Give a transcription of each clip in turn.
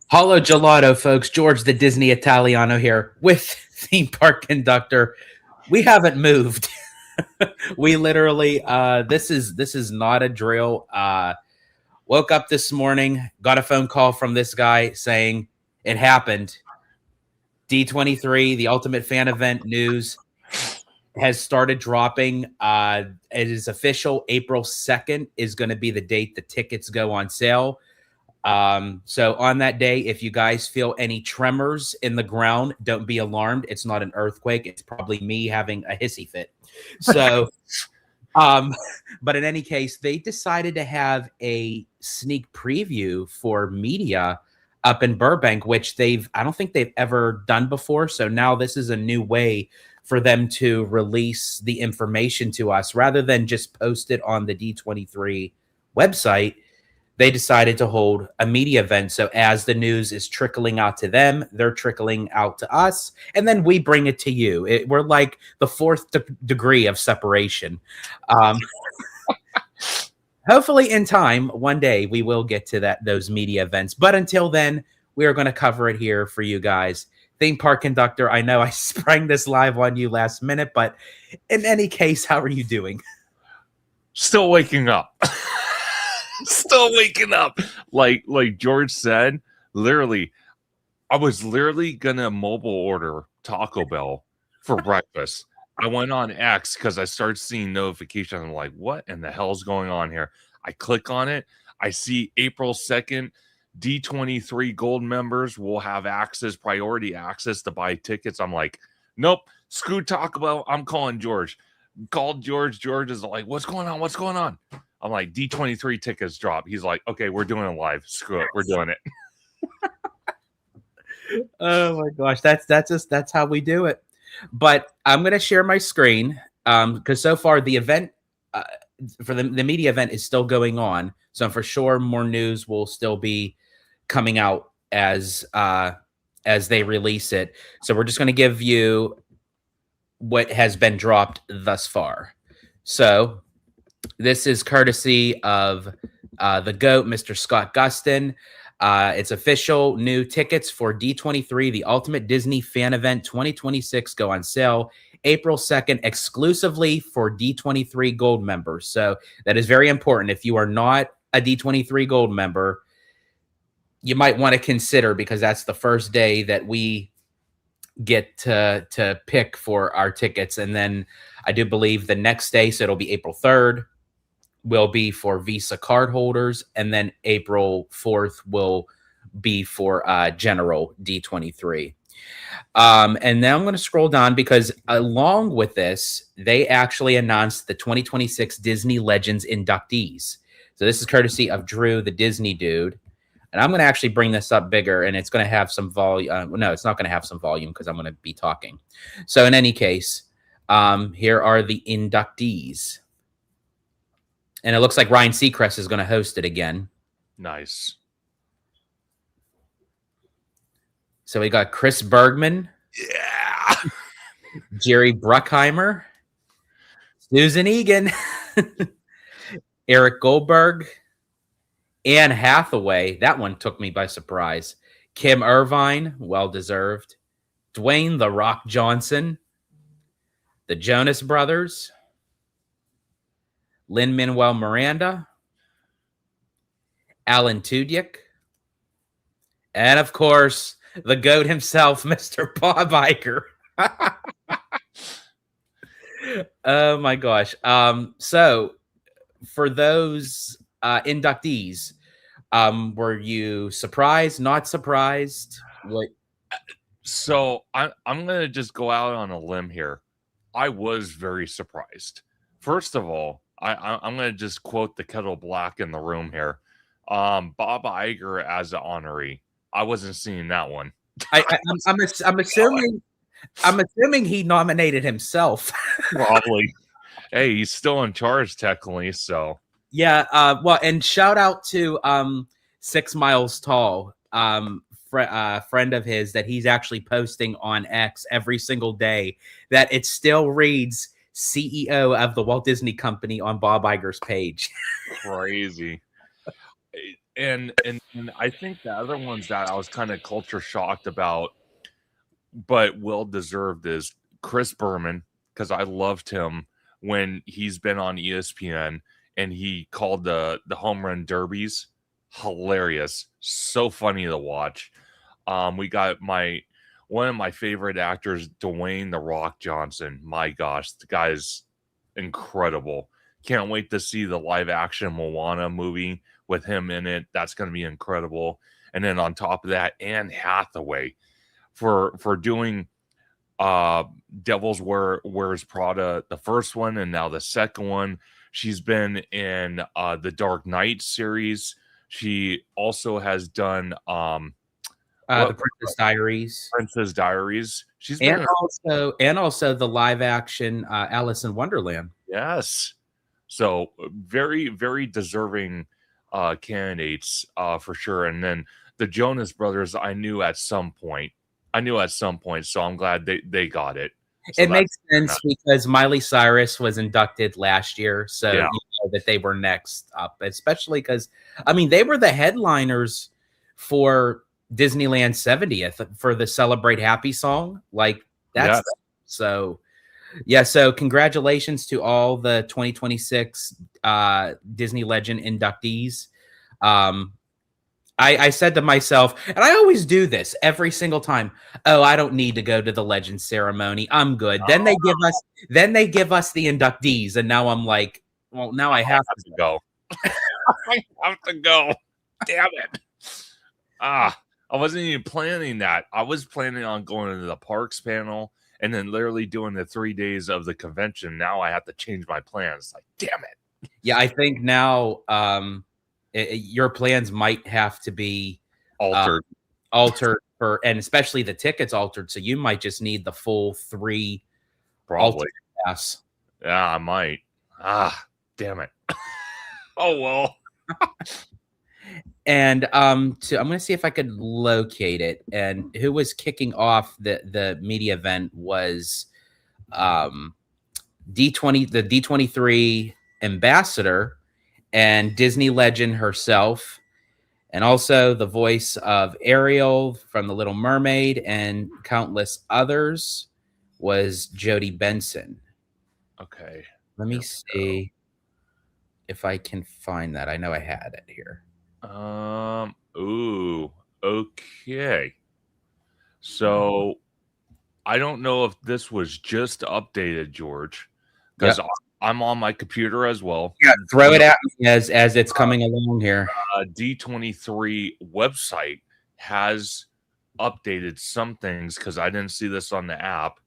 Hollow Gelato, folks. George the Disney Italiano here with theme park conductor. We haven't moved. We literally this is not a drill. Woke up this morning, got a phone call from this guy saying it happened. D23, the Ultimate Fan Event news has started dropping. It is official. April 2nd is going to be the date the tickets go on sale. So on that day, if you guys feel any tremors in the ground, don't be alarmed. It's not an earthquake. It's probably me having a hissy fit. So, um, but in any case, they decided to have a sneak preview for media up in Burbank, which I don't think they've ever done before. So now this is a new way for them to release the information to us rather than just post it on the D23 website. They decided to hold a media event. So as the news is trickling out to them, they're trickling out to us, and then we bring it to you. We're like the fourth degree of separation. Um, hopefully in time, one day we will get to those media events. But until then, we are going to cover it here for you guys. Theme park conductor, I know I sprang this live on you last minute, but in any case, how are you doing? Still waking up. Still waking up. Like George said, literally, I was literally gonna mobile order Taco Bell for breakfast. I went on X because I started seeing notifications. I'm like, what in the hell is going on here? I click on it. I see April 2nd, D23 gold members will have priority access to buy tickets. I'm like, nope, screw Taco Bell. I'm calling George. Called George. George is like, what's going on? What's going on? I'm like, D23 tickets drop. He's like, okay, we're doing it live. Screw it. We're doing it. Oh my gosh, that's how we do it. But I'm gonna share my screen because so far the event for the media event is still going on. So for sure more news will still be coming out as they release it. So we're just gonna give you what has been dropped thus far. So this is courtesy of the GOAT, Mr. Scott Gustin. It's official. New tickets for D23, the Ultimate Disney Fan Event 2026, go on sale April 2nd, exclusively for D23 Gold members. So that is very important. If you are not a D23 Gold member, you might want to consider, because that's the first day that we get to pick for our tickets. And then I do believe the next day, so it'll be April 3rd, will be for Visa card holders, and then April 4th will be for general D23. And now I'm going to scroll down because along with this, they actually announced the 2026 Disney Legends inductees. So this is courtesy of Drew, the Disney dude. And I'm going to actually bring this up bigger, and it's going to have some volume. No, it's not going to have some volume because I'm going to be talking. So in any case, here are the inductees. And it looks like Ryan Seacrest is going to host it again. Nice. So we got Chris Bergman. Yeah. Jerry Bruckheimer. Susan Egan. Eric Goldberg. Anne Hathaway. That one took me by surprise. Kim Irvine. Well-deserved. Dwayne "The Rock" Johnson. The Jonas Brothers. Lin-Manuel Miranda, Alan Tudyk, and of course, the GOAT himself, Mr. Bob Iger. Oh my gosh. So for those inductees, were you surprised, not surprised? What? So I'm going to just go out on a limb here. I was very surprised. First of all, I'm going to just quote the kettle black in the room here. Bob Iger as an honoree. I wasn't seeing that one. I'm assuming he nominated himself. Probably. Hey, he's still in charge technically, so. Yeah. Well, and shout out to 6 Miles Tall, friend of his, that he's actually posting on X every single day that it still reads CEO of the Walt Disney Company on Bob Iger's page. Crazy. and I think the other ones that I was kind of culture shocked about, but well deserved, is Chris Berman, because I loved him when he's been on ESPN and he called the home run derbies. Hilarious, so funny to watch. We got one of my favorite actors, Dwayne The Rock Johnson. My gosh, the guy's incredible. Can't wait to see the live action Moana movie with him in it. That's going to be incredible. And then on top of that, Anne Hathaway for doing Devil's Wears Prada, the first one, and now the second one. She's been in the Dark Knight series. She also has done the Princess Diaries. Princess Diaries. She's and also the live action Alice in Wonderland. Yes. So very, very deserving candidates for sure. And then the Jonas Brothers, I knew at some point. So I'm glad they got it. So it makes sense because Miley Cyrus was inducted last year, so yeah. You know that they were next up, especially because, I mean, they were the headliners for Disneyland 70th for the Celebrate Happy song. Like, that's so, yeah. So congratulations to all the 2026 Disney Legend inductees. I said to myself, and I always do this every single time. Oh, I don't need to go to the Legend ceremony. I'm good. Then they give us the inductees, and now I'm like, well, now I have to go. I have to go. Damn it. I wasn't even planning that. I was planning on going to the parks panel and then literally doing the 3 days of the convention. Now I have to change my plans. Like, damn it. Yeah, I think now your plans might have to be altered and especially the tickets altered. So you might just need the full 3 probably pass. Yeah, I might. Damn it. Oh well. And I'm gonna see if I could locate it. And who was kicking off the media event was D20, the D23 ambassador and Disney legend herself, and also the voice of Ariel from The Little Mermaid and countless others was Jodie Benson. Okay. Let me see if I can find that. I know I had it here. Ooh. Okay. So I don't know if this was just updated, George, because I'm on my computer as well. Yeah, throw it at me as it's coming along here. D23 website has updated some things because I didn't see this on the app.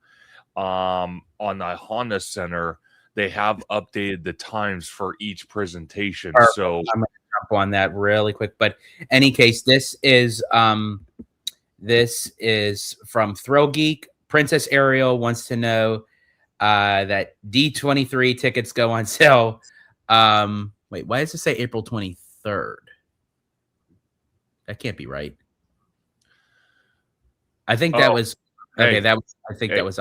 On the Honda Center, they have updated the times for each presentation. Perfect. So I'm gonna jump on that really quick. But any case, this is from Thrill Geek. Princess Ariel wants to know that D23 tickets go on sale. Wait, why does it say April 23rd? That can't be right. I think that was okay. That was that was.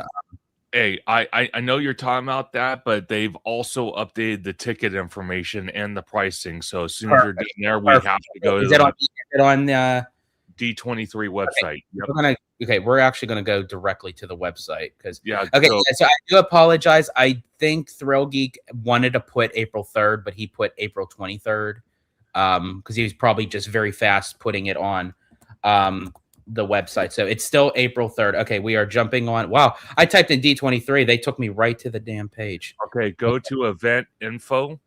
Hey, I know you're talking about that, but they've also updated the ticket information and the pricing. So as soon as you're getting there, we have to go to the D23 website. Okay. Yep. We're actually going to go directly to the website because Okay, so I do apologize. I think Thrill Geek wanted to put April 3rd, but he put April 23rd because he was probably just very fast putting it on the website. So it's still April 3rd. Okay, we are jumping on. Wow, I typed in D23. They took me right to the damn page. Okay, go to event info.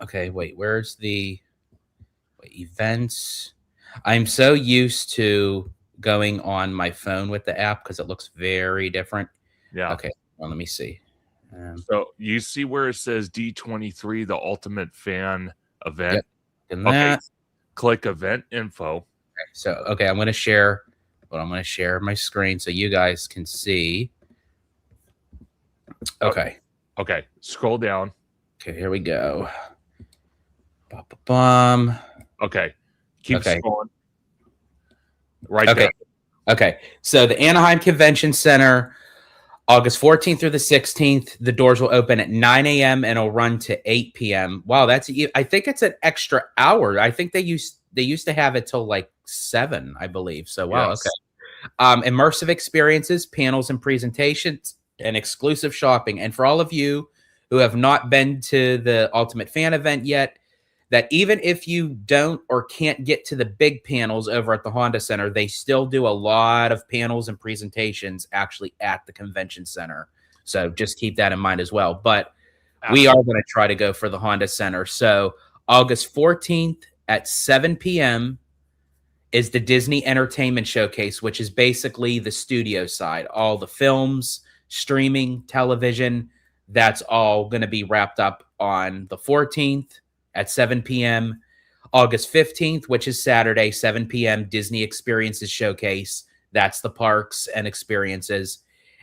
Okay, wait, where's the events? I'm so used to going on my phone with the app because it looks very different. Yeah. Okay, well, let me see. So you see where it says D23, the Ultimate Fan event. Yep. And click event info. Okay, so I'm going to share. But I'm going to share my screen so you guys can see. Okay. Scroll down. Okay, here we go. Bum. Okay. Keep scrolling. Right there. Okay. So the Anaheim Convention Center, August 14th through the 16th. The doors will open at 9 a.m. and it'll run to 8 p.m. Wow, I think it's an extra hour. I think they used they used to have it till like 7, I believe. So wow, Yes. okay. Immersive experiences, panels and presentations, and exclusive shopping. And for all of you who have not been to the Ultimate Fan event yet, that even if you don't or can't get to the big panels over at the Honda Center, they still do a lot of panels and presentations actually at the convention center. So just keep that in mind as well. But we are going to try to go for the Honda Center. So August 14th at 7 p.m. is the Disney Entertainment Showcase, which is basically the studio side. All the films, streaming, television, that's all going to be wrapped up on the 14th at 7 p.m. August 15th, which is Saturday, 7 p.m., Disney Experiences Showcase. That's the parks and experiences.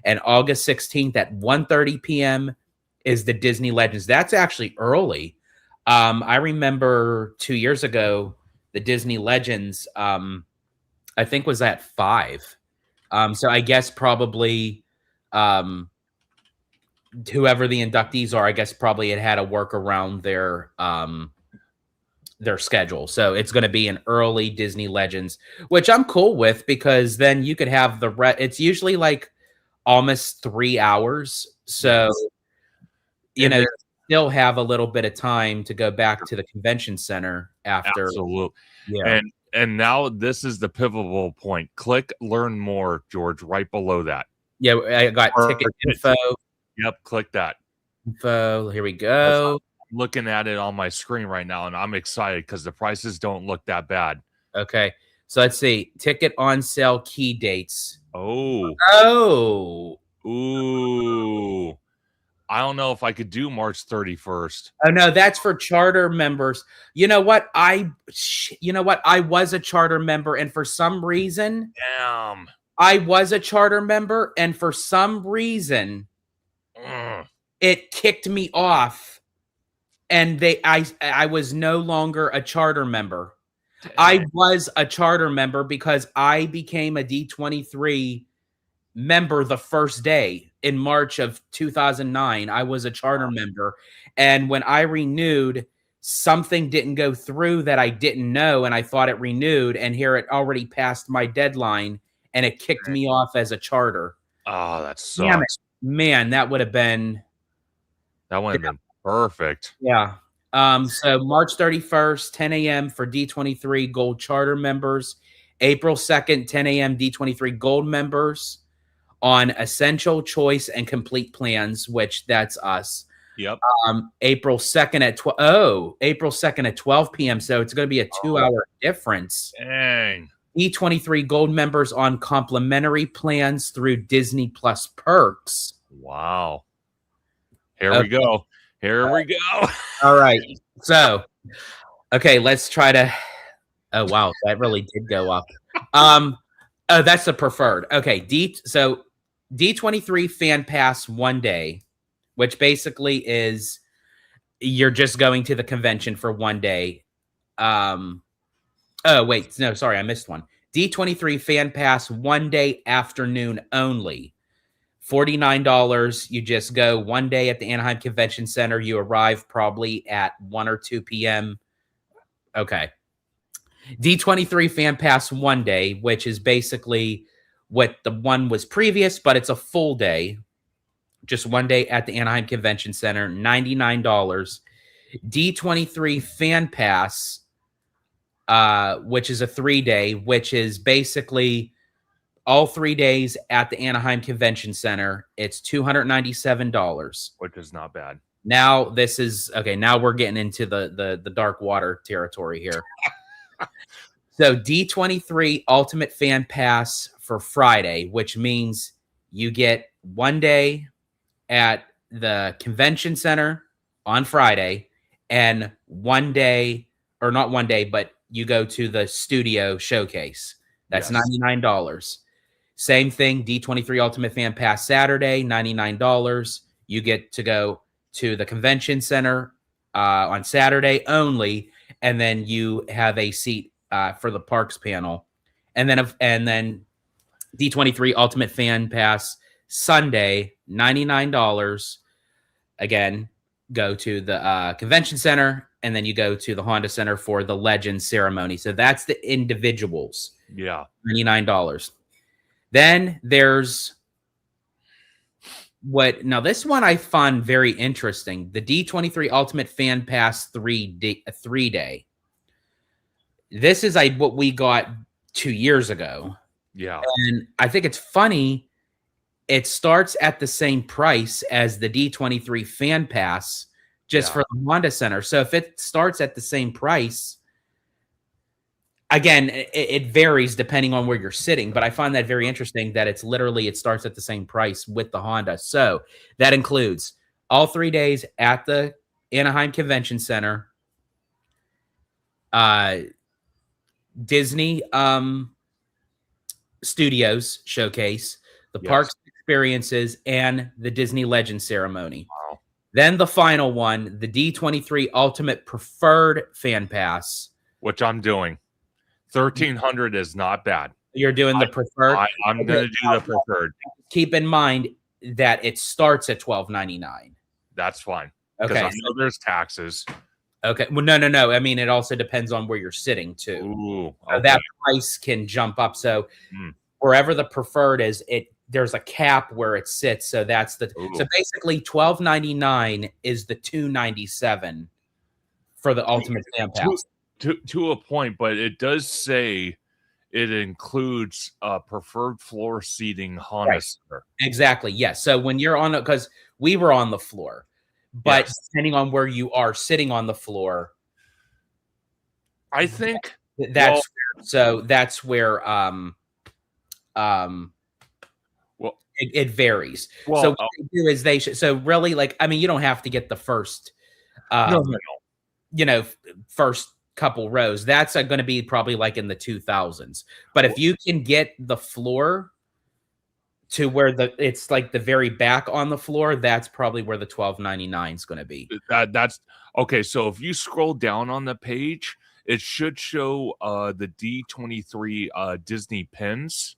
And August 16th at 1:30 p.m. is the Disney Legends. That's actually early. I remember 2 years ago, the Disney Legends, I think was at 5. So I guess probably whoever the inductees are, I guess probably it had to work around their schedule. So it's going to be an early Disney Legends, which I'm cool with because then you could have it's usually like almost 3 hours. So, you know, still have a little bit of time to go back to the convention center after. Absolutely. Yeah. And now this is the pivotal point. Click learn more, George, right below that. Yeah, I got ticket info. Yep, click that. Info. Here we go. I'm looking at it on my screen right now, and I'm excited because the prices don't look that bad. Okay. So let's see. Ticket on sale key dates. Oh. Ooh. I don't know if I could do March 31st. Oh no, that's for charter members. You know what? I was a charter member, and for some reason, I was a charter member, and for some reason, it kicked me off, and I was no longer a charter member. I was a charter member because I became a D23 member the first day in March of 2009. I was a charter member. And when I renewed, something didn't go through that I didn't know. And I thought it renewed. And here it already passed my deadline and it kicked me off as a charter. Oh, that sucks. Man, that would have been. That would have been perfect. Yeah. So March 31st, 10 a.m. for D23 Gold Charter members. April 2nd, 10 a.m. D23 Gold members on Essential, Choice, and Complete plans, which that's us. Yep. April 2nd at 12 p.m. So it's going to be a 2-hour difference. Dang. D23 Gold members on complimentary plans through Disney Plus perks. Wow. Here we go. All right. So, okay, let's try to. Oh wow, that really did go up. Oh, that's the preferred. Okay, D23 Fan Pass 1 day, which basically is you're just going to the convention for 1 day. Oh wait, no, sorry, I missed one. D23 Fan Pass 1 day afternoon only. $49. You just go 1 day at the Anaheim Convention Center. You arrive probably at 1 or 2 p.m. Okay. D23 Fan Pass 1 day, which is basically what the one was previous, but it's a full day. Just 1 day at the Anaheim Convention Center, $99. D23 Fan Pass, which is a 3-day, which is basically all 3 days at the Anaheim Convention Center. It's $297. Which is not bad. Now this is okay. Now we're getting into the dark water territory here. So D23 Ultimate Fan Pass for Friday, which means you get 1 day at the convention center on Friday and 1 day, or not 1 day, but you go to the studio showcase. That's $99. Same thing, D23 Ultimate Fan Pass Saturday, $99. You get to go to the convention center on Saturday only, and then you have a seat for the parks panel. And then D23 Ultimate Fan Pass Sunday, $99. Again, go to the convention center and then you go to the Honda Center for the Legend ceremony. So that's the individuals. Yeah. $99. Then there's now this one I find very interesting. The D23 Ultimate Fan Pass 3-day. This is what we got 2 years ago. Yeah. And I think it's funny. It starts at the same price as the D23 Fan Pass just for the Honda Center. So if it starts at the same price, again, it varies depending on where you're sitting, but I find that very interesting that it starts at the same price with the Honda. So that includes all 3 days at the Anaheim Convention Center, Disney Studios showcase, the parks experiences, and the Disney Legend ceremony. Wow. Then the final one, the D23 Ultimate Preferred Fan Pass, which I'm doing. 1,300 is not bad. You're doing the preferred. I'm going to do the preferred. Keep in mind that it starts at $12.99. That's fine. Okay. I know there's taxes. Okay. Well, no. I mean, it also depends on where you're sitting too. Ooh, okay. So that price can jump up. So wherever the preferred is, there's a cap where it sits. So that's so basically $12.99 is the $297 for the Ultimate Fan Pass. To a point, but it does say it includes preferred floor seating Honda Center. Exactly. Yes. So when you're on it, because we were on the floor, but depending on where you are sitting on the floor, I think that's where it varies. Well, so what they do is so really, like, I mean, you don't have to get the first first couple rows. That's going to be probably like in the 2000s. But if you can get the floor to where it's like the very back on the floor, that's probably where the $12.99 is going to be. That's okay. So if you scroll down on the page, it should show the D23 Disney pins,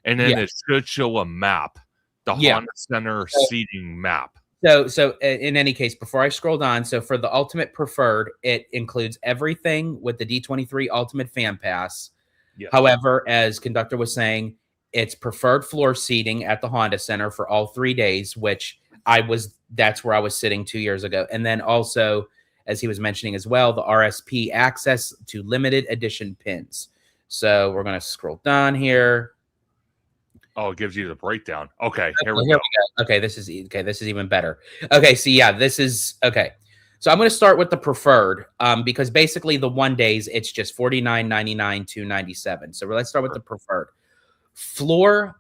and then it should show a map, the Honda Center seating map. So in any case, before I scroll down, so for the Ultimate Preferred, it includes everything with the D23 Ultimate Fan Pass. Yes. However, as Conductor was saying, it's preferred floor seating at the Honda Center for all 3 days, which that's where I was sitting 2 years ago. And then also, as he was mentioning as well, the RSP access to limited edition pins. So we're going to scroll down here. Oh, it gives you the breakdown. Okay, here we go. Okay, this is even better. Okay, so this is okay. So I'm going to start with the preferred because basically the 1 days it's just $49.99, $297. So let's start with the preferred. Floor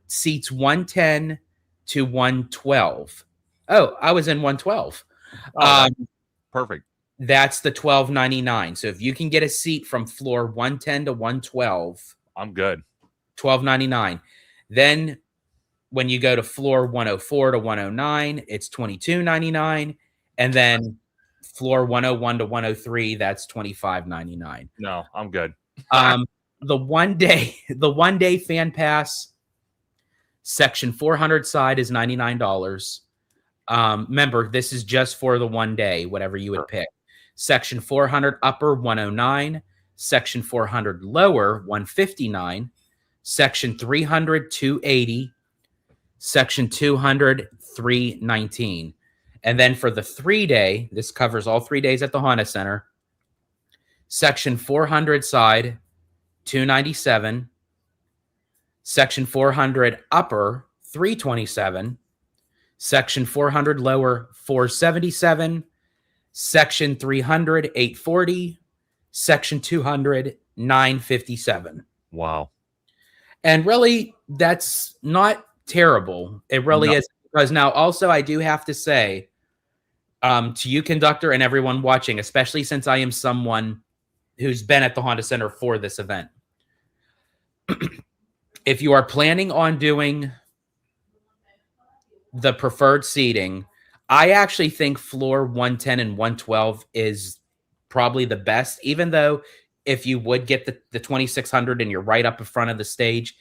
seats 110 to 112. Oh, I was in 112. Perfect. That's the $12.99. So if you can get a seat from floor 110 to 112, I'm good. $12.99. Then when you go to floor 104 to 109, it's $22.99. And then floor 101 to 103, that's $25.99. No, I'm good. The one day fan pass, section 400 side is $99. Remember, this is just for the 1 day, whatever you would pick. Section 400 upper, 109. Section 400 lower, 159. Section 300, 280. Section 200, 319. And then for the 3 day, this covers all 3 days at the Honda Center. Section 400 side, 297. Section 400 upper, 327. Section 400 lower, 477. Section 300, 840. Section 200, 957. Wow. And really, that's not terrible. It really is. Because now also I do have to say to you, Conductor, and everyone watching, especially since I am someone who's been at the Honda Center for this event, if you are planning on doing the preferred seating, I actually think floor 110 and 112 is probably the best, even though if you would get the 2600 and you're right up in front of the stage,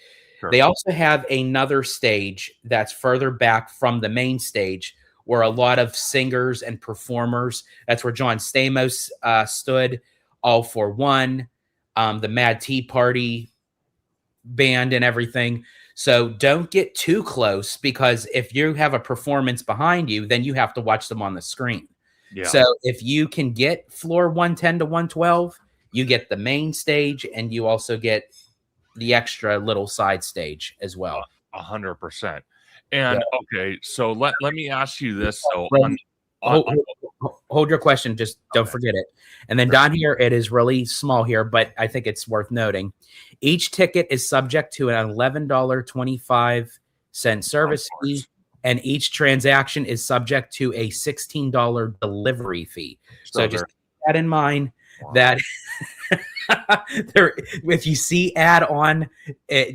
they also have another stage that's further back from the main stage where a lot of singers and performers, that's where John Stamos stood, All for One, the Mad Tea Party band and everything. So don't get too close, because if you have a performance behind you, then you have to watch them on the screen. Yeah. So if you can get floor 110 to 112, you get the main stage, and you also get the extra little side stage as well. 100%. And okay, so let me ask you this. So hold your question. Just don't forget it. And then down here, it is really small here, but I think it's worth noting. Each ticket is subject to an $11.25 service fee, and each transaction is subject to a $16 delivery fee. So just keep that in mind. That if you see add on,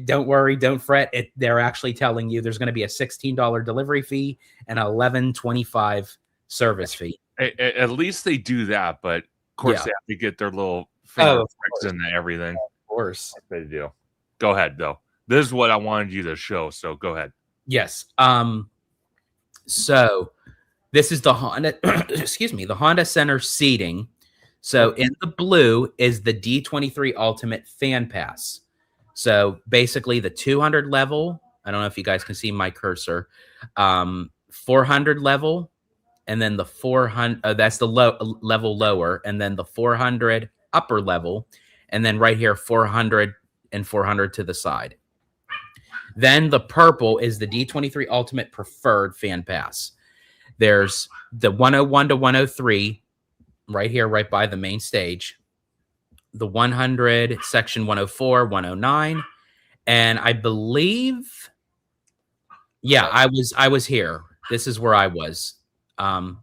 don't worry, don't fret. They're actually telling you there's going to be a $16 delivery fee and $11.25 service fee. At least they do that, but of course they have to get their little finger pricks into everything. Of course, they do. Go ahead, though. This is what I wanted you to show. So go ahead. Yes. So this is the Honda. Excuse me, the Honda Center seating. So in the blue is the D23 Ultimate Fan Pass. So basically the 200 level, I don't know if you guys can see my cursor, 400 level, and then the 400, that's the level lower, and then the 400 upper level, and then right here 400 and 400 to the side. Then the purple is the D23 Ultimate Preferred Fan Pass. There's the 101 to 103, right here, right by the main stage, the 100, section 104, 109, and I believe, yeah, I was here. This is where I was, kind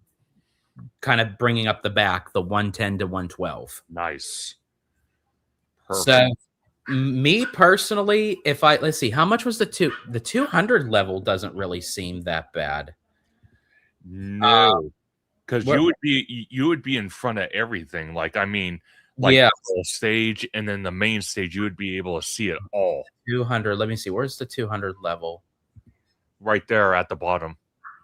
of bringing up the back, the 110 to 112. Nice. Perfect. So, me personally, let's see, how much was the 200 level? Doesn't really seem that bad. No. Because you would be in front of everything. Like, I mean, like the whole stage, and then the main stage, you would be able to see it all. 200. Let me see. Where's the 200 level? Right there at the bottom.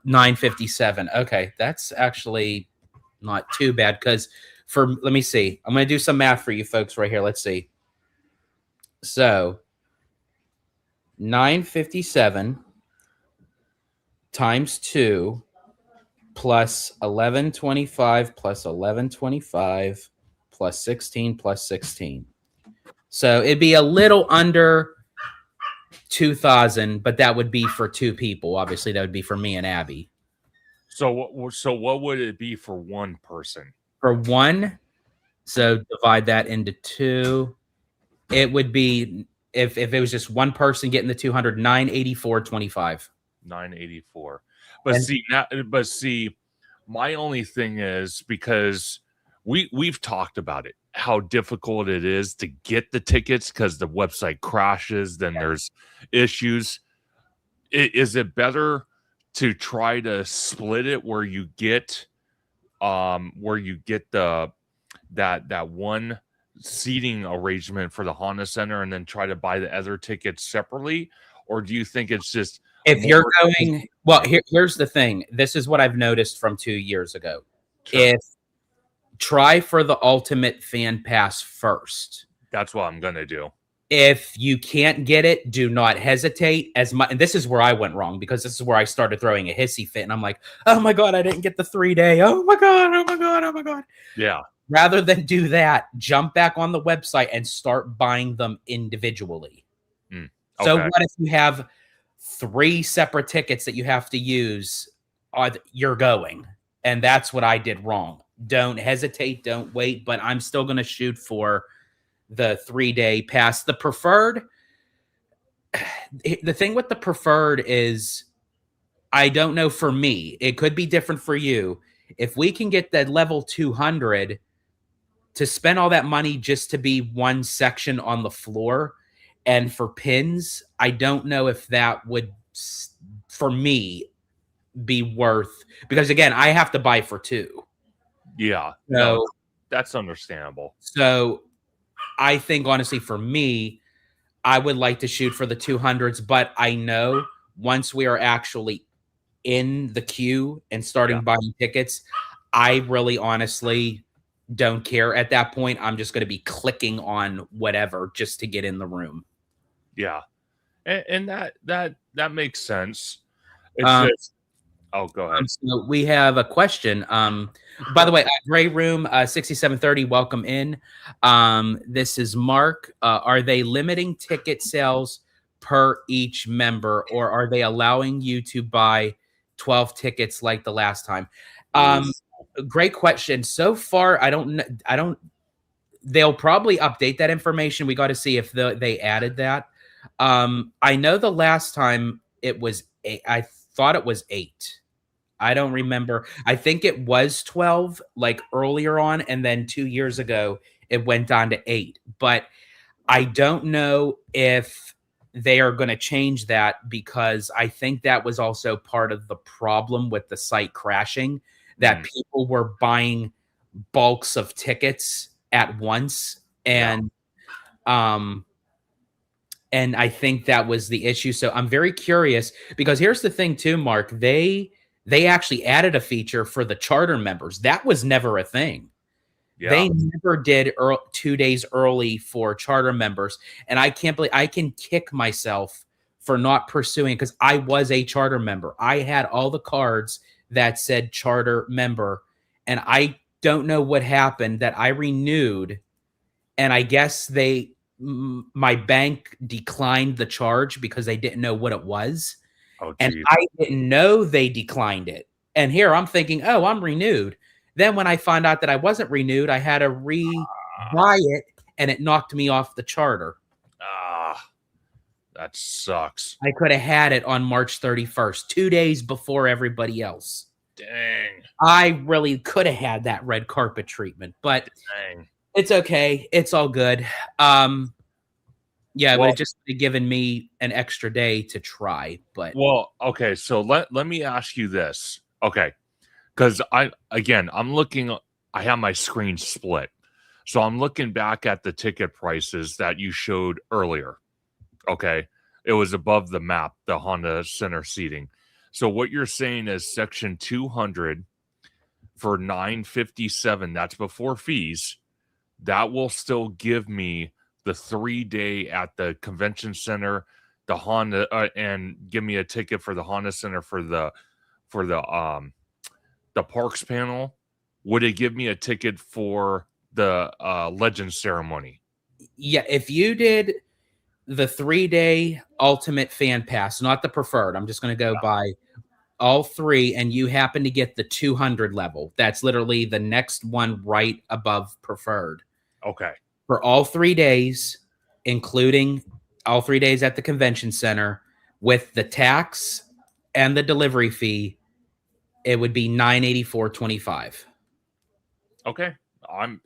957. Okay, that's actually not too bad. Because let me see. I'm going to do some math for you folks right here. Let's see. So 957 times 2. Plus 1125 plus 1125 plus 16 plus 16. So it'd be a little under 2,000, but that would be for two people. Obviously, that would be for me and Abby. So what would it be for one person? For one, so divide that into two. It would be, if it was just one person getting the 200, 984.25. 984. But see, my only thing is, because we've talked about it, how difficult it is to get the tickets because the website crashes, then there's issues. Is it better to try to split it where you get the that one seating arrangement for the Honda Center and then try to buy the other tickets separately? Or do you think it's just, if you're going, well, here's the thing. This is what I've noticed from 2 years ago. Sure. Try for the Ultimate Fan Pass first. That's what I'm going to do. If you can't get it, do not hesitate as much. And this is where I went wrong, because this is where I started throwing a hissy fit. And I'm like, oh my God, I didn't get the 3-day. Oh my God, oh my God, oh my God. Yeah. Rather than do that, jump back on the website and start buying them individually. Okay. So what if you have 3 separate tickets that you have to use? You're going. And that's what I did wrong. Don't hesitate. Don't wait. But I'm still going to shoot for the 3-day pass. The preferred, the thing with the preferred is, I don't know, for me, it could be different for you. If we can get that level 200, to spend all that money just to be one section on the floor and for pins, I don't know if that would, for me, be worth, because again, I have to buy for 2. Yeah. So, no, that's understandable. So I think, honestly, for me, I would like to shoot for the 200s, but I know once we are actually in the queue and starting buying tickets, I really honestly don't care at that point. I'm just going to be clicking on whatever just to get in the room. Yeah. And that makes sense. It's Um, just go ahead. So we have a question. By the way, Gray Room 6730, welcome in. This is Mark. Are they limiting ticket sales per each member, or are they allowing you to buy 12 tickets like the last time? Great question. So far, I don't. They'll probably update that information. We got to see if they added that. I know the last time it was eight. I thought it was 8. I don't remember. I think it was 12 like earlier on, and then 2 years ago it went down to 8. But I don't know if they are going to change that, because I think that was also part of the problem with the site crashing, that people were buying bulks of tickets at once, and I think that was the issue. So I'm very curious, because here's the thing too, Mark. They actually added a feature for the charter members. That was never a thing. Yeah. They never did 2 days early for charter members. And I can't believe I can kick myself for not pursuing, because I was a charter member. I had all the cards that said charter member, and I don't know what happened, that I renewed, and I guess my bank declined the charge because they didn't know what it was. And I didn't know they declined it. And here I'm thinking, oh, I'm renewed. Then when I found out that I wasn't renewed, I had to re-buy it, and it knocked me off the charter. That sucks. I could have had it on March 31st, 2 days before everybody else. Dang. I really could have had that red carpet treatment, but it's okay. It's all good. Yeah, but it just given me an extra day to try. But okay. So let me ask you this, okay? Because I'm looking. I have my screen split, so I'm looking back at the ticket prices that you showed earlier. Okay, it was above the map, the Honda Center seating. So what you're saying is section 200 for $957. That's before fees. That will still give me the 3-day at the convention center, the Honda, and give me a ticket for the Honda Center for the parks panel. Would it give me a ticket for the Legends ceremony? Yeah, if you did the 3-day ultimate fan pass, not the preferred, I'm just going to go by all 3, and you happen to get the 200 level, that's literally the next one right above preferred. Okay. For all 3 days, including all 3 days at the convention center, with the tax and the delivery fee, it would be $984.25. Okay. I'm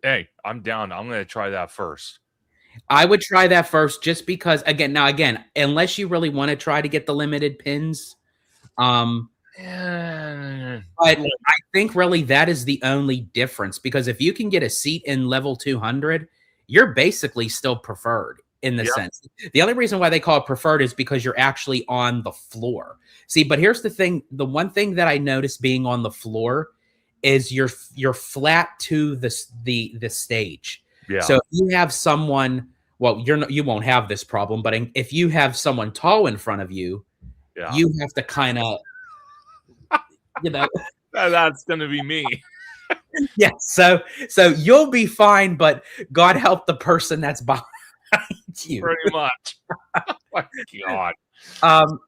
down. I'm going to try that first. I would try that first, just because, again, unless you really want to try to get the limited pins, but I think really that is the only difference, because if you can get a seat in level 200, you're basically still preferred in the sense. The only reason why they call it preferred is because you're actually on the floor. See, but here's the thing. The one thing that I noticed being on the floor is you're flat to the stage. Yeah. So if you have someone, well, you won't have this problem, but if you have someone tall in front of you, you have to kind of, that's going to be me. Yeah, so you'll be fine, but God help the person that's behind you. Pretty much. Oh my God.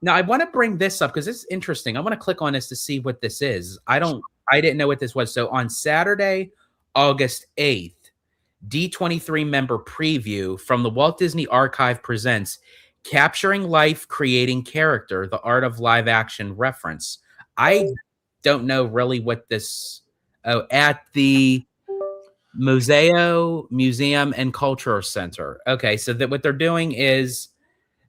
Now I want to bring this up because it's interesting. I want to click on this to see what this is. I didn't know what this was. So on Saturday, August 8th, D23 member preview from the Walt Disney Archive presents Capturing Life, Creating Character, the Art of Live Action reference. I don't know really what this... Oh, at the Museum and Culture Center. Okay, so that what they're doing is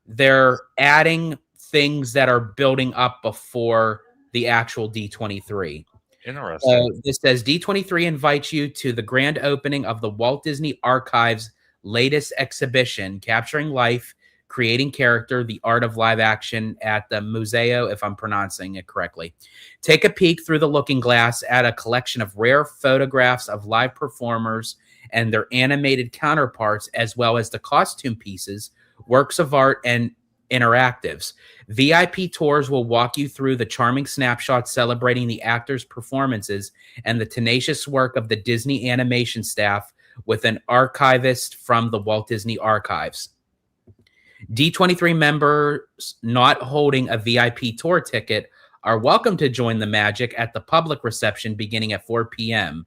they're adding things that are building up before the actual D23. Interesting. So this says D23 invites you to the grand opening of the Walt Disney Archive's latest exhibition, Capturing Life, Creating Character, the Art of Live Action at the Museo, if I'm pronouncing it correctly. Take a peek through the looking glass at a collection of rare photographs of live performers and their animated counterparts, as well as the costume pieces, works of art, and interactives. VIP tours will walk you through the charming snapshots celebrating the actors' performances and the tenacious work of the Disney animation staff with an archivist from the Walt Disney Archives. D23 members not holding a VIP tour ticket are welcome to join the magic at the public reception beginning at 4 p.m.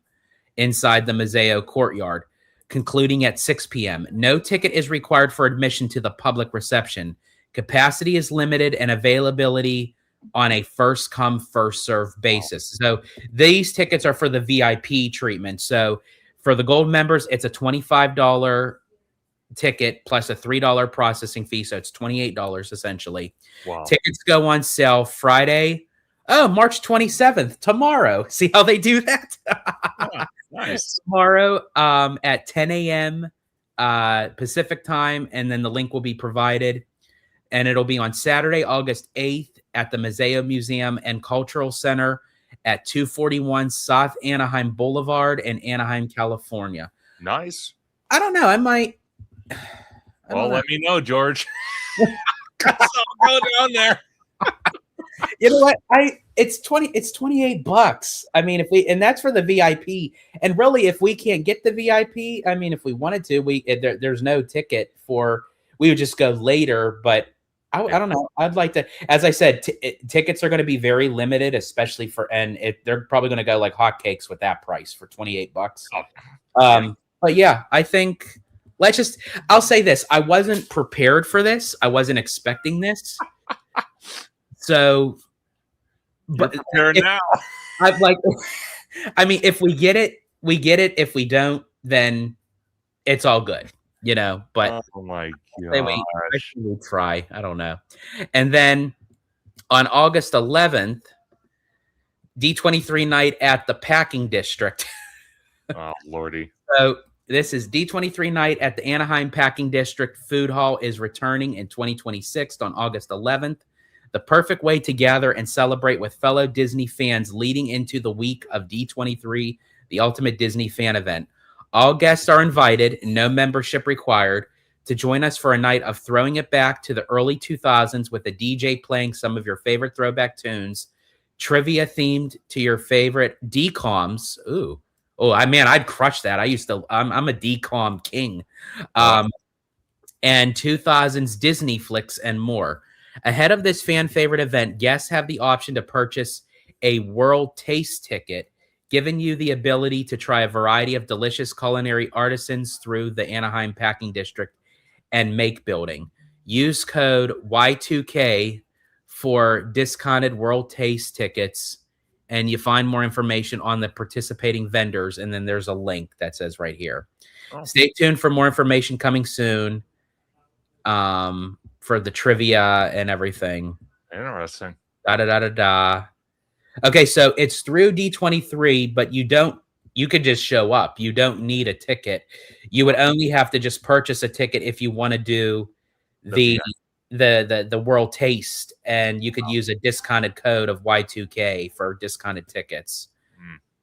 inside the Museo courtyard, concluding at 6 p.m. No ticket is required for admission to the public reception. Capacity is limited and availability on a first-come, first-served basis. So these tickets are for the VIP treatment. So for the gold members, it's a $25 ticket plus a $3 processing fee. So it's $28 essentially. Wow. Tickets go on sale Friday. Oh, March 27th, tomorrow. See how they do that? Yeah, nice. Tomorrow at 10 a.m. Pacific time, and then the link will be provided. And it'll be on Saturday, August 8th at the Museo Museum and Cultural Center at 241 South Anaheim Boulevard in Anaheim, California. Nice. I don't know. I might. Well, let me know, George. I'll go down there. You know what? It's $28. I mean, and that's for the VIP. And really, if we can't get the VIP, I mean, if we wanted to, there's no ticket for. We would just go later, but I don't know. I'd like to, as I said, tickets are going to be very limited, especially they're probably going to go like hotcakes with that price for $28. But yeah, I think I'll say this. I wasn't prepared for this. I wasn't expecting this. So, but now. I'm like, I mean, if we get it, we get it. If we don't, then it's all good. But oh my god, we'll try. I don't know. And then on August 11th, D23 night at the Packing District. Oh lordy! So this is D23 night at the Anaheim Packing District Food Hall is returning in 2026 on August 11th. The perfect way to gather and celebrate with fellow Disney fans leading into the week of D23, the ultimate Disney fan event. All guests are invited, no membership required, to join us for a night of throwing it back to the early 2000s with a DJ playing some of your favorite throwback tunes, trivia themed to your favorite DCOMs. Ooh. Oh, I'd crush that. I'm a DCOM king. And 2000s Disney flicks and more. Ahead of this fan favorite event, guests have the option to purchase a world taste ticket, giving you the ability to try a variety of delicious culinary artisans through the Anaheim Packing District and make building. Use code Y2K for discounted world taste tickets, and you find more information on the participating vendors, and then there's a link that says right here. Oh. Stay tuned for more information coming soon for the trivia and everything. Interesting. Okay, so it's through D23, but you could just show up. You don't need a ticket. You would only have to just purchase a ticket if you want to do the world taste, and you could use a discounted code of Y2K for discounted tickets.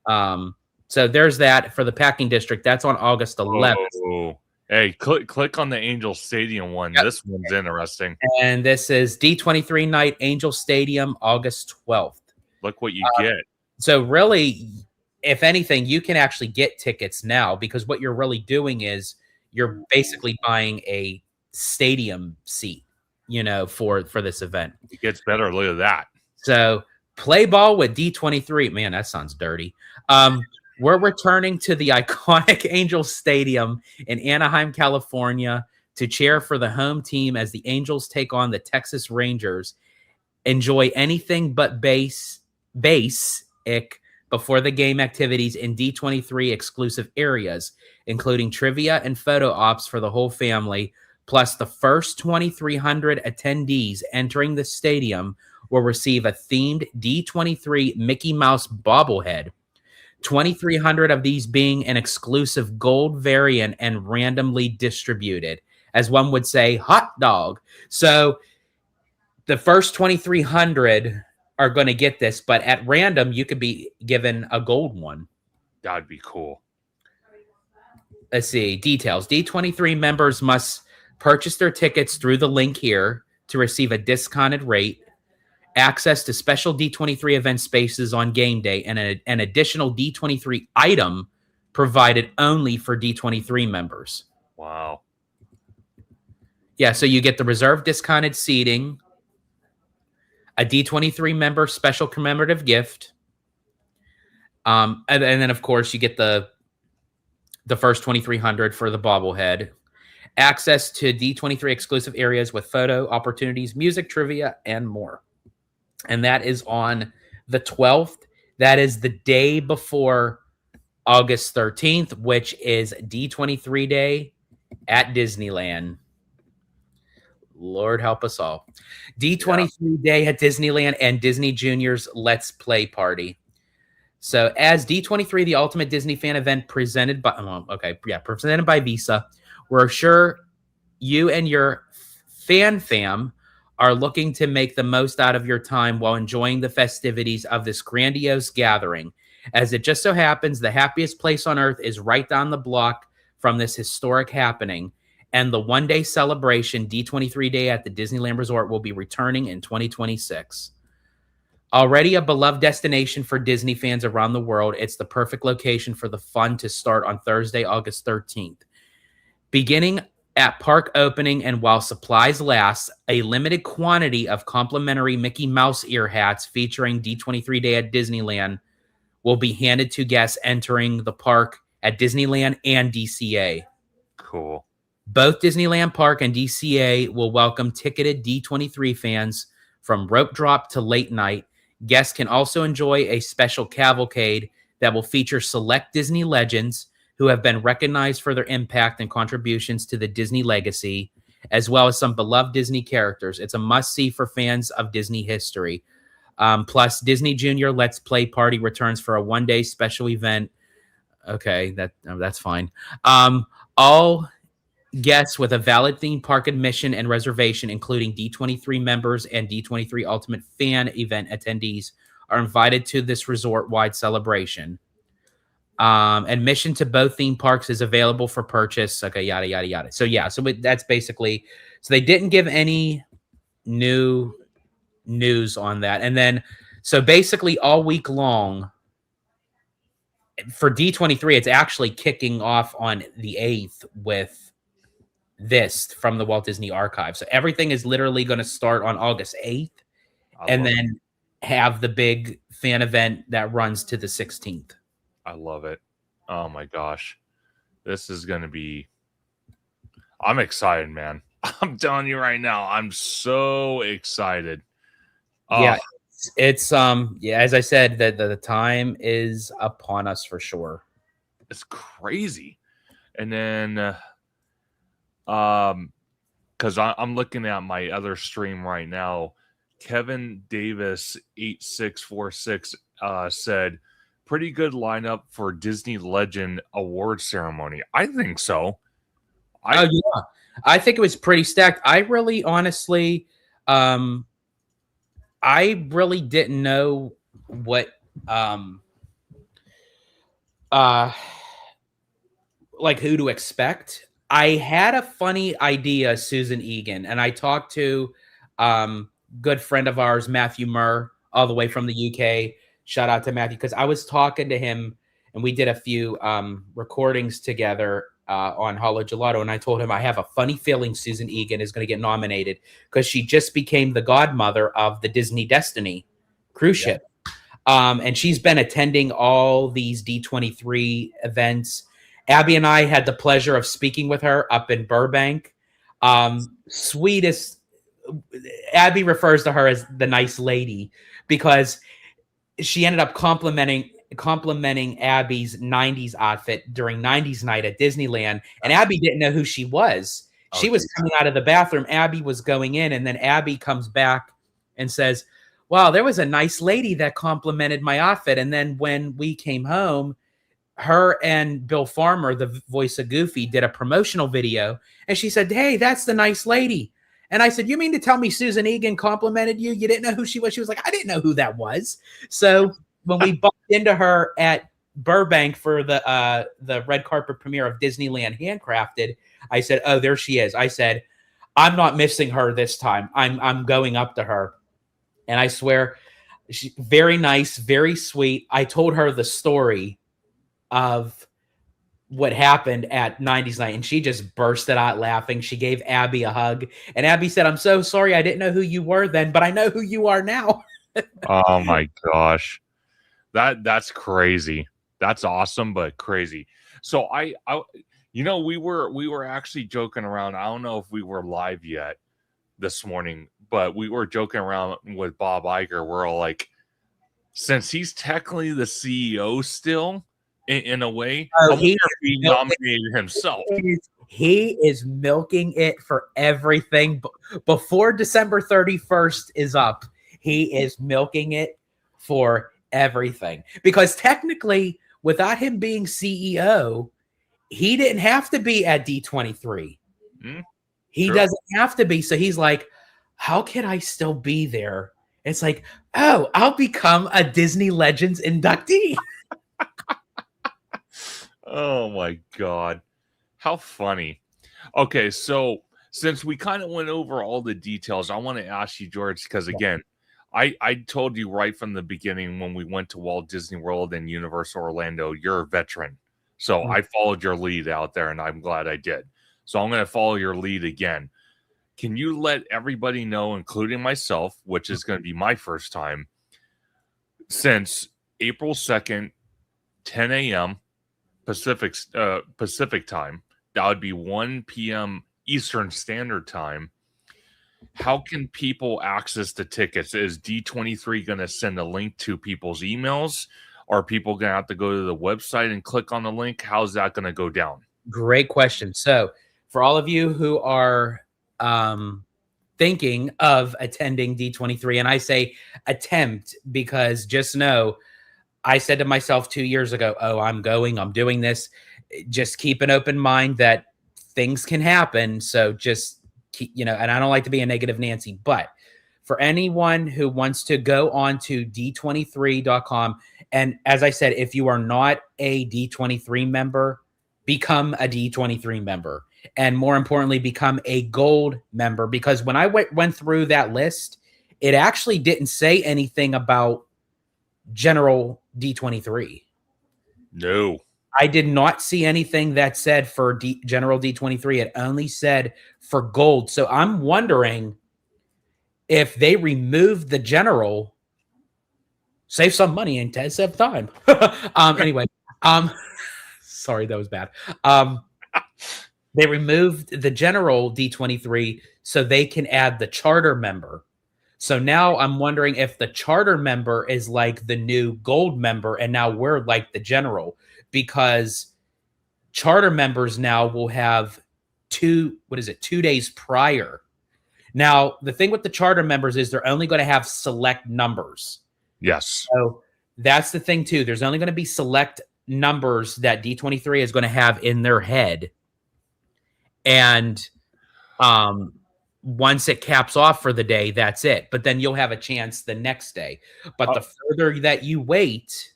So there's that for the Packing District. That's on August 11th. Oh. Hey, click on the Angel Stadium one. Yep. This one's interesting. And this is D23 night, Angel Stadium, August 12th. Look what you get. So really, if anything, you can actually get tickets now, because what you're really doing is you're basically buying a stadium seat, for this event. It gets better. Look at that. So play ball with D23. Man, that sounds dirty. We're returning to the iconic Angel Stadium in Anaheim, California to cheer for the home team as the Angels take on the Texas Rangers. Enjoy anything but basic before the game activities in D23 exclusive areas, including trivia and photo ops for the whole family, plus the first 2,300 attendees entering the stadium will receive a themed D23 Mickey Mouse bobblehead. 2,300 of these being an exclusive gold variant and randomly distributed. as one would say, hot dog. So the first 2,300 are going to get this, but at random, you could be given a gold one. That'd be cool. Let's see. Details. D23 members must purchase their tickets through the link here to receive a discounted rate, access to special D23 event spaces on game day, and an additional D23 item provided only for D23 members. Wow. Yeah, so you get the reserved discounted seating, a D23 member special commemorative gift, and then, of course, you get the first 2,300 for the bobblehead, access to D23 exclusive areas with photo opportunities, music, trivia, and more. And that is on the 12th. That is the day before August 13th, which is D23 Day at Disneyland. Lord help us all. D23 Day at Disneyland and Disney Junior's Let's Play Party. So as D23, the ultimate Disney fan event presented by Visa, we're sure you and your fam are looking to make the most out of your time while enjoying the festivities of this grandiose gathering. As it just so happens, the happiest place on earth is right down the block from this historic happening, and the one-day celebration, D23 Day at the Disneyland Resort, will be returning in 2026. Already a beloved destination for Disney fans around the world, it's the perfect location for the fun to start on Thursday, August 13th. Beginning at park opening and while supplies last, a limited quantity of complimentary Mickey Mouse ear hats featuring D23 Day at Disneyland will be handed to guests entering the park at Disneyland and DCA. Cool. Both Disneyland Park and DCA will welcome ticketed D23 fans from rope drop to late night. Guests can also enjoy a special cavalcade that will feature select Disney legends who have been recognized for their impact and contributions to the Disney legacy, as well as some beloved Disney characters. It's a must-see for fans of Disney history. Plus, Disney Junior Let's Play Party returns for a one-day special event. Okay, that's fine. All guests with a valid theme park admission and reservation, including D23 members and D23 Ultimate Fan event attendees, are invited to this resort-wide celebration. Admission to both theme parks is available for purchase. Okay, yada, yada, yada. So, yeah, that's basically... So they didn't give any new news on that. And then, so basically all week long, for D23, it's actually kicking off on the 8th with this from the Walt Disney Archive. So everything is literally going to start on August 8th and then have the big fan event that runs to the 16th. I love it. Oh my gosh. This is going to be... I'm excited, man. I'm telling you right now, I'm so excited. Yeah, it's as I said, the time is upon us for sure. It's crazy. And then because I'm looking at my other stream right now, Kevin Davis 8646 said, pretty good lineup for Disney Legend Award ceremony. I think so. Yeah. I think it was pretty stacked. I really honestly I really didn't know what like who to expect. I had a funny idea, Susan Egan, and I talked to good friend of ours, Matthew Murr, all the way from the UK. Shout out to Matthew, because I was talking to him and we did a few recordings together on Holo Gelato, and I told him I have a funny feeling Susan Egan is going to get nominated because she just became the godmother of the Disney Destiny cruise ship. And she's been attending all these D23 events. Abby and I had the pleasure of speaking with her up in Burbank. Sweetest. Abby refers to her as the nice lady because she ended up complimenting Abby's 90s outfit during 90s night at Disneyland. And Abby didn't know who she was. She was coming out of the bathroom. Abby was going in, and then Abby comes back and says, wow, there was a nice lady that complimented my outfit. And then when we came home, her and Bill Farmer, the voice of Goofy, did a promotional video, and she said, "Hey, that's the nice lady." And I said, "You mean to tell me Susan Egan complimented you? You didn't know who she was?" She was like, "I didn't know who that was." So when we bumped into her at Burbank for the red carpet premiere of Disneyland Handcrafted, I said, "Oh, there she is." I said, "I'm not missing her this time. I'm going up to her." And I swear, she very nice, very sweet. I told her the story of what happened at 90s night, and she just bursted out laughing. She gave Abby a hug, and Abby said, "I'm so sorry, I didn't know who you were then, but I know who you are now." Oh my gosh. That's crazy. That's awesome, but crazy. So I we were actually joking around. I don't know if we were live yet this morning, but we were joking around with Bob Iger. We're all like, since he's technically the CEO still, in a way, I wonder if he nominated himself. He is milking it for everything. Before December 31st is up, he is milking it for everything. Because technically, without him being CEO, he didn't have to be at D23. He doesn't have to be. So he's like, how can I still be there? It's like, oh, I'll become a Disney Legends inductee. Oh my God. How funny. Okay, so since we kind of went over all the details, I want to ask you, George, because again, I told you right from the beginning when we went to Walt Disney World and Universal Orlando, you're a veteran. So I followed your lead out there, and I'm glad I did. So I'm going to follow your lead again. Can you let everybody know, including myself, which is going to be my first time, since April 2nd, 10 a.m. Pacific time, that would be 1 p.m. Eastern Standard Time. How can people access the tickets? Is D23 going to send a link to people's emails? Are people going to have to go to the website and click on the link? How's that going to go down? Great question. So for all of you who are thinking of attending D23, and I say attempt because just know, I said to myself 2 years ago, oh, I'm doing this. Just keep an open mind that things can happen. So just keep, and I don't like to be a negative Nancy, but for anyone who wants to go on to D23.com, and as I said, if you are not a D23 member, become a D23 member. And more importantly, become a gold member. Because when I went through that list, it actually didn't say anything about general D23. No. I did not see anything that said for general D23. It only said for gold. So I'm wondering if they removed the general, save some money and save time. Anyway, sorry, that was bad. They removed the general D23 so they can add the charter member. So now I'm wondering if the charter member is like the new gold member, and now we're like the general, because charter members now will have 2 days prior. Now, the thing with the charter members is they're only going to have select numbers. Yes. So that's the thing too. There's only going to be select numbers that D23 is going to have in their head. And once it caps off for the day, that's it. But then you'll have a chance the next day. But the further that you wait,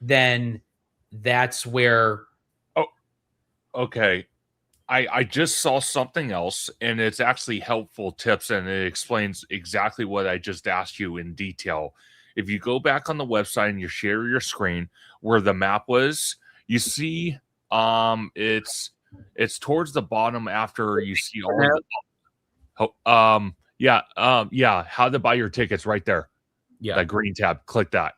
then that's where. Oh, okay. I just saw something else, and it's actually helpful tips, and it explains exactly what I just asked you in detail. If you go back on the website and you share your screen where the map was, you see it's towards the bottom after you see all of the how to buy your tickets right there. Yeah. That green tab. Click that.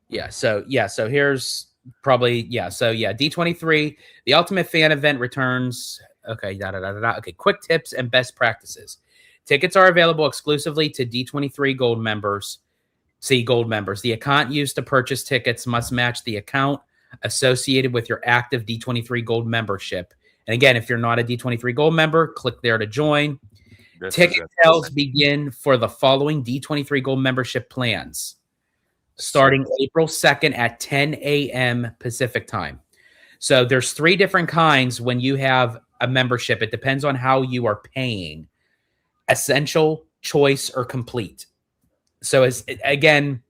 Yeah. So here's probably, D23, the Ultimate Fan Event returns. Okay. Okay. Quick tips and best practices. Tickets are available exclusively to D23 gold members. See gold members. The account used to purchase tickets must match the account associated with your active D23 gold membership. And again, if you're not a D23 gold member, click there to join. Ticket sales begin for the following D23 gold membership plans. starting April 2nd at 10 a.m. Pacific time. So there's 3 different kinds when you have a membership. It depends on how you are paying: essential, choice, or complete. So as again,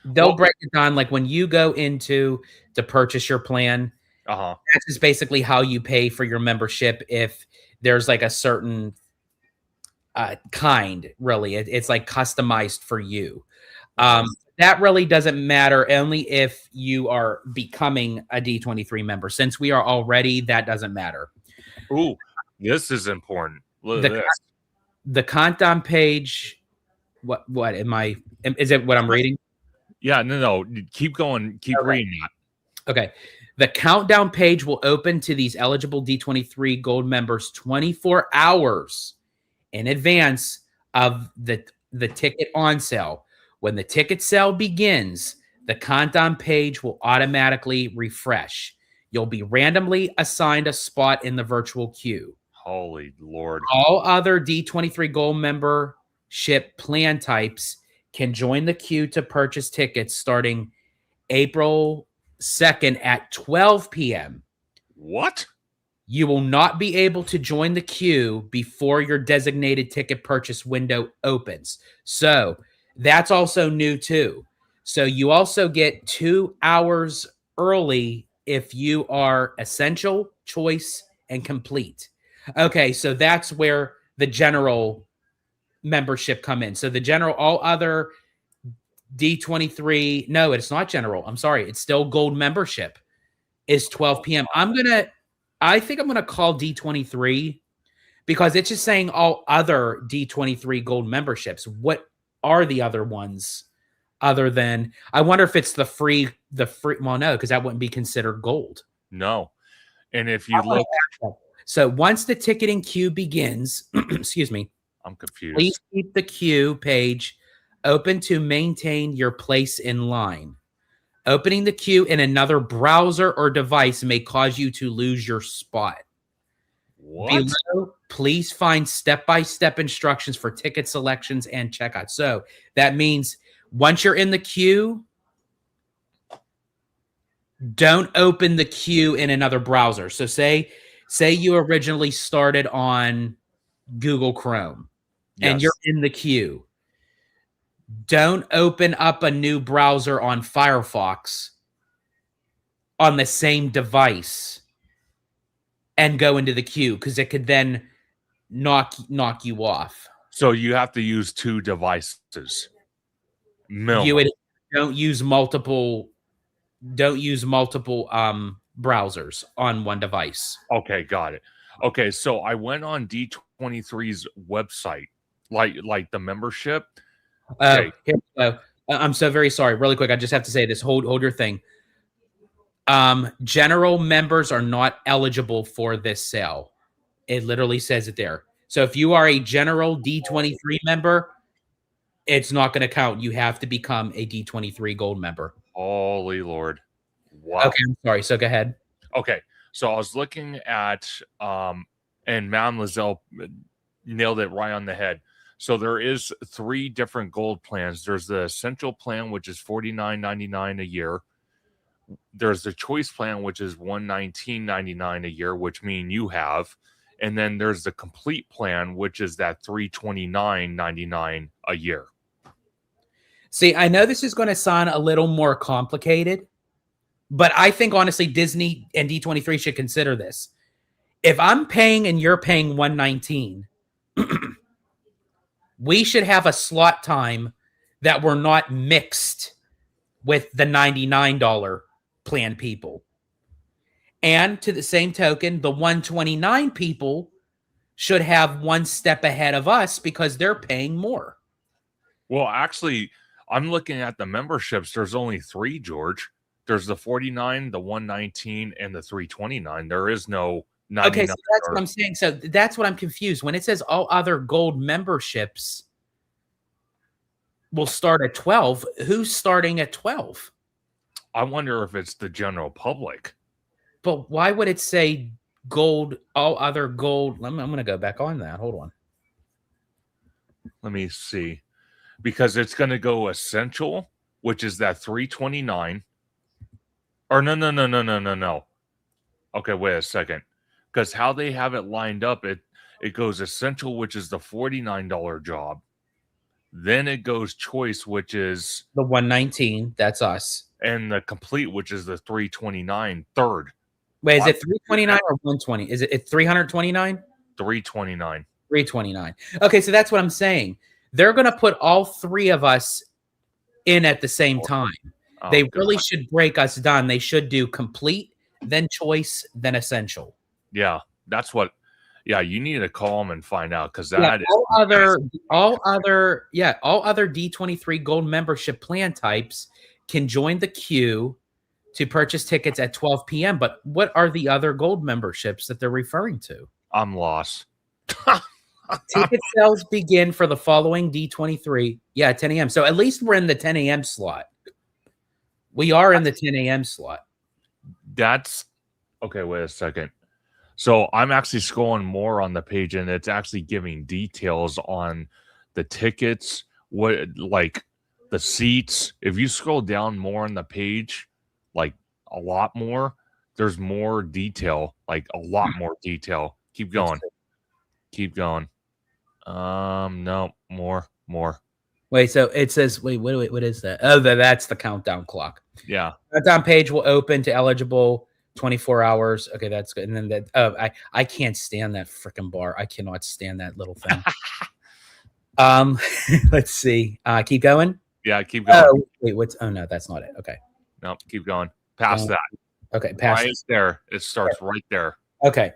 they'll break it down like when you go into to purchase your plan. That's just basically how you pay for your membership. If there's like a certain kind, really, it's like customized for you. That really doesn't matter only if you are becoming a D23 member. Since we are already, that doesn't matter. Ooh, this is important. Look at this. The countdown page. What am I? Is it what I'm reading? Yeah, no. Keep going. Keep reading that. Okay. The countdown page will open to these eligible D23 Gold members 24 hours in advance of the ticket on sale. When the ticket sale begins, the countdown page will automatically refresh. You'll be randomly assigned a spot in the virtual queue. Holy Lord. All other D23 Gold membership plan types can join the queue to purchase tickets starting April 2nd at 12 p.m. What? You will not be able to join the queue before your designated ticket purchase window opens. So that's also new too. So you also get 2 hours early if you are essential, choice, and complete. Okay, so that's where the general membership come in. So the general, all other D23, no, it's not general. I'm sorry. It's still gold membership is 12 p.m. I think I'm going to call D23 because it's just saying all other D23 gold memberships. What are the other ones other than, I wonder if it's the free, well, no, because that wouldn't be considered gold. No. And if you look. So once the ticketing queue begins, excuse me. I'm confused. Please keep the queue page open to maintain your place in line. Opening the queue in another browser or device may cause you to lose your spot. What? Below, please find step-by-step instructions for ticket selections and checkout. So that means once you're in the queue, don't open the queue in another browser. So say you originally started on Google Chrome and you're in the queue. Don't open up a new browser on Firefox on the same device and go into the queue because it could then knock you off. So you have to use 2 devices. Don't use multiple browsers on one device. Okay, got it. Okay, so I went on D23's website, like the membership. Okay. Here we go. I'm so very sorry. Really quick, I just have to say this. Hold your thing. General members are not eligible for this sale. It literally says it there. So if you are a general D23 member, it's not going to count. You have to become a D23 gold member. Holy Lord. Wow. Okay, I'm sorry. So go ahead. Okay. So I was looking at, and Madame Lizelle nailed it right on the head. So there is 3 different gold plans. There's the essential plan, which is $49.99 a year. There's the choice plan, which is $119.99 a year, which mean you have. And then there's the complete plan, which is that $329.99 a year. See, I know this is going to sound a little more complicated, but I think honestly Disney and D23 should consider this. If I'm paying and you're paying $119, we should have a slot time that we're not mixed with the $99 plan people. And to the same token, the $129 people should have one step ahead of us because they're paying more. Well, actually, I'm looking at the memberships. There's only 3, George. There's the 49, the 119, and the 329. There is no 99. Okay, so that's what I'm saying. So that's what I'm confused. When it says all other gold memberships will start at 12, who's starting at 12? I wonder if it's the general public. But why would it say gold, all other gold? I'm going to go back on that. Hold on. Let me see. Because it's going to go essential, which is that 329. Or no. Okay, wait a second. Because how they have it lined up, it goes essential, which is the $49 job. Then it goes choice, which is The 119, that's us. and the complete, which is the 329 third. Wait, is it 329 or 120? Is it 329? 329. 329. Okay, so that's what I'm saying. They're going to put all three of us in at the same time. Oh, They really should break us down. They should do complete, then choice, then essential. Yeah, that's what. Yeah, you need to call them and find out because Yeah, that is all other D23 gold membership plan types can join the queue to purchase tickets at 12 p.m. But what are the other gold memberships that they're referring to? I'm lost. Ticket sales begin for the following D23. Yeah, 10 a.m. So at least we're in the 10 a.m. slot. We are in the 10 a.m. slot. That's okay. Wait a second. So I'm actually scrolling more on the page, and it's actually giving details on the tickets, what like the seats. If you scroll down more on the page, like a lot more, there's more detail, like a lot more detail. Keep going. Keep going. No, more. Wait, so it says, what is that? Oh, that's the countdown clock. Yeah. Countdown page will open to eligible 24 hours. Okay, that's good. And then I can't stand that freaking bar. I cannot stand that little thing. Let's see. Keep going. Yeah, keep going. Oh, wait, no, that's not it. Okay. No, keep going. Past that. Okay, past right there. It starts right there. Okay.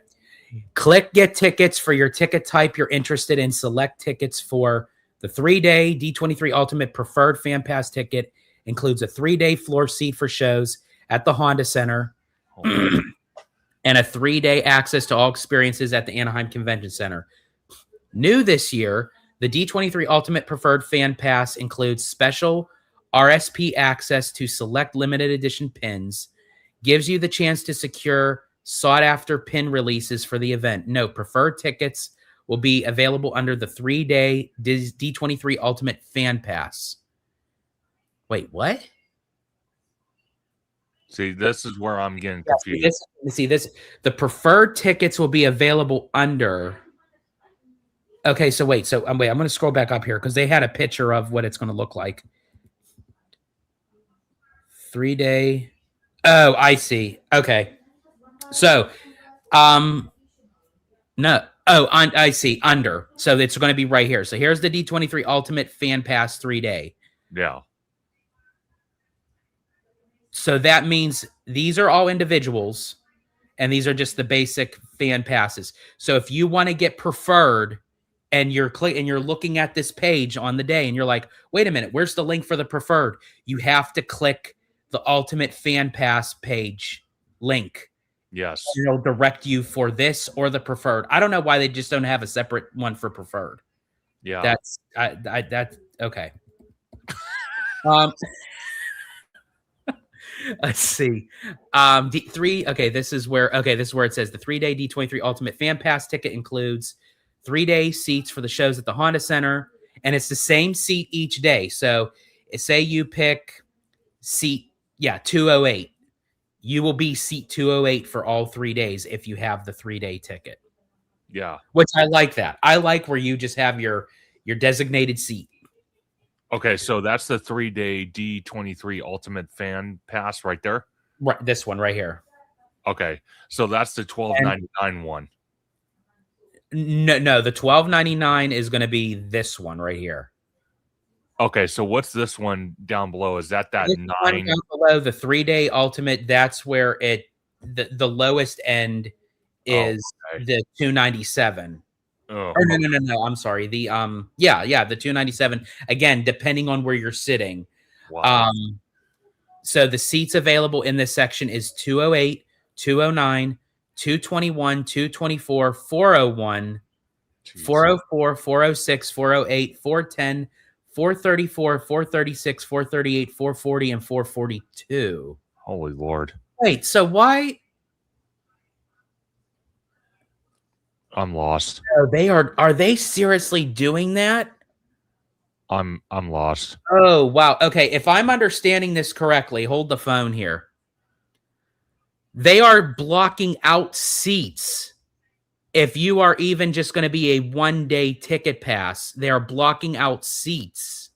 Click get tickets for your ticket type you're interested in. Select tickets for the 3-day D23 Ultimate Preferred Fan Pass ticket. Includes a 3-day floor seat for shows at the Honda Center and a 3-day access to all experiences at the Anaheim Convention Center. New this year, the D23 Ultimate Preferred Fan Pass includes special RSP access to select limited edition pins, gives you the chance to secure sought-after pin releases for the event. No, preferred tickets will be available under the 3-day D23 Ultimate Fan Pass. Wait, what? See, this is where I'm getting confused. The preferred tickets will be available under. Okay, so wait. So I'm going to scroll back up here because they had a picture of what it's going to look like. 3-day. Oh, I see. Okay. So, no. Oh, I see. Under. So it's going to be right here. So here's the D23 Ultimate Fan Pass 3-day. Yeah. So that means these are all individuals, and these are just the basic fan passes. So if you want to get preferred, and you're looking at this page on the day, and you're like, wait a minute, where's the link for the preferred? You have to click the Ultimate Fan Pass page link. Yes. It'll direct you for this or the preferred. I don't know why they just don't have a separate one for preferred. Yeah. That's okay. Let's see. D3. Okay, this is where it says the 3-day D23 Ultimate Fan Pass ticket includes 3-day seats for the shows at the Honda Center, and it's the same seat each day. So, say you pick seat 208, you will be seat 208 for all 3 days if you have the 3-day ticket. Yeah, which I like that. I like where you just have your designated seat. Okay, so that's the 3-day D23 Ultimate Fan Pass right there? Right, this one right here. Okay, so that's the $12.99 one. No, the $12.99 is going to be this one right here. Okay, so what's this one down below? Is that this 9? One down below, the 3-day Ultimate, that's where the lowest end is the $297. Oh, no. I'm sorry. The the $297. Again, depending on where you're sitting. Wow. So the seats available in this section is 208, 209, 221, 224, 401, 404, 406, 408, 410, 434, 436, 438, 440, and 442. Holy Lord. Wait, so why? I'm lost. Are they seriously doing that? I'm lost. Oh, wow. Okay, if I'm understanding this correctly, hold the phone here. They are blocking out seats. If you are even just going to be a one-day ticket pass, they are blocking out seats.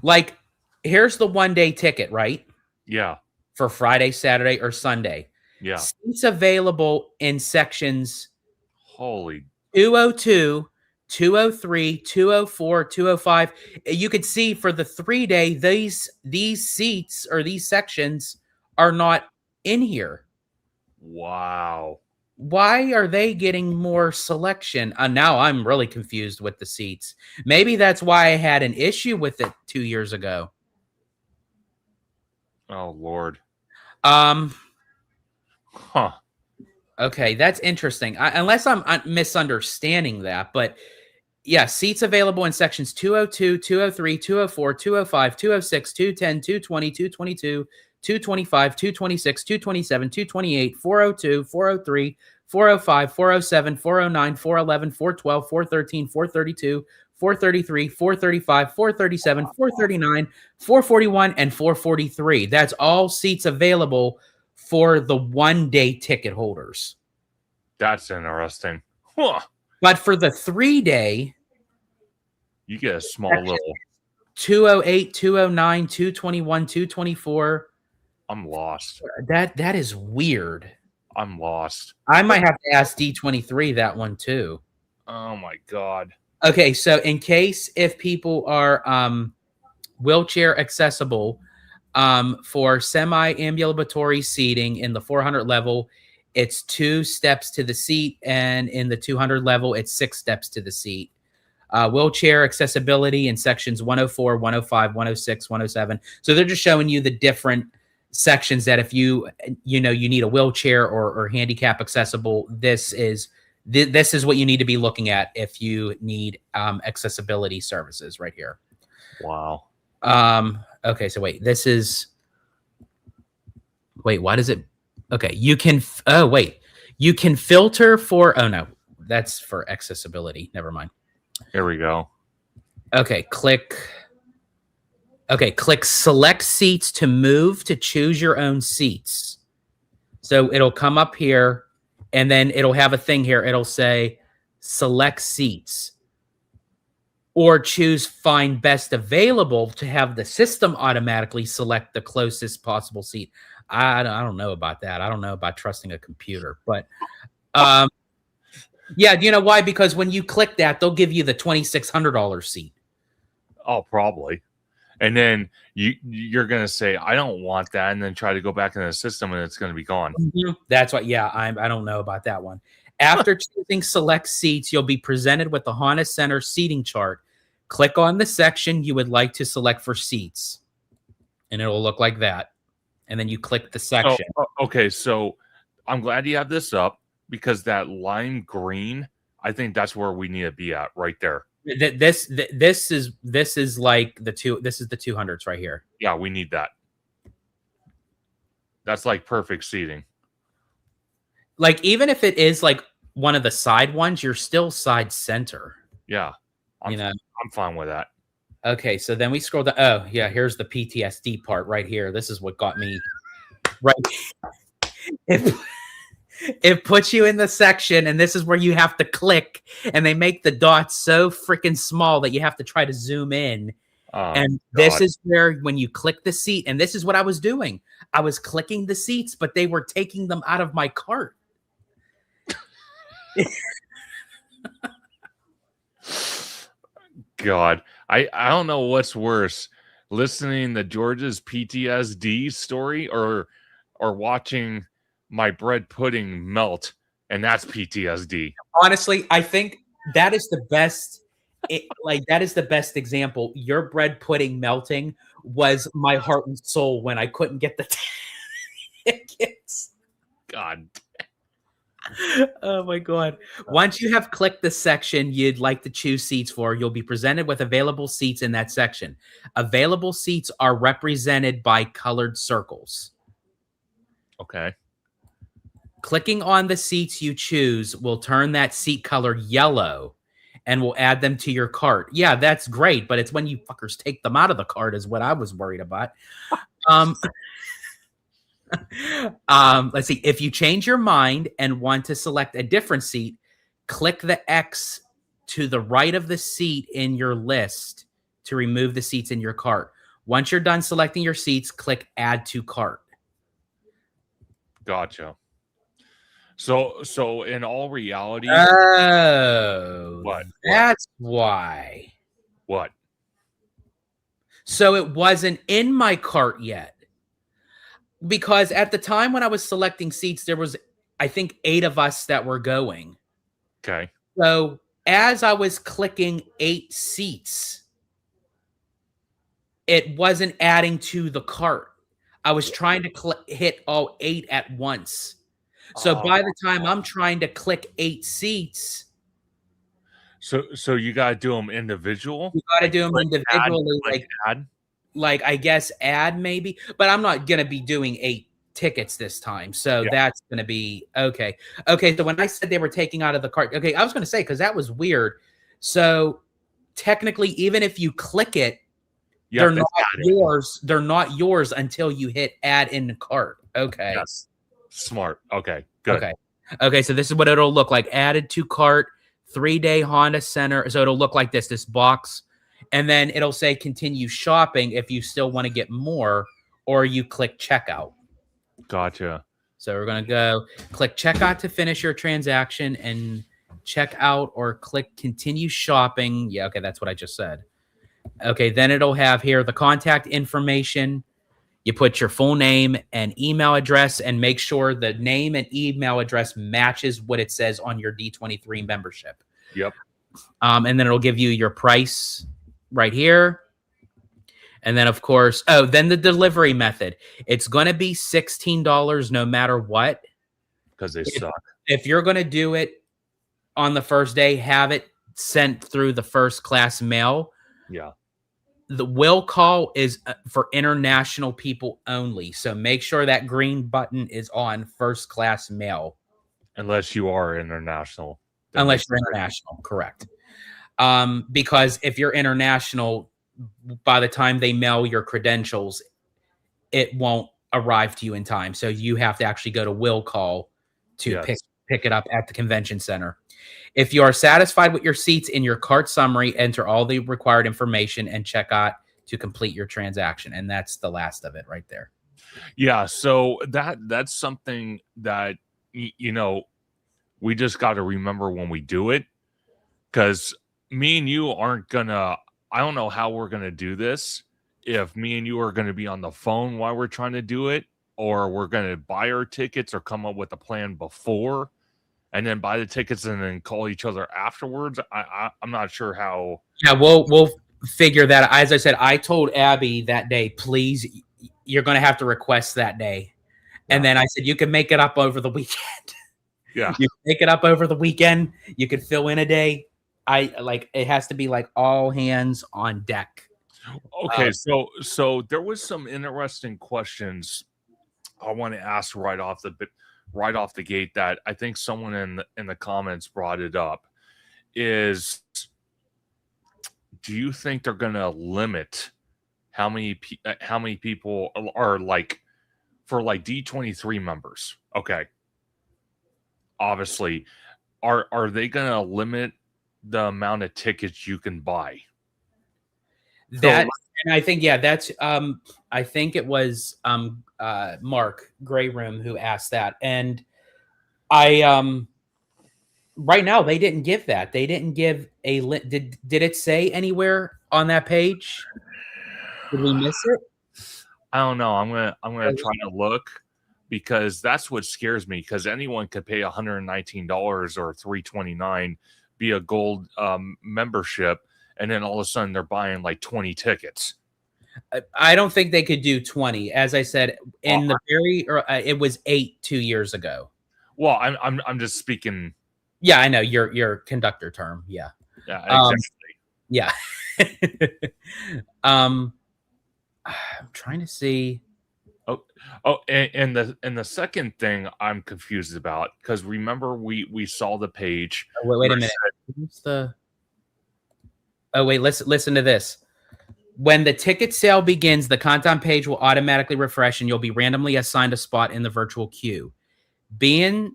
Like, here's the one-day ticket, right? Yeah. For Friday, Saturday, or Sunday. Yeah. Seats available in sections Holy. 202, 203, 204, 205. You could see for the 3-day, these seats or these sections are not in here. Wow. Why are they getting more selection? Now I'm really confused with the seats. Maybe that's why I had an issue with it 2 years ago. Oh Lord. Um. Huh. Okay, that's interesting. Unless I'm misunderstanding that, but yeah, seats available in sections 202, 203, 204, 205, 206, 210, 220, 222, 225, 226, 227, 228, 402, 403, 405, 407, 409, 411, 412, 413, 432, 433, 435, 437, 439, 441, and 443. That's all seats available for the one-day ticket holders. That's interesting. Huh. But for the 3-day, You get a small little. 208, 209, 221, 224. I'm lost. That is weird. I'm lost. I might have to ask D23 that one too. Oh my God. Okay, so in case if people are wheelchair accessible, for semi-ambulatory seating in the 400 level, it's 2 steps to the seat, and in the 200 level, it's 6 steps to the seat. Wheelchair accessibility in sections 104, 105, 106, 107. So they're just showing you the different sections that if you need a wheelchair or handicap accessible, this is what you need to be looking at if you need accessibility services right here. Wow. Okay, so wait, why does it? Okay, you can filter for, oh no, that's for accessibility. Never mind. Here we go. Okay, click select seats to move to choose your own seats. So it'll come up here and then it'll have a thing here. It'll say select seats or choose find best available to have the system automatically select the closest possible seat. I don't know about that. I don't know about trusting a computer, but yeah, do you know why? Because when you click that, they'll give you the $2,600 seat. Oh, probably. And then you're gonna say, I don't want that, and then try to go back into the system and it's gonna be gone. Mm-hmm. That's what, yeah, I don't know about that one. After choosing select seats, you'll be presented with the Honda Center seating chart. Click on the section you would like to select for seats, and it'll look like that. And then you click the section. Okay, so I'm glad you have this up because that lime green, I think that's where we need to be at right there. This is like this is the 200s right here. Yeah, we need that. That's like perfect seating. Like even if it is like one of the side ones, you're still side center. Yeah. I'm fine with that. Okay, so then we scroll down. Oh, yeah, here's the PTSD part right here. This is what got me right. It puts you in the section, and this is where you have to click, and they make the dots so freaking small that you have to try to zoom in. And this is where when you click the seat, and this is what I was doing. I was clicking the seats, but they were taking them out of my cart. God, I don't know what's worse, listening to George's PTSD story or watching my bread pudding melt, and that's PTSD. Honestly, I think that is the best. That is the best example. Your bread pudding melting was my heart and soul when I couldn't get the tickets. God. Oh my God. Once you have clicked the section you'd like to choose seats for, you'll be presented with available seats in that section. Available seats are represented by colored circles. Okay. Clicking on the seats you choose will turn that seat color yellow, and will add them to your cart. Yeah, that's great, but it's when you fuckers take them out of the cart is what I was worried about. Um, let's see. If you change your mind and want to select a different seat, click the X to the right of the seat in your list to remove the seats in your cart. Once you're done selecting your seats, click Add to Cart. Gotcha. So in all reality, Oh, what? that's why. What? So it wasn't in my cart yet. Because at the time when I was selecting seats, there was, I think, 8 of us that were going. Okay. So as I was clicking 8 seats, it wasn't adding to the cart. I was trying to hit all 8 at once. So by the time I'm trying to click 8 seats, so you gotta do them individual. you got to Like, do them click add, individually, click add. like I guess add maybe, but I'm not gonna be doing 8 tickets this time, so Yeah. that's gonna be okay. Okay, so when I said they were taking out of the cart, okay, I was gonna say because that was weird. So technically, even if you click it, they're not yours. They're not yours until you hit add in the cart. Okay. Yes. Smart. Okay. Good. Okay. Okay. So this is what it'll look like. Added to cart, 3-day Honda Center. So it'll look like this box. And then it'll say continue shopping if you still want to get more, or you click checkout. Gotcha. So we're going to go click checkout to finish your transaction and check out, or click continue shopping. Yeah. Okay. That's what I just said. Okay, then it'll have here the contact information. You put your full name and email address, and make sure the name and email address matches what it says on your D23 membership. Yep. And then it'll give you your price right here. And then, of course, then the delivery method. It's going to be $16 no matter what. Because they suck. If you're going to do it on the first day, have it sent through the first class mail. Yeah. The will call is for international people only. So make sure that green button is on first class mail. Unless you are international. Unless you're international, correct. Because if you're international, by the time they mail your credentials, it won't arrive to you in time. So you have to actually go to will call to pick it up at the convention center. If you are satisfied with your seats in your cart summary, enter all the required information and check out to complete your transaction. And that's the last of it right there. Yeah. So that's something that, we just got to remember when we do it, because me and you aren't gonna, I don't know how we're going to do this. If me and you are going to be on the phone while we're trying to do it, or we're going to buy our tickets or come up with a plan before and then buy the tickets and then call each other afterwards. I'm not sure how. Yeah, we'll figure that. As I said, I told Abby that day, please, you're going to have to request that day. Yeah. And then I said, you can make it up over the weekend. Yeah. You can make it up over the weekend. You could fill in a day. It has to be like all hands on deck. Okay. So there was some interesting questions I want to ask right off the gate that I think someone in the comments brought it up. Is, do you think they're going to limit how many people are for D23 members? Okay. Obviously, are they going to limit the amount of tickets you can buy? That, and I think, that's I think it was Mark Grayroom who asked that. And I right now they didn't give that. They didn't give a did it say anywhere on that page? Did we miss it? I don't know. I'm gonna try to look, because that's what scares me, because anyone could pay $119 or $329, be a gold membership, and then all of a sudden they're buying like 20 tickets. I don't think they could do 20. As I said, in it was 8 2 years ago. Well, I'm just speaking. Yeah, I know your conductor term. Yeah. Yeah, exactly. Yeah. I'm trying to see. And the second thing I'm confused about, because remember we saw the page. Wait a minute. What's the Oh wait, listen to this. When the ticket sale begins, the countdown page will automatically refresh and you'll be randomly assigned a spot in the virtual queue. Being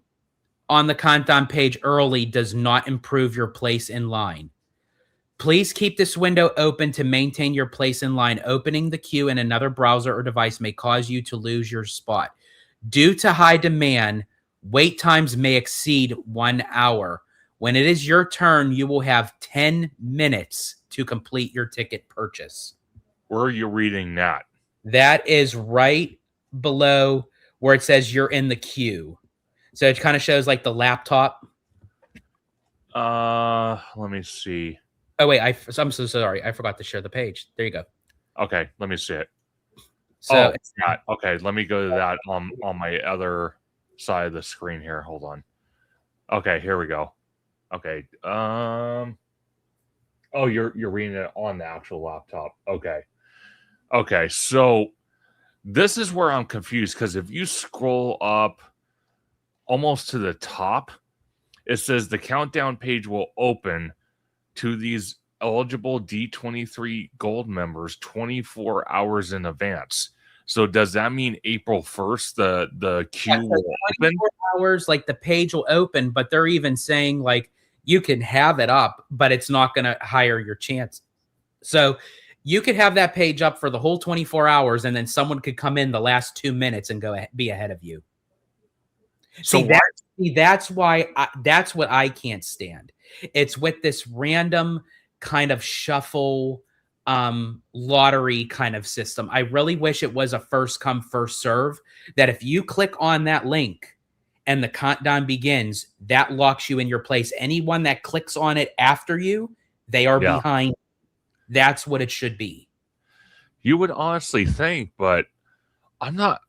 on the countdown page early does not improve your place in line. Please keep this window open to maintain your place in line. Opening the queue in another browser or device may cause you to lose your spot. Due to high demand, wait times may exceed 1 hour. When it is your turn, you will have 10 minutes to complete your ticket purchase. Where are you reading that? That is right below where it says you're in the queue. So it kind of shows like the laptop. Let me see. Oh wait, I'm so sorry. I forgot to share the page. There you go. Okay, let me see it. So it's not. Okay, let me go to that on my other side of the screen here. Hold on. Okay, here we go. Okay. Oh, you're reading it on the actual laptop. Okay. Okay, so this is where I'm confused because if you scroll up almost to the top, it says the countdown page will open to these eligible D23 gold members 24 hours in advance. So does that mean April 1st the queue will open? Hours, like the page will open, but they're even saying like you can have it up, but it's not going to higher your chance. So you could have that page up for the whole 24 hours, and then someone could come in the last 2 minutes and be ahead of you. So that's why that's what I can't stand. It's with this random kind of shuffle lottery kind of system. I really wish it was a first come first serve, that if you click on that link and the countdown begins, that locks you in your place. Anyone that clicks on it after you, they are behind. That's what it should be. You would honestly think, but I'm not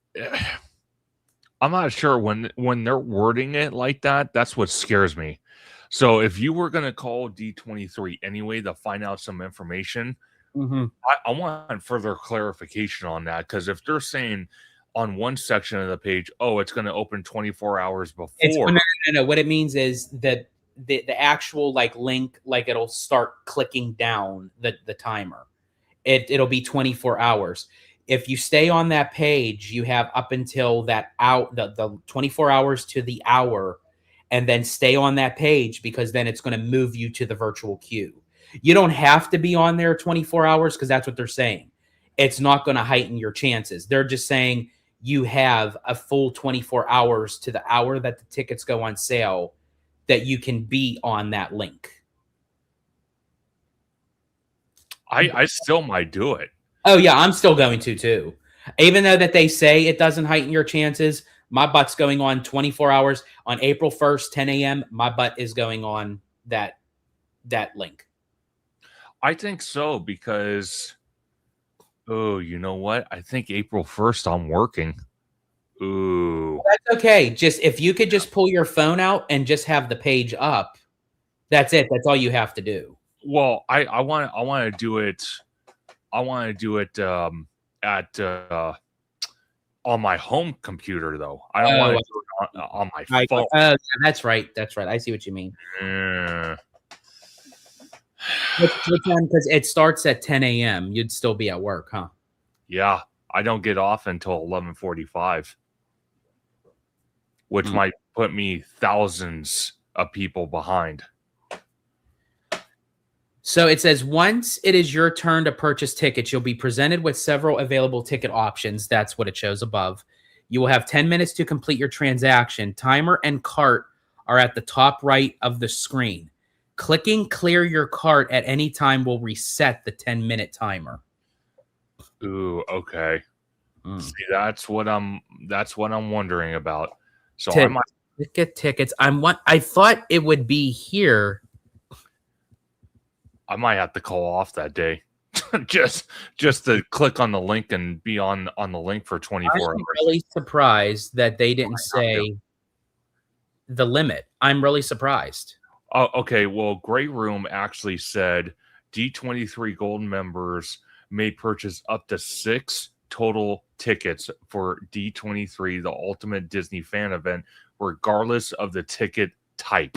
sure when they're wording it like that. That's what scares me. So if you were going to call D23 anyway to find out some information, I want further clarification on that, because if they're saying on one section of the page, oh, it's going to open 24 hours before. No. What it means is that the actual like link, like it'll start clicking down the timer. It'll be 24 hours. If you stay on that page, you have up until that out the 24 hours to the hour, and then stay on that page, because then it's going to move you to the virtual queue. You don't have to be on there 24 hours because that's what they're saying. It's not going to heighten your chances. They're just saying you have a full 24 hours to the hour that the tickets go on sale that you can be on that link. I still might do it. Oh yeah, I'm still going to too. Even though that they say it doesn't heighten your chances, my butt's going on 24 hours on April 1st, 10 a.m. My butt is going on that link. I think so, because, oh, you know what? I think April 1st I'm working. Ooh. Well, that's okay. Just if you could just pull your phone out and just have the page up, that's it. That's all you have to do. Well, I want to do it. I want to do it at on my home computer though. I don't want to do it on my phone. That's right. That's right. I see what you mean. Yeah. Which time? Because it starts at 10 a.m. You'd still be at work, huh? Yeah, I don't get off until 11:45, which might put me thousands of people behind. So it says, once it is your turn to purchase tickets, you'll be presented with several available ticket options. That's what it shows above. You will have 10 minutes to complete your transaction. Timer and cart are at the top right of the screen. Clicking clear your cart at any time will reset the 10-minute timer. Ooh, okay. See, that's what I'm wondering about. So I might get tickets. I thought it would be here. I might have to call off that day. just to click on the link and be on the link for 24 hours. I'm really surprised that they didn't say the limit. I'm really surprised. Oh, okay. Well, Grey Room actually said D23 Gold members may purchase up to 6 total tickets for D23, the Ultimate Disney Fan Event, regardless of the ticket type.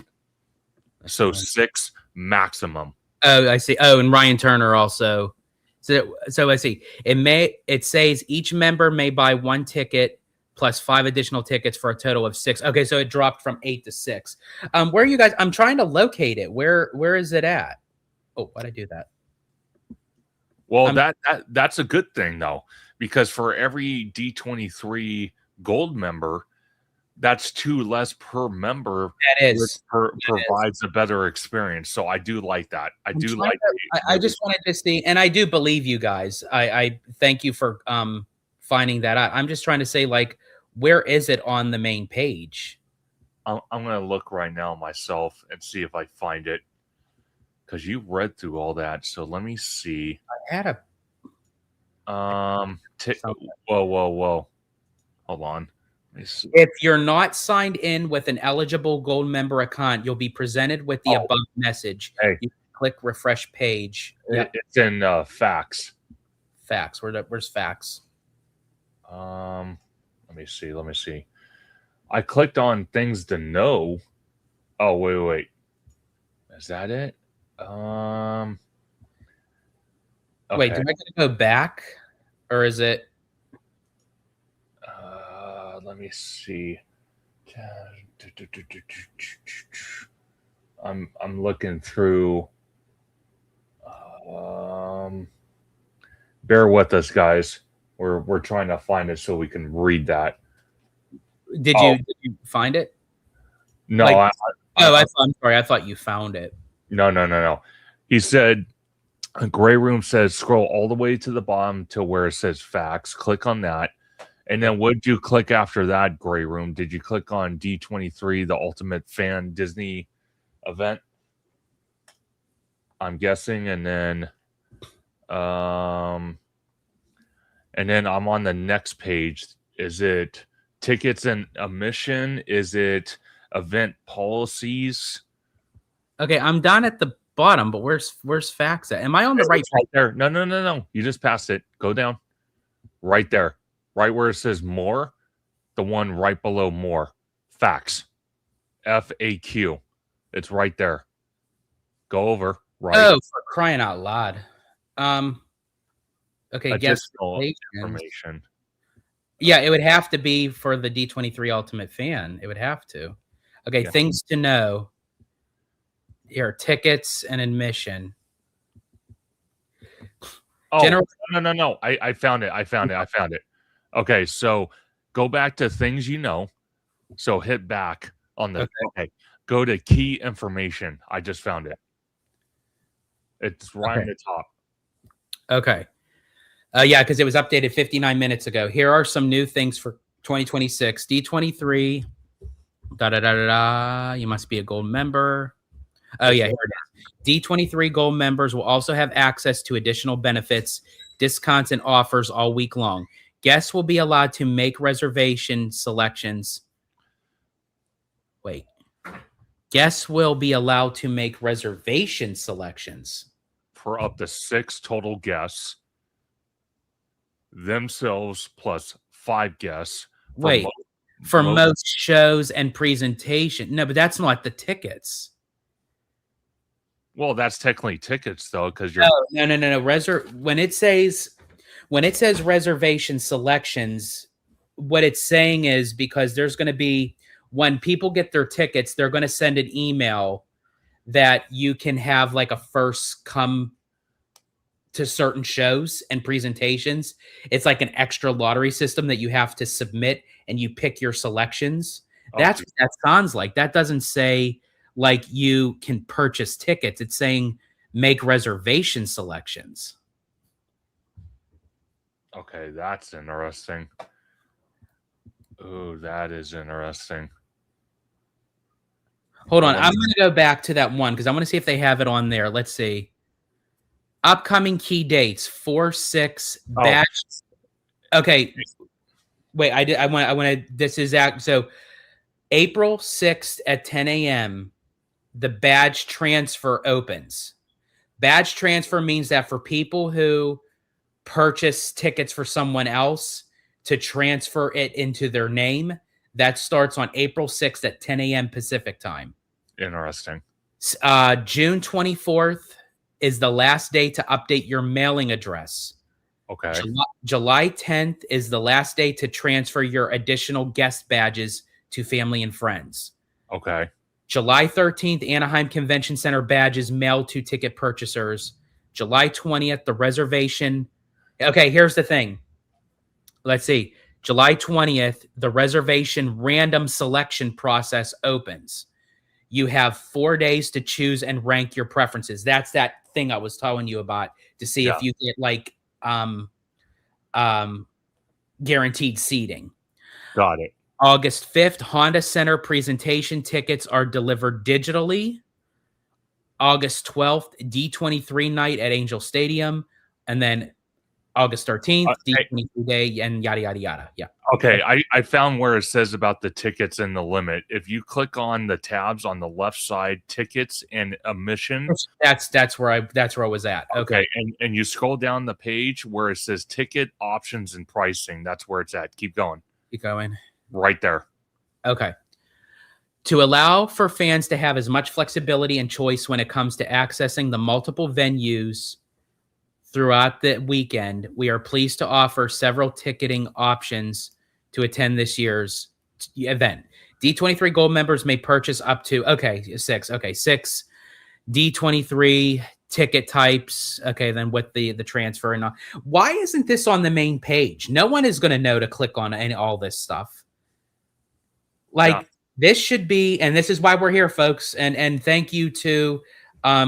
So 6 maximum. Oh, I see. Oh, and Ryan Turner also. So I see. It says each member may buy one ticket plus 5 additional tickets for a total of 6. Okay, so it dropped from 8 to 6. Where are you guys? I'm trying to locate it. Where is it at? Oh, why'd I do that? Well, that's a good thing though, because for every D23 gold member, that's 2 less per member. That is. Provides a better experience. So I do like that. I just wanted to see, and I do believe you guys. I thank you for finding that out. I'm just trying to say, like, where is it on the main page? I'm going to look right now myself and see if I find it, because you read through all that. So let me see. I had whoa. Hold on. If you're not signed in with an eligible gold member account, you'll be presented with the above message. Hey. You click refresh page. Yep. It's in facts. Facts. Where's facts? Let me see. I clicked on things to know. Oh, wait. Is that it? Okay. Wait, do I gotta go back? Or is it? Let me see. I'm looking through. Bear with us, guys. We're trying to find it so we can read that. Did you find it? No. I'm sorry. I thought you found it. No. He said, a gray room says scroll all the way to the bottom to where it says facts. Click on that. And then what did you click after that, gray room? Did you click on D23, the Ultimate Fan Disney event? I'm guessing. And then I'm on the next page. Is it tickets and admission? Is it event policies? Okay, I'm down at the bottom, but where's facts at? Am I on the right page? There. No. You just passed it. Go down. Right there. Right where it says more. The one right below more. Facts. FAQ. It's right there. Go over. Right. Oh, for crying out loud. Okay, guest information. Yeah, it would have to be for the D23 Ultimate Fan. It would have to. Okay, things to know. Here, tickets and admission. Oh, no. I found it. Okay, so go back to things you know. So hit back on the okay. Go to key information. I just found it. It's right on the top. Okay. Yeah, because it was updated 59 minutes ago. Here are some new things for 2026. D23. You must be a gold member. Oh, yeah, here it is. D23 gold members will also have access to additional benefits, discounts, and offers all week long. Guests will be allowed to make reservation selections. Wait. Guests will be allowed to make reservation selections for up to 6 total guests, themselves plus 5 guests. For most shows and presentation. No, but that's not the tickets. Well, that's technically tickets though, because you're no. When it says reservation selections, what it's saying is because there's going to be, when people get their tickets, they're going to send an email that you can have like a first come to certain shows and presentations. It's like an extra lottery system that you have to submit and you pick your selections. That's what that sounds like. That doesn't say like you can purchase tickets. It's saying make reservation selections. Okay, that's interesting. Oh, that is interesting. Hold on. I'm going to go back to that one because I want to see if they have it on there. Let's see. Upcoming key dates 4/6 batch. Okay. Wait, I want to, this is so April 6th at 10 a.m. the badge transfer opens. Badge transfer means that for people who purchase tickets for someone else to transfer it into their name, that starts on April 6th at 10 a.m. Pacific time. Interesting. June 24th is the last day to update your mailing address. Okay. July 10th is the last day to transfer your additional guest badges to family and friends. Okay. July 13th, Anaheim Convention Center badges mailed to ticket purchasers. July 20th, the reservation. Okay, here's the thing. Let's see. July 20th, the reservation random selection process opens. You have 4 days to choose and rank your preferences. That's that thing I was telling you about to see if you get like guaranteed seating. Got it. August 5th, Honda Center presentation tickets are delivered digitally. August 12th, D23 night at Angel Stadium. And then August 13th, D23 day, and yada, yada, yada. Yeah. Okay. I found where it says about the tickets and the limit. If you click on the tabs on the left side, tickets and admission. That's where I was at. Okay. And you scroll down the page where it says ticket options and pricing. That's where it's at. Keep going. Keep going. Right there. Okay. To allow for fans to have as much flexibility and choice when it comes to accessing the multiple venues throughout the weekend, we are pleased to offer several ticketing options to attend this year's event. D23 Gold members may purchase up to, six D23 ticket types. Okay, then with the transfer and all. Why isn't this on the main page? No one is going to know to click on all this stuff. Like, this should be, and this is why we're here, folks. And thank you to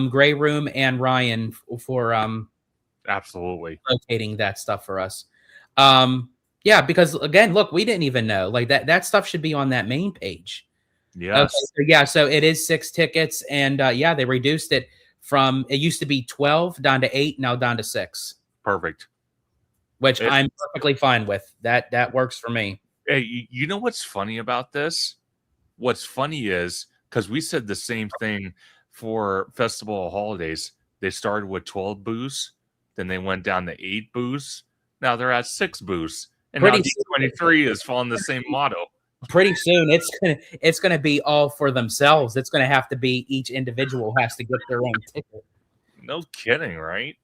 Gray Room and Ryan for absolutely locating that stuff for us. Yeah, because again, look, we didn't even know. Like that stuff should be on that main page. Yes. Okay, so it is 6 tickets, and they reduced it from, it used to be 12 down to 8, now down to 6. Perfect. Which I'm perfectly fine with. That works for me. Hey, you know what's funny about this? What's funny is, because we said the same thing for Festival of Holidays. They started with 12 booths, then they went down to 8 booths. Now they're at 6 booths. And now D23 is following the same motto. Pretty soon it's gonna be all for themselves. It's gonna have to be each individual has to get their own ticket. No kidding, right?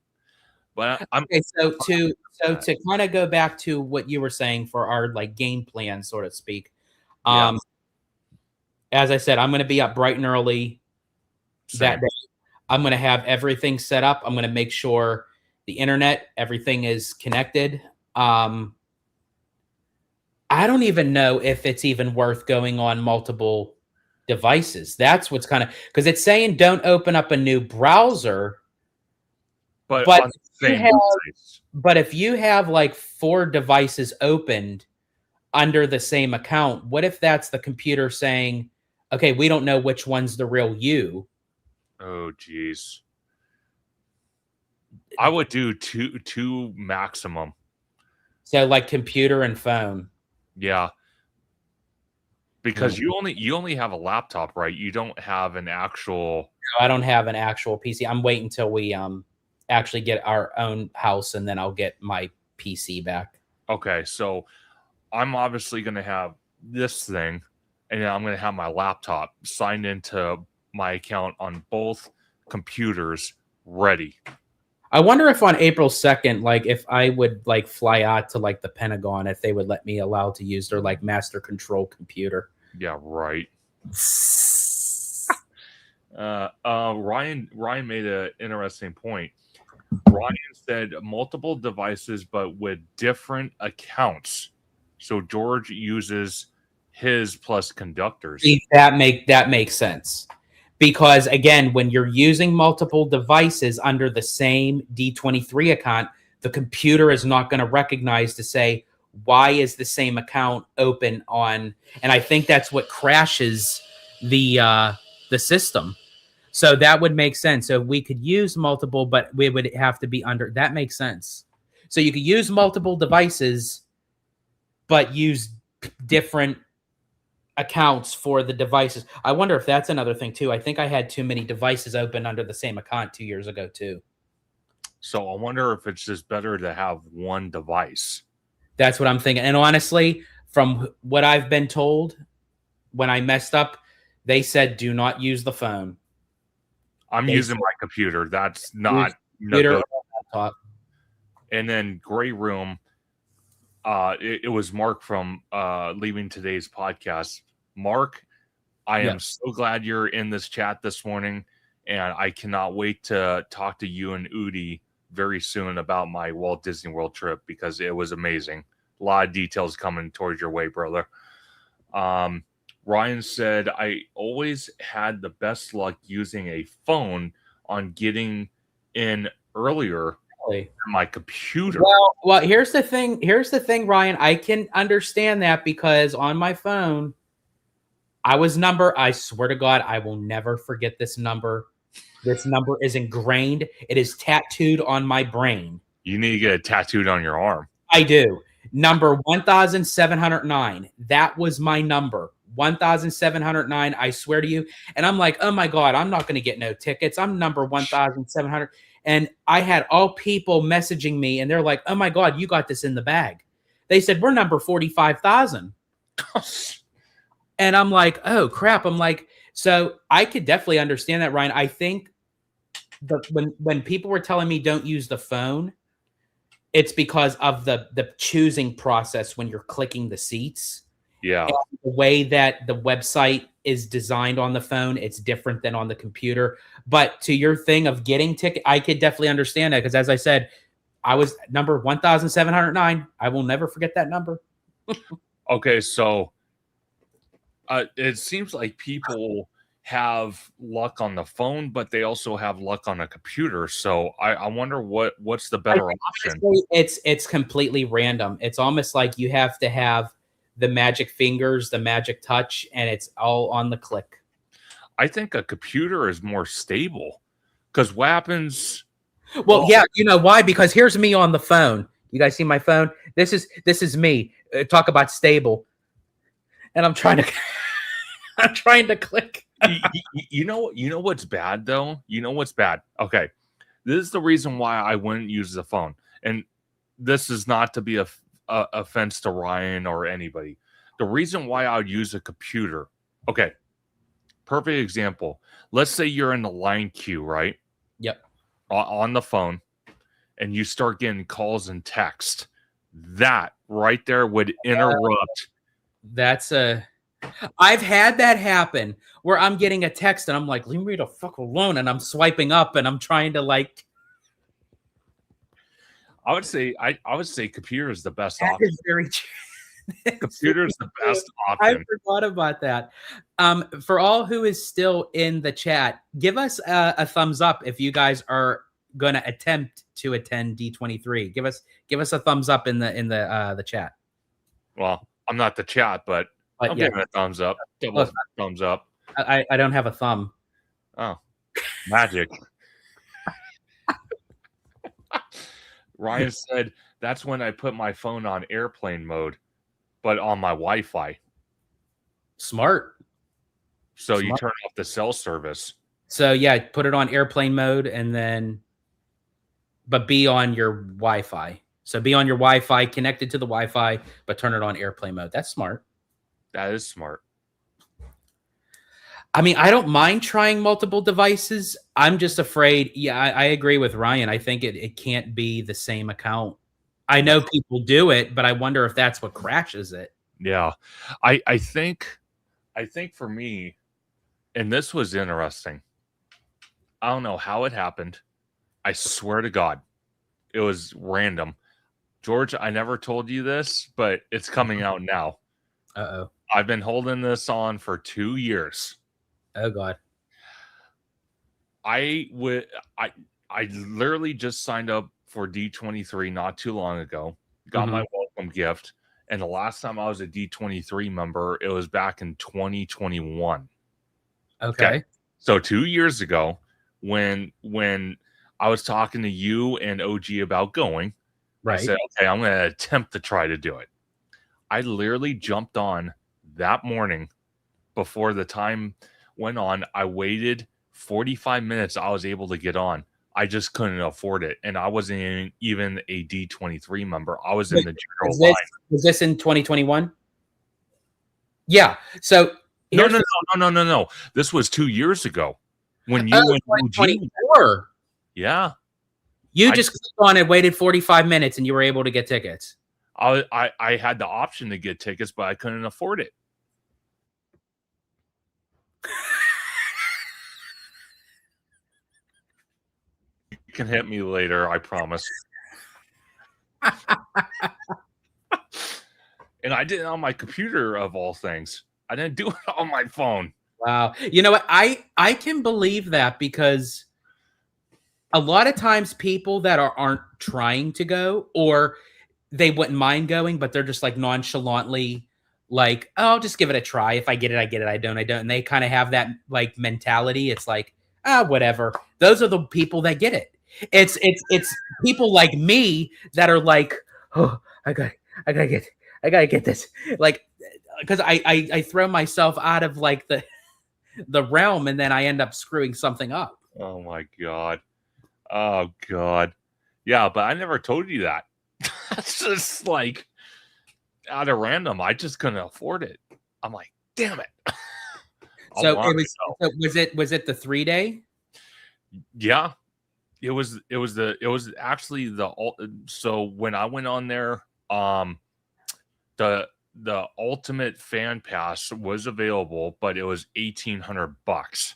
But okay, so to kind of go back to what you were saying for our like game plan, so to speak. As I said, I'm going to be up bright and early that day. I'm going to have everything set up. I'm going to make sure the internet, everything is connected. I don't even know if it's even worth going on multiple devices. That's what's kind of, because it's saying don't open up a new browser. But if you have like 4 devices opened under the same account, what if that's the computer saying, okay, we don't know which one's the real you? Oh, geez. I would do two maximum. So like computer and phone. Yeah. Because you only have a laptop, right? You don't have an actual. No, I don't have an actual PC. I'm waiting until we actually get our own house, and then I'll get my PC back. Okay, so I'm obviously going to have this thing, and then I'm going to have my laptop signed into my account on both computers ready. I wonder if on April 2nd, like if I would like fly out to like the Pentagon, if they would let me allow to use their like master control computer. Yeah, right. Ryan made an interesting point. Ryan said multiple devices, but with different accounts. So George uses his plus conductors. That makes sense. Because again, when you're using multiple devices under the same D23 account, the computer is not going to recognize to say, why is the same account open on? And I think that's what crashes the system. So that would make sense. So we could use multiple, but we would have to be under. That makes sense. So you could use multiple devices, but use different accounts for the devices. I wonder if that's another thing too. I think I had too many devices open under the same account 2 years ago too. So I wonder if it's just better to have one device. That's what I'm thinking. And honestly, from what I've been told, when I messed up, they said, do not use the phone. I'm They using said my computer. That's use not computer or negotiable. laptop. And then Gray Room, it was Mark from Leaving Today's Podcast. Mark, I am Yep. so glad you're in this chat this morning, and I cannot wait to talk to you and Udi very soon about my Walt Disney World trip because it was amazing. A lot of details coming towards your way, brother. Ryan said, I always had the best luck using a phone on getting in earlier Really. than my computer. Well, here's the thing. Here's the thing, Ryan. I can understand that because on my phone, I swear to God, I will never forget this number. This number is ingrained. It is tattooed on my brain. You need to get it tattooed on your arm. I do. Number 1,709. That was my number. 1,709. I swear to you. And I'm like, oh my God, I'm not going to get no tickets. I'm number 1,700. And I had all people messaging me and they're like, oh my God, you got this in the bag. They said, we're number 45,000. And I'm like, oh crap. I'm like, so I could definitely understand that, Ryan. I think when people were telling me don't use the phone, it's because of the choosing process when you're clicking the seats. Yeah. And the way that the website is designed on the phone, it's different than on the computer. But to your thing of getting ticket, I could definitely understand that because as I said, I was number 1,709. I will never forget that number. Okay, so it seems like people have luck on the phone, but they also have luck on a computer. So I wonder what's the better option. It's completely random. It's almost like you have to have the magic fingers, the magic touch, and it's all on the click. I think a computer is more stable because what happens? Well, yeah, you know why? Because here's me on the phone. You guys see my phone? This is me. Talk about stable. And I'm trying to click. You know what's bad though? You know what's bad? Okay. This is the reason why I wouldn't use the phone. And this is not to be a offense to Ryan or anybody. The reason why I would use a computer. Okay. Perfect example. Let's say you're in the line queue, right? Yep. On the phone, and you start getting calls and text. That right there would interrupt. I've had that happen where I'm getting a text and I'm like, leave me the fuck alone. And I'm swiping up and I'm trying to like. I would say computer is the best That option. is very true. Computer is the best option. I forgot about that. For all who is still in the chat, give us a thumbs up if you guys are going to attempt to attend D23. Give us a thumbs up in the chat. Well, I'm not the chat, but I'm giving a thumbs up. Double thumbs up. I don't have a thumb. Oh, magic. Ryan said that's when I put my phone on airplane mode, but on my Wi-Fi. Smart. So you turn off the cell service. So yeah, put it on airplane mode and then, but be on your Wi-Fi. So be on your Wi-Fi, connected to the Wi-Fi, but turn it on airplane mode. That's smart. That is smart. I mean, I don't mind trying multiple devices. I'm just afraid. Yeah, I agree with Ryan. I think it can't be the same account. I know people do it, but I wonder if that's what crashes it. Yeah. I think for me, and this was interesting. I don't know how it happened. I swear to God, it was random. George, I never told you this, but it's coming out now. Uh-oh. I've been holding this on for 2 years. Oh God. I literally just signed up for D23 not too long ago. Got my welcome gift. And the last time I was a D23 member, it was back in 2021. Okay. So 2 years ago, when I was talking to you and OG about going, right. I said, okay, I'm going to attempt to try to do it. I literally jumped on that morning before the time went on. I waited 45 minutes. I was able to get on. I just couldn't afford it. And I wasn't even a D23 member. I was in the general line. Was this in 2021? Yeah. So no. This was 2 years ago. when you Oh, and Eugene. 2024. Yeah. You just clicked on it, waited 45 minutes, and you were able to get tickets. I had the option to get tickets, but I couldn't afford it. You can hit me later, I promise. And I did it on my computer, of all things. I didn't do it on my phone. Wow. You know what? I can believe that, because a lot of times people that aren't trying to go, or they wouldn't mind going, but they're just like nonchalantly like, oh, I'll just give it a try. If I get it, I get it. I don't, I don't. And they kind of have that like mentality. It's like, whatever. Those are the people that get it. It's people like me that are like, oh, I gotta get this. Like, because I throw myself out of like the realm, and then I end up screwing something up. Oh my God. Oh God. Yeah, but I never told you that. That's just like out of random. I just couldn't afford it. I'm like, damn it. So was it the 3-day? Yeah. It was actually so when I went on there, the ultimate fan pass was available, but it was $1,800.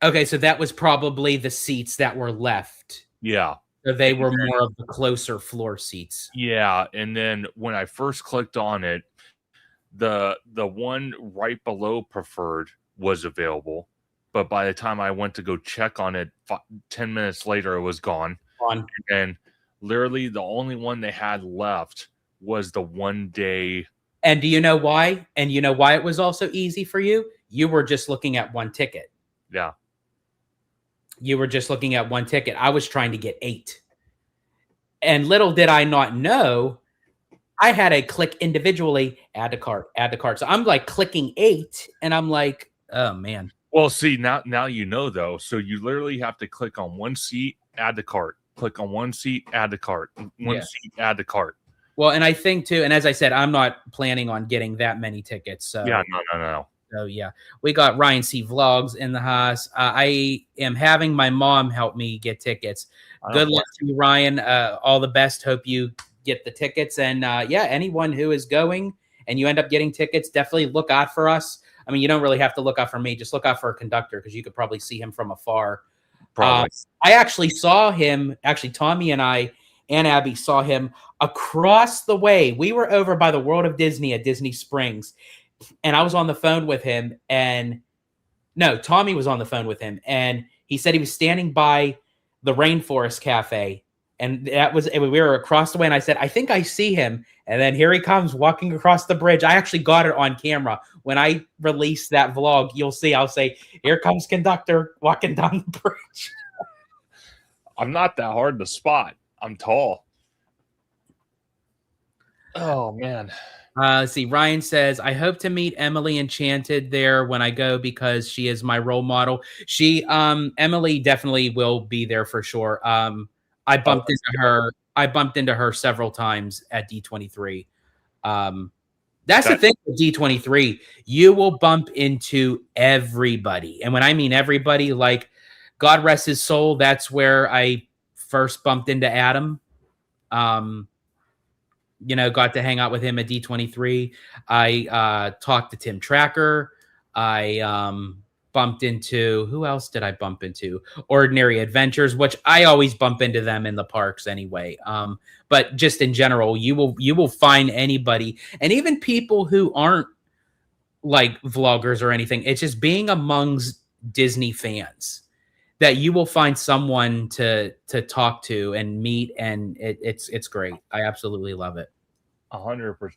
Okay, so that was probably the seats that were left. Yeah. So they were more of the closer floor seats. Yeah, and then when I first clicked on it, the one right below preferred was available, but by the time I went to go check on it 10 minutes later, it was gone. And literally the only one they had left was the 1 day. And do you know why? And you know why it was also easy for you? You were just looking at one ticket. Yeah. You were just looking at one ticket. I was trying to get 8. And little did I not know, I had to click individually, add to cart, add to cart. So I'm like clicking 8, and I'm like, oh man. Well, see, now you know though. So you literally have to click on one seat, add to cart. Click on one seat, add to cart. One seat, add to cart. Well, and I think too, and as I said, I'm not planning on getting that many tickets. So yeah, no. So yeah, we got Ryan C. Vlogs in the house. I am having my mom help me get tickets. Good luck to you, Ryan. All the best. Hope you get the tickets. And yeah, anyone who is going and you end up getting tickets, definitely look out for us. I mean, you don't really have to look out for me. Just look out for a conductor, because you could probably see him from afar. I actually saw him. Actually, Tommy and I and Abby saw him across the way. We were over by the World of Disney at Disney Springs. And I was on the phone with him, and no, Tommy was on the phone with him, and he said he was standing by the Rainforest Cafe, and we were across the way, and I said, I think I see him, and then here he comes walking across the bridge. I actually got it on camera. When I release that vlog, you'll see, I'll say, here comes conductor walking down the bridge. I'm not that hard to spot. I'm tall. Oh, man. Let's see. Ryan says, I hope to meet Emily Enchanted there when I go, because she is my role model. Emily definitely will be there for sure. I bumped into her several times at D23. That's the thing with D23. You will bump into everybody. And when I mean everybody, like, God rest his soul, that's where I first bumped into Adam. Got to hang out with him at D23. I talked to Tim Tracker. I bumped into, who else did I bump into? Ordinary Adventures, which I always bump into them in the parks anyway. But just in general, you will find anybody, and even people who aren't like vloggers or anything. It's just being amongst Disney fans that you will find someone to talk to and meet, and it's great. I absolutely love it. 100%.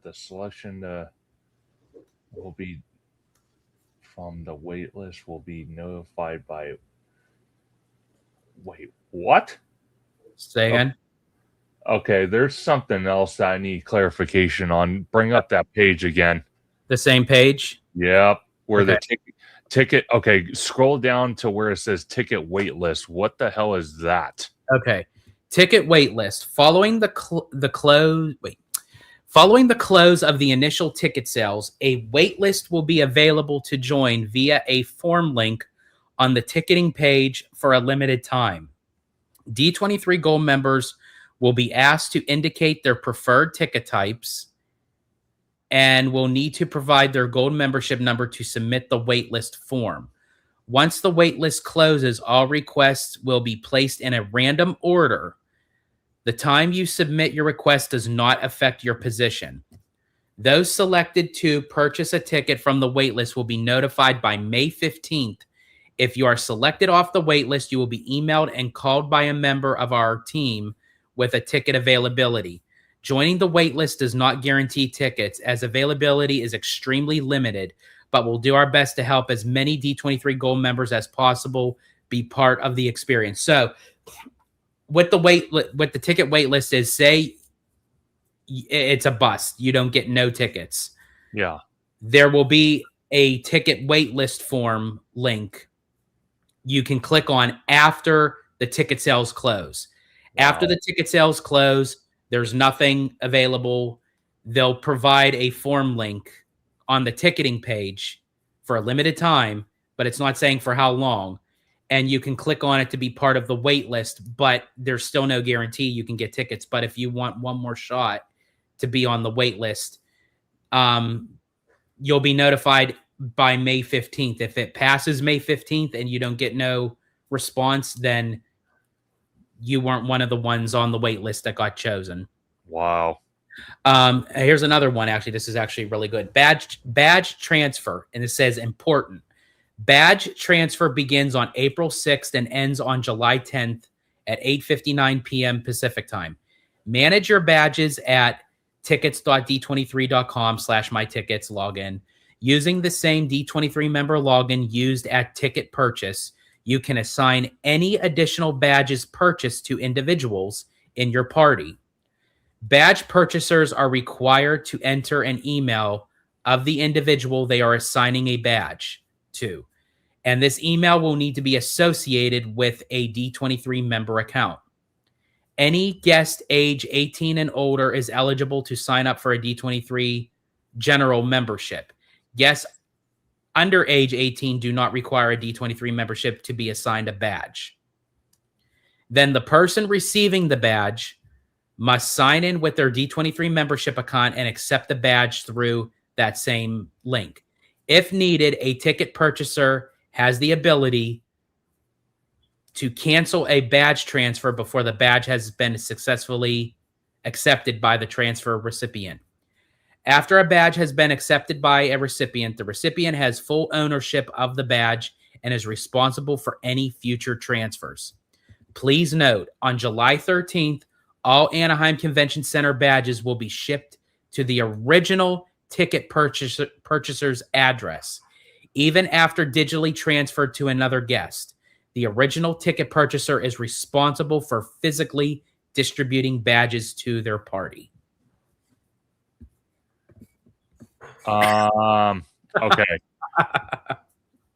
The selection will be from the wait list will be notified by. Wait, what? Say again. Okay, there's something else that I need clarification on. Bring up that page again. The same page? Yep. Where the ticket. Okay, scroll down to where it says ticket wait list. What the hell is that? Okay. Ticket wait list. Following the Following the close of the initial ticket sales, a wait list will be available to join via a form link on the ticketing page for a limited time. D23 Gold members will be asked to indicate their preferred ticket types and will need to provide their Gold membership number to submit the waitlist form. Once the waitlist closes, all requests will be placed in a random order. The time you submit your request does not affect your position. Those selected to purchase a ticket from the waitlist will be notified by May 15th. If you are selected off the waitlist, you will be emailed and called by a member of our team with a ticket availability. Joining the waitlist does not guarantee tickets, as availability is extremely limited, but we'll do our best to help as many D23 Gold members as possible be part of the experience. So, with the ticket wait list is, say it's a bust, you don't get no tickets. Yeah. There will be a ticket wait list form link you can click on after the ticket sales close. Wow. After the ticket sales close, there's nothing available. They'll provide a form link on the ticketing page for a limited time, but it's not saying for how long. And you can click on it to be part of the wait list, but there's still no guarantee you can get tickets. But if you want one more shot to be on the wait list, you'll be notified by May 15th. If it passes May 15th and you don't get no response, then you weren't one of the ones on the wait list that got chosen. Wow. Here's another one. Actually, this is actually really good. Badge transfer. And it says important. Badge transfer begins on April 6th and ends on July 10th at 8:59 p.m. Pacific time. Manage your badges at tickets.d23.com/mytickets login. Using the same D23 member login used at ticket purchase, you can assign any additional badges purchased to individuals in your party. Badge purchasers are required to enter an email of the individual they are assigning a badge to, and this email will need to be associated with a D23 member account. Any guest age 18 and older is eligible to sign up for a D23 general membership. Guests under age 18 do not require a D23 membership to be assigned a badge. Then the person receiving the badge must sign in with their D23 membership account and accept the badge through that same link. If needed, a ticket purchaser has the ability to cancel a badge transfer before the badge has been successfully accepted by the transfer recipient. After a badge has been accepted by a recipient, the recipient has full ownership of the badge and is responsible for any future transfers. Please note, on July 13th, all Anaheim Convention Center badges will be shipped to the original ticket purchaser's address, even after digitally transferred to another guest. The original ticket purchaser is responsible for physically distributing badges to their party. Okay.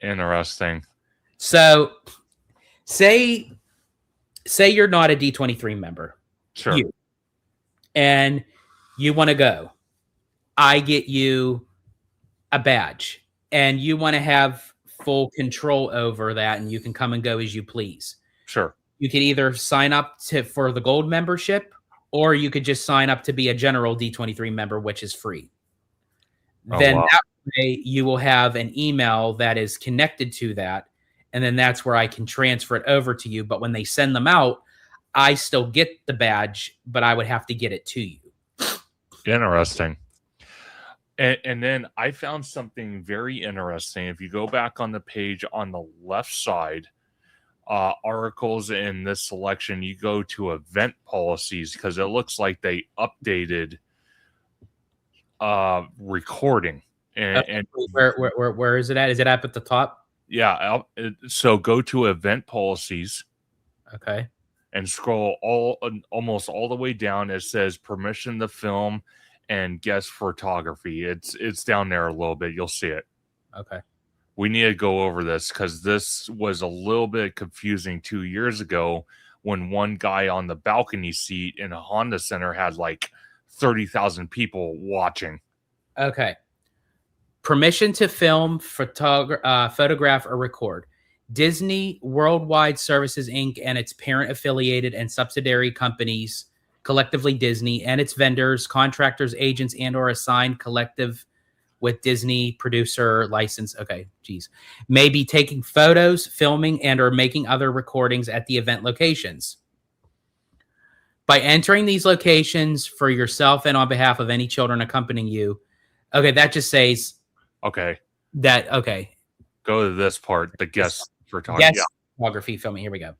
Interesting. So, say you're not a D23 member. Sure. And you want to go. I get you a badge, and you want to have full control over that, and you can come and go as you please. Sure. You can either sign up for the gold membership, or you could just sign up to be a general D23 member, which is free. Then that way you will have an email that is connected to that, and then that's where I can transfer it over to you. But when they send them out, I still get the badge, but I would have to get it to you. Interesting. And then I found something very interesting. If you go back on the page on the left side, articles in this selection, you go to event policies, because it looks like they updated recording. And where is it at? Is it up at the top? Yeah. So go to event policies. Okay. And scroll almost all the way down. It says permission to film and guest photography. It's down there a little bit. You'll see it. Okay. We need to go over this, because this was a little bit confusing 2 years ago when one guy on the balcony seat in a Honda Center had like 30,000 people watching. Okay. Permission to film, photograph, or record. Disney Worldwide Services, Inc. and its parent affiliated and subsidiary companies, collectively Disney, and its vendors, contractors, agents, and or assigned collective with Disney producer license. Okay, geez. May be taking photos, filming, and or making other recordings at the event locations. By entering these locations for yourself and on behalf of any children accompanying you. Okay, that just says Okay. that, okay. Go to this part, the guest photography. Yes, photography, filming. Here we go.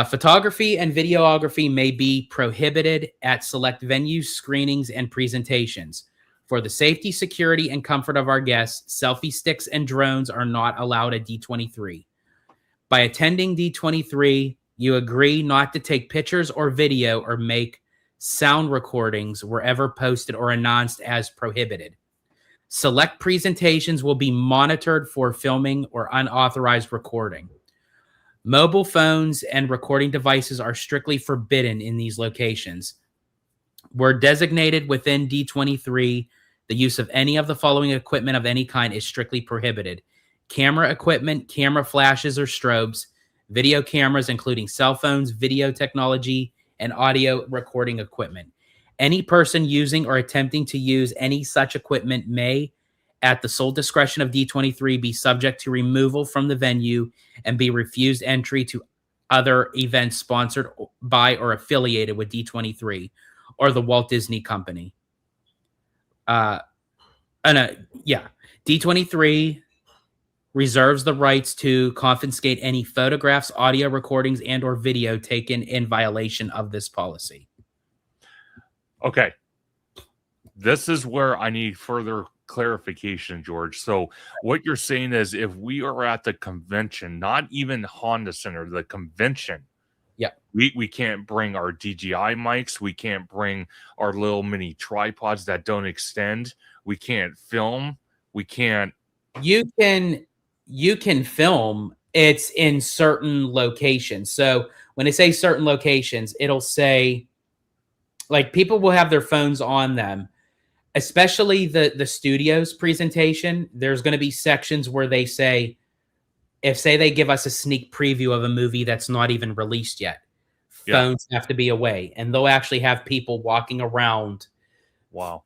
Photography and videography may be prohibited at select venues, screenings, and presentations. For the safety, security, and comfort of our guests, selfie sticks and drones are not allowed at D23. By attending D23, you agree not to take pictures or video or make sound recordings wherever posted or announced as prohibited. Select presentations will be monitored for filming or unauthorized recording. Mobile phones and recording devices are strictly forbidden in these locations. Where designated within D23, the use of any of the following equipment of any kind is strictly prohibited. Camera equipment, camera flashes or strobes, video cameras, including cell phones, video technology, and audio recording equipment. Any person using or attempting to use any such equipment may, at the sole discretion of D23, be subject to removal from the venue and be refused entry to other events sponsored by or affiliated with D23 or the Walt Disney Company. D23 reserves the rights to confiscate any photographs, audio recordings, and or video taken in violation of this policy. Okay. This is where I need further clarification, George. So what you're saying is if we are at the convention, not even Honda Center, the convention, yeah, we can't bring our DJI mics. We can't bring our little mini tripods that don't extend. We can't film. We can't. You can film. It's in certain locations. So when they say certain locations, it'll say, like, people will have their phones on them, especially the studio's presentation. There's going to be sections where they say, if say they give us a sneak preview of a movie that's not even released yet, phones have to be away, and they'll actually have people walking around. Wow.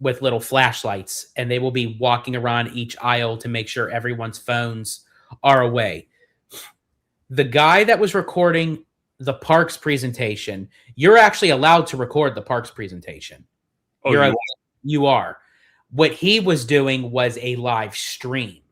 With little flashlights, and they will be walking around each aisle to make sure everyone's phones are away. The guy that was recording the parks presentation, you're actually allowed to record the parks presentation. Oh, you are. What he was doing was a live stream.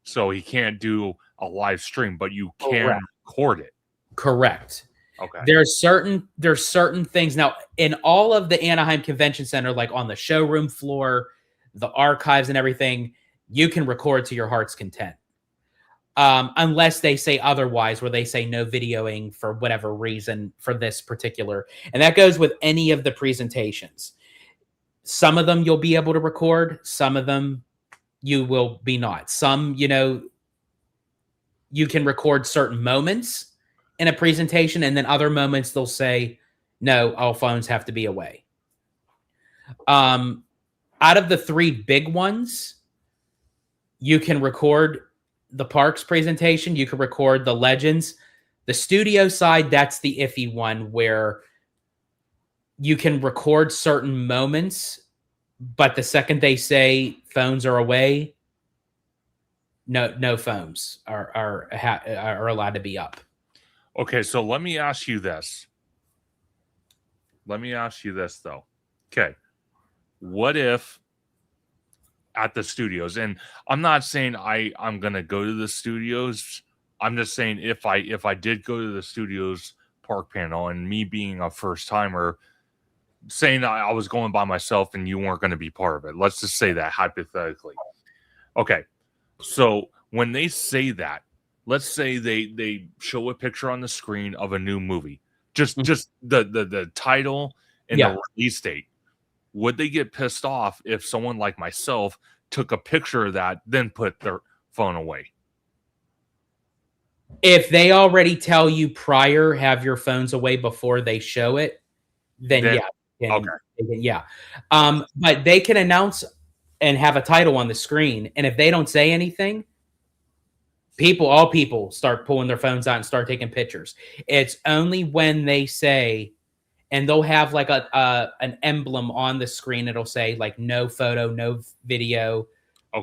So he can't do a live stream, but you can record it. Correct. Okay. There's certain things now in all of the Anaheim Convention Center, like on the showroom floor, the archives and everything, you can record to your heart's content. Unless they say otherwise, where they say no videoing for whatever reason for this particular. And that goes with any of the presentations. Some of them you'll be able to record. Some of them you will be not. Some, you can record certain moments in a presentation, and then other moments they'll say, no, all phones have to be away. Out of the three big ones, you can record the parks presentation, you can record the Legends. The studio side, that's the iffy one, where you can record certain moments, but the second they say phones are away, no phones are allowed to be up. Okay, so let me ask you this. Though. Okay. What if at the studios, and I'm not saying I'm gonna go to the studios. I'm just saying if I did go to the studios park panel, and me being a first timer, saying I was going by myself and you weren't going to be part of it. Let's just say that hypothetically. Okay. So when they say that, let's say they show a picture on the screen of a new movie, just the title and the release date. Would they get pissed off if someone like myself took a picture of that, then put their phone away? If they already tell you prior, have your phones away before they show it, then Then yeah, okay. yeah. But they can announce and have a title on the screen, and if they don't say anything, all people start pulling their phones out and start taking pictures. It's only when they say, and they'll have like an emblem on the screen. It'll say like no photo, no video,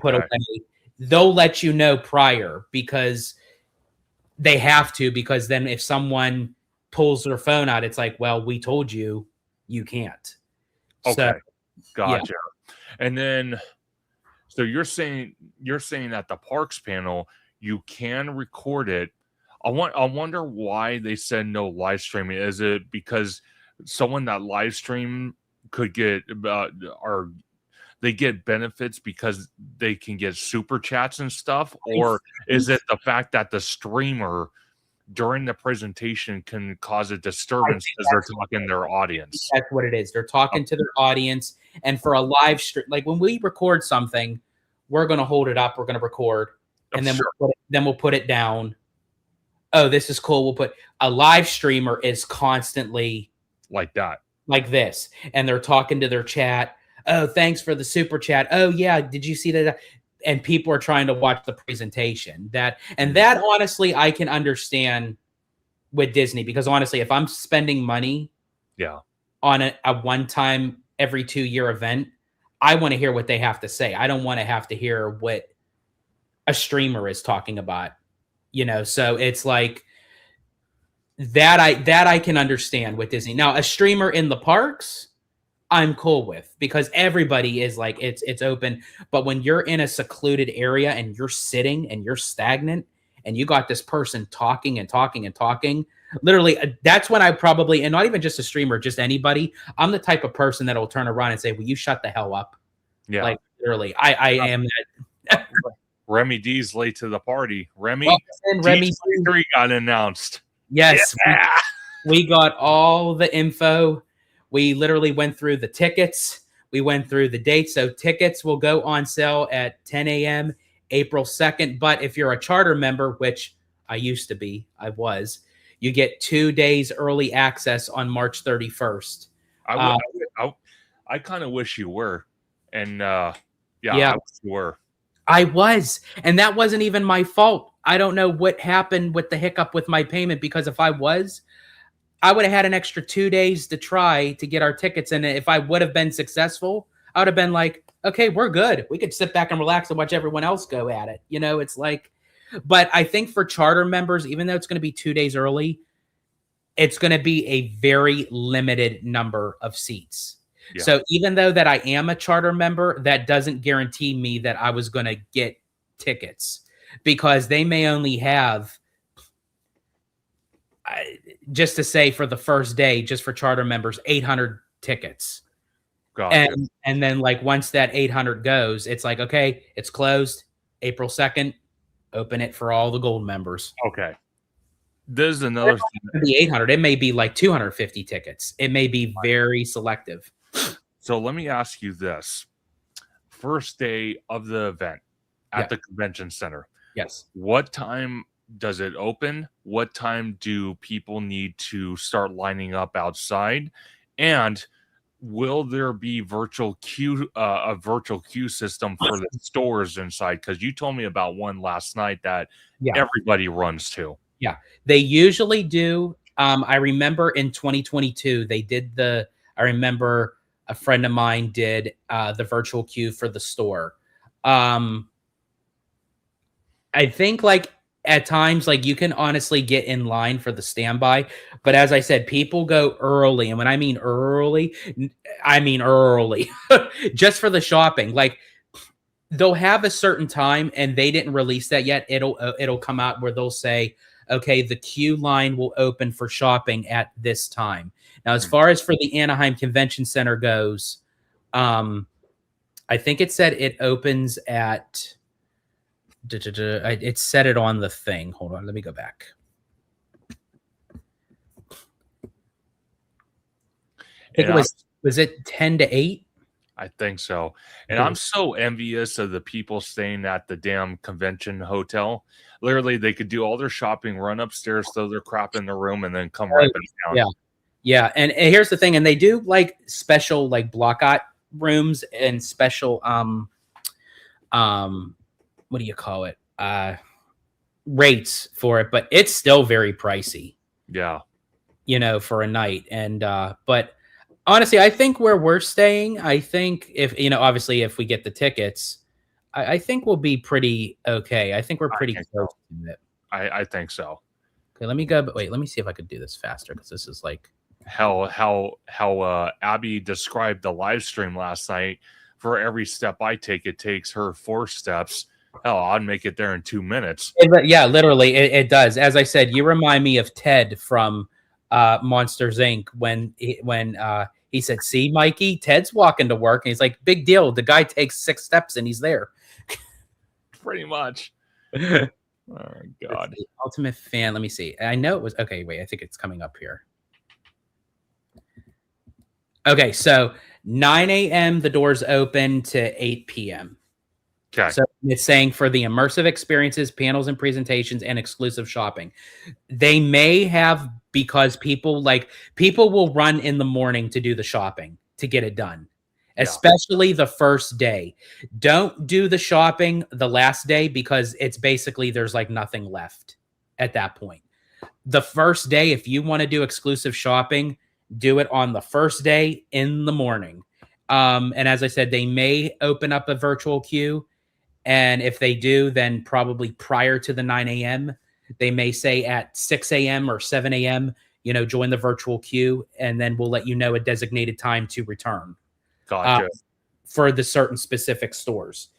put Okay. away. They'll let you know prior because they have to, because then if someone pulls their phone out, it's like, well, we told you you can't. Okay. So, Gotcha. And then so you're saying at the parks panel you can record it. I wonder why they said no live streaming. Is it because someone that live stream could get or they get benefits because they can get super chats and stuff, or is it the fact that the streamer during the presentation can cause a disturbance because they're talking to their audience? that's what it is. They're talking to their audience, and for a live stream, like when we record something, we're going to hold it up, we're going to record, and then we'll put it down. Oh, this is cool. We'll put a live streamer is constantly like that, like this, and they're talking to their chat. Oh, thanks for the super chat. Oh yeah, did you see that? And people are trying to watch the presentation. That honestly, I can understand with Disney, because honestly, if I'm spending money, on a one-time every 2-year event, I want to hear what they have to say. I don't want to have to hear what a streamer is talking about. So it's like that. I can understand with Disney. Now, a streamer in the parks, I'm cool with, because everybody is like, it's open. But when you're in a secluded area and you're sitting and you're stagnant and you got this person talking and talking and talking, literally, that's when I probably, and not even just a streamer, just anybody, I'm the type of person that'll turn around and say, will you shut the hell up? Yeah. Like, literally, I am that. Remy D's late to the party. Remy D23 got announced. Yes. Yeah. We got all the info. We literally went through the tickets. We went through the dates. So tickets will go on sale at 10 a.m. April 2nd. But if you're a charter member, which I used to be, I was, you get 2 days early access on March 31st. I kind of wish you were. And I wish you were. I was. And that wasn't even my fault. I don't know what happened with the hiccup with my payment, because if I was, I would have had an extra 2 days to try to get our tickets. And if I would have been successful, I would have been like, okay, we're good. We could sit back and relax and watch everyone else go at it. It's like, but I think for charter members, even though it's going to be 2 days early, it's going to be a very limited number of seats. Yeah. So even though that I am a charter member, that doesn't guarantee me that I was going to get tickets, because they may only have, just to say for the first day, just for charter members, 800 tickets. Gotcha. And then like once that 800 goes, it's like, okay, it's closed April 2nd, open it for all the gold members. Okay. There's another thing. The 800, it may be like 250 tickets. It may be very selective. So let me ask you this. First day of the event at the convention center. Yes. What time does it open? What time do people need to start lining up outside? And will there be a virtual queue system for the stores inside? Because you told me about one last night that everybody runs to. Yeah, they usually do. I remember in 2022, they did I remember a friend of mine did the virtual queue for the store. I think like at times, like you can honestly get in line for the standby. But as I said, people go early. And when I mean early, I mean early just for the shopping. Like they'll have a certain time and they didn't release that yet. It'll come out where they'll say, okay, the queue line will open for shopping at this time. Now, as far as for the Anaheim Convention Center goes, I think it said it opens at, it said it on the thing. Hold on, let me go back. I think was it 10 to 8? I think so. And I'm so envious of the people staying at the damn convention hotel. Literally, they could do all their shopping, run upstairs, throw their crap in the room, and then come right back down. Yeah. Yeah, and here's the thing, and they do like special like blockout rooms and special what do you call it? Rates for it, but it's still very pricey, Yeah. for a night. And but honestly, I think where we're staying, I think if obviously if we get the tickets, I think we'll be pretty okay. I think we're pretty close to it. I think so. Okay, let me go. But wait, let me see if I could do this faster because this is like how Abby described the live stream last night. For every step I take, it takes her 4 steps. Hell, I'd make it there in 2 minutes. Yeah, literally, it does. As I said, you remind me of Ted from Monsters Inc. when he said, "See, Mikey, Ted's walking to work," and he's like, "Big deal. The guy takes 6 steps and he's there." Pretty much. Oh God. Ultimate fan. Let me see. I know it was okay. Wait, I think it's coming up here. Okay, so 9 a.m. the doors open to 8 p.m. Okay. So it's saying for the immersive experiences, panels and presentations, and exclusive shopping. They may have, because people will run in the morning to do the shopping to get it done, especially the first day. Don't do the shopping the last day because it's basically there's like nothing left at that point. The first day, if you want to do exclusive shopping, do it on the first day in the morning. And as I said, they may open up a virtual queue. And if they do, then probably prior to the 9 a.m., they may say at 6 a.m. or 7 a.m., join the virtual queue, and then we'll let you know a designated time to return. Gotcha. For the certain specific stores.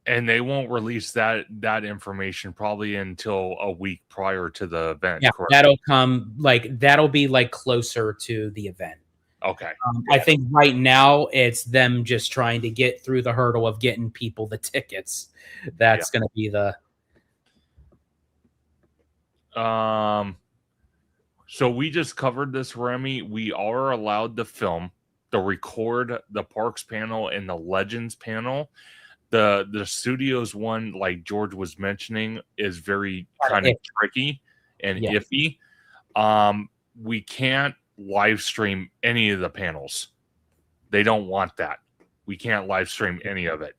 And they won't release that information probably until a week prior to the event. Yeah, correct? that'll be like closer to the event. Okay. I think right now it's them just trying to get through the hurdle of getting people the tickets. That's going to be the. So we just covered this, Remy. We are allowed to film, to record the Parks panel and the Legends panel. The studios one, like George was mentioning, is very kind of tricky and iffy. We can't live stream any of the panels. They don't want that. We can't live stream any of it.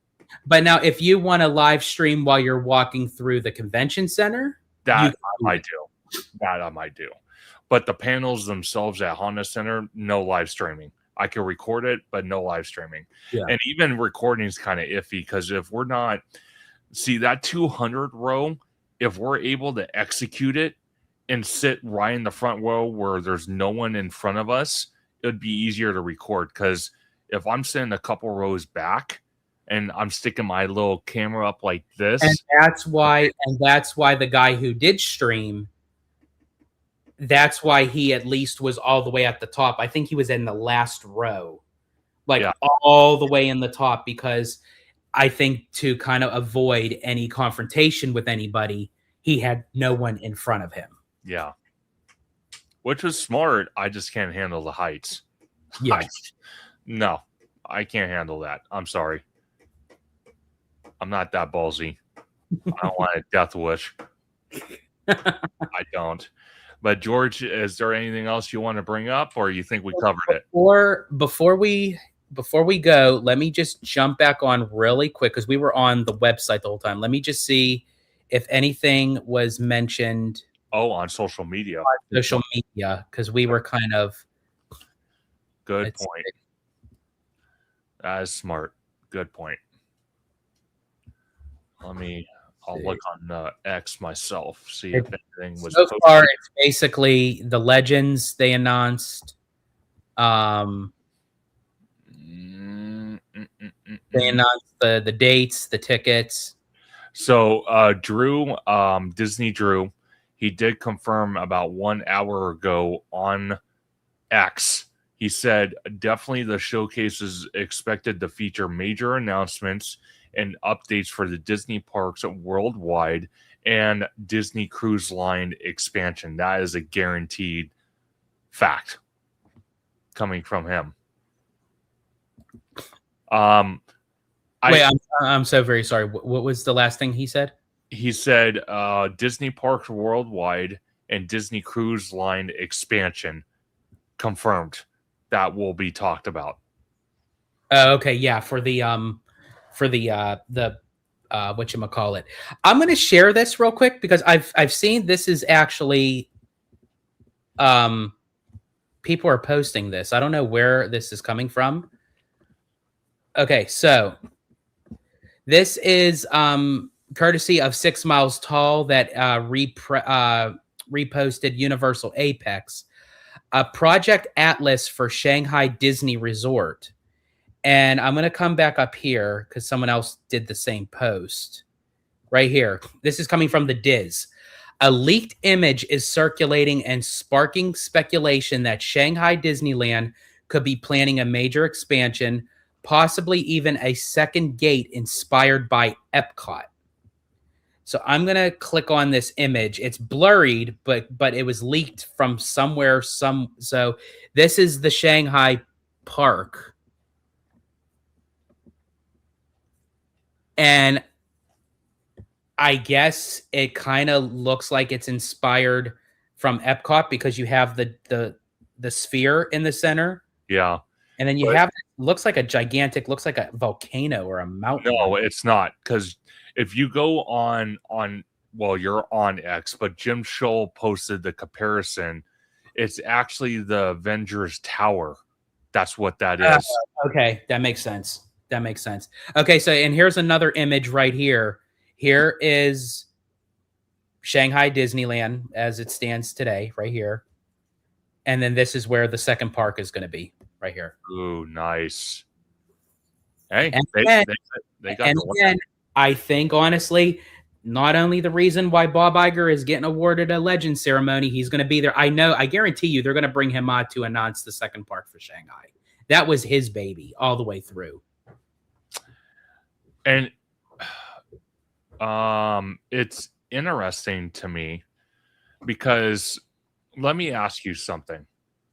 But now, if you want to live stream while you're walking through the convention center, that I might do. But the panels themselves at Honda Center, no live streaming. I can record it, but no live streaming. Yeah. And even recording is kind of iffy because if we're not, see that 200 row, if we're able to execute it and sit right in the front row where there's no one in front of us, it would be easier to record. Because if I'm sitting a couple rows back and I'm sticking my little camera up like this, and that's why the guy who did stream, that's why he at least was all the way at the top. I think he was in the last row, all the way in the top, because I think to kind of avoid any confrontation with anybody, he had no one in front of him. Yeah. Which was smart. I just can't handle the heights. Yeah. No, I can't handle that. I'm sorry. I'm not that ballsy. I don't want a death wish. I don't. But George, is there anything else you want to bring up, or you think we covered it? Before we go, let me just jump back on really quick because we were on the website the whole time. Let me just see if anything was mentioned. Oh, on social media. Because we were kind of. Good point. That is smart. Good point. I'll look on X myself, see if anything was. So far, it's basically the Legends they announced. They announced the dates, the tickets. So Drew, Disney Drew, he did confirm about 1 hour ago on X. He said definitely the showcase is expected to feature major announcements and updates for the Disney parks worldwide and Disney Cruise Line expansion. That is a guaranteed fact coming from him. I'm so very sorry. What was the last thing he said? He said Disney parks worldwide and Disney Cruise Line expansion confirmed that will be talked about. Oh, okay, yeah, for the whatchamacallit. I'm gonna share this real quick because I've seen this is actually people are posting this. I don't know where this is coming from. Okay, so this is courtesy of 6 Miles Tall that reposted Universal Apex, a Project Atlas for Shanghai Disney Resort. And I'm going to come back up here because someone else did the same post right here. This is coming from the Diz. A leaked image is circulating and sparking speculation that Shanghai Disneyland could be planning a major expansion, possibly even a second gate inspired by Epcot. So I'm going to click on this image. It's blurred, but it was leaked from somewhere. So this is the Shanghai park. And I guess it kind of looks like it's inspired from Epcot because you have the sphere in the center. Yeah. And then you have, looks like a volcano or a mountain. No, it's not. Because if you go on, well, you're on X, but Jim Scholl posted the comparison. It's actually the Avengers Tower. That's what that is. Okay, that makes sense. Okay, so and here's another image right here. Here is Shanghai Disneyland as it stands today, right here. And then this is where the second park is going to be, right here. Ooh, nice. Hey, and they got and then I think, honestly, not only the reason why Bob Iger is getting awarded a Legend ceremony, he's going to be there. I guarantee you they're going to bring him on to announce the second park for Shanghai. That was his baby all the way through. And it's interesting to me because let me ask you something.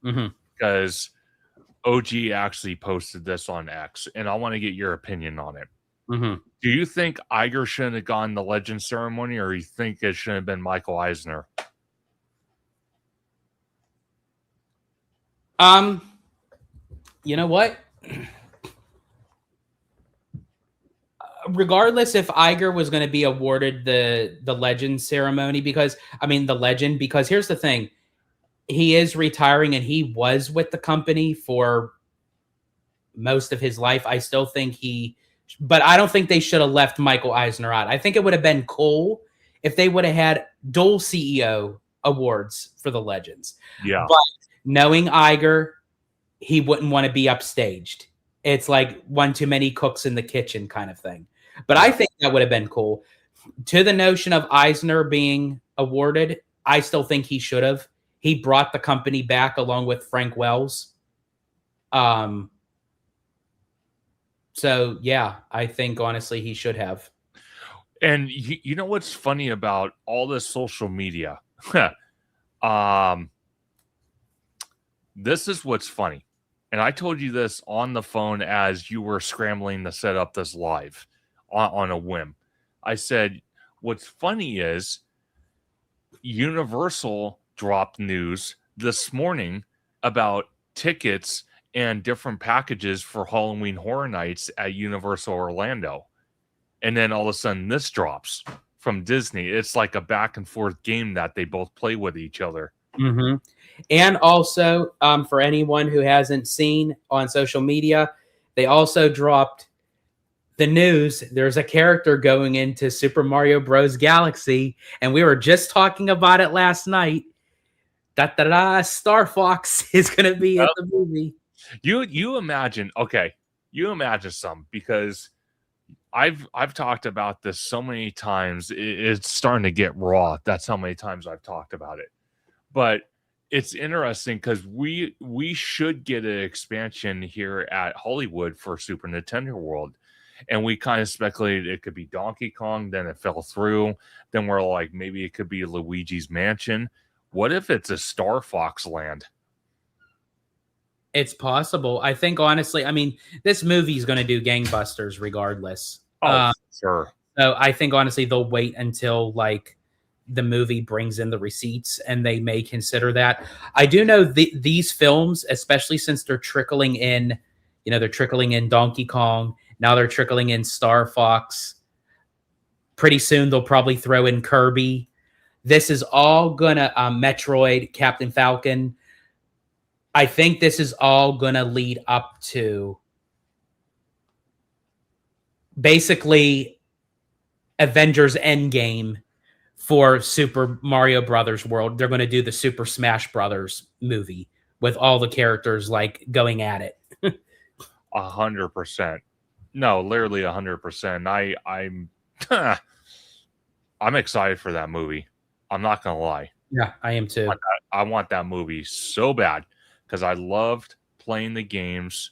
Because OG actually posted this on X, and I want to get your opinion on it. Do you think Iger shouldn't have gone the Legend ceremony, or you think it should have been Michael Eisner? You know what? Regardless if Iger was going to be awarded the Legend ceremony, because here's the thing. He is retiring and he was with the company for most of his life. I still think but I don't think they should have left Michael Eisner out. I think it would have been cool if they would have had dual CEO awards for the Legends. Yeah. But knowing Iger, he wouldn't want to be upstaged. It's like one too many cooks in the kitchen kind of thing. But I think that would have been cool. To the notion of Eisner being awarded, I still think he should have. He brought the company back along with Frank Wells. So, yeah, I think, honestly, he should have. And you know what's funny about all this social media? This is what's funny. And I told you this on the phone as you were scrambling to set up this live on a whim. I said, what's funny is Universal dropped news this morning about tickets and different packages for Halloween Horror Nights at Universal Orlando. And then all of a sudden this drops from Disney. It's like a back and forth game that they both play with each other. And also, for anyone who hasn't seen on social media, they also dropped the news. There's a character going into Super Mario Bros. Galaxy, and we were just talking about it last night. Star Fox is going to be in the movie. You imagine, you imagine some, because I've talked about this so many times. It's starting to get raw. That's how many times I've talked about it. But it's interesting because we should get an expansion here at Hollywood for Super Nintendo World. And we kind of speculated it could be Donkey Kong, then it fell through. Then we're like, maybe it could be Luigi's Mansion. What if it's a Star Fox land? It's possible. I think, honestly, this movie is going to do gangbusters regardless. Oh, sure. So I think, honestly, they'll wait until, like, the movie brings in the receipts, and they may consider that. I do know these films, especially since they're trickling in, they're trickling in Donkey Kong. Now they're trickling in Star Fox. Pretty soon they'll probably throw in Kirby. This is all gonna Metroid, Captain Falcon. I think this is all gonna lead up to basically Avengers Endgame for Super Mario Brothers World. They're going to do the Super Smash Brothers movie with all the characters like going at it. 100%. No, literally 100%. I'm I'm excited for that movie. I'm not gonna lie. Yeah, I am too. I want that movie so bad because I loved playing the games,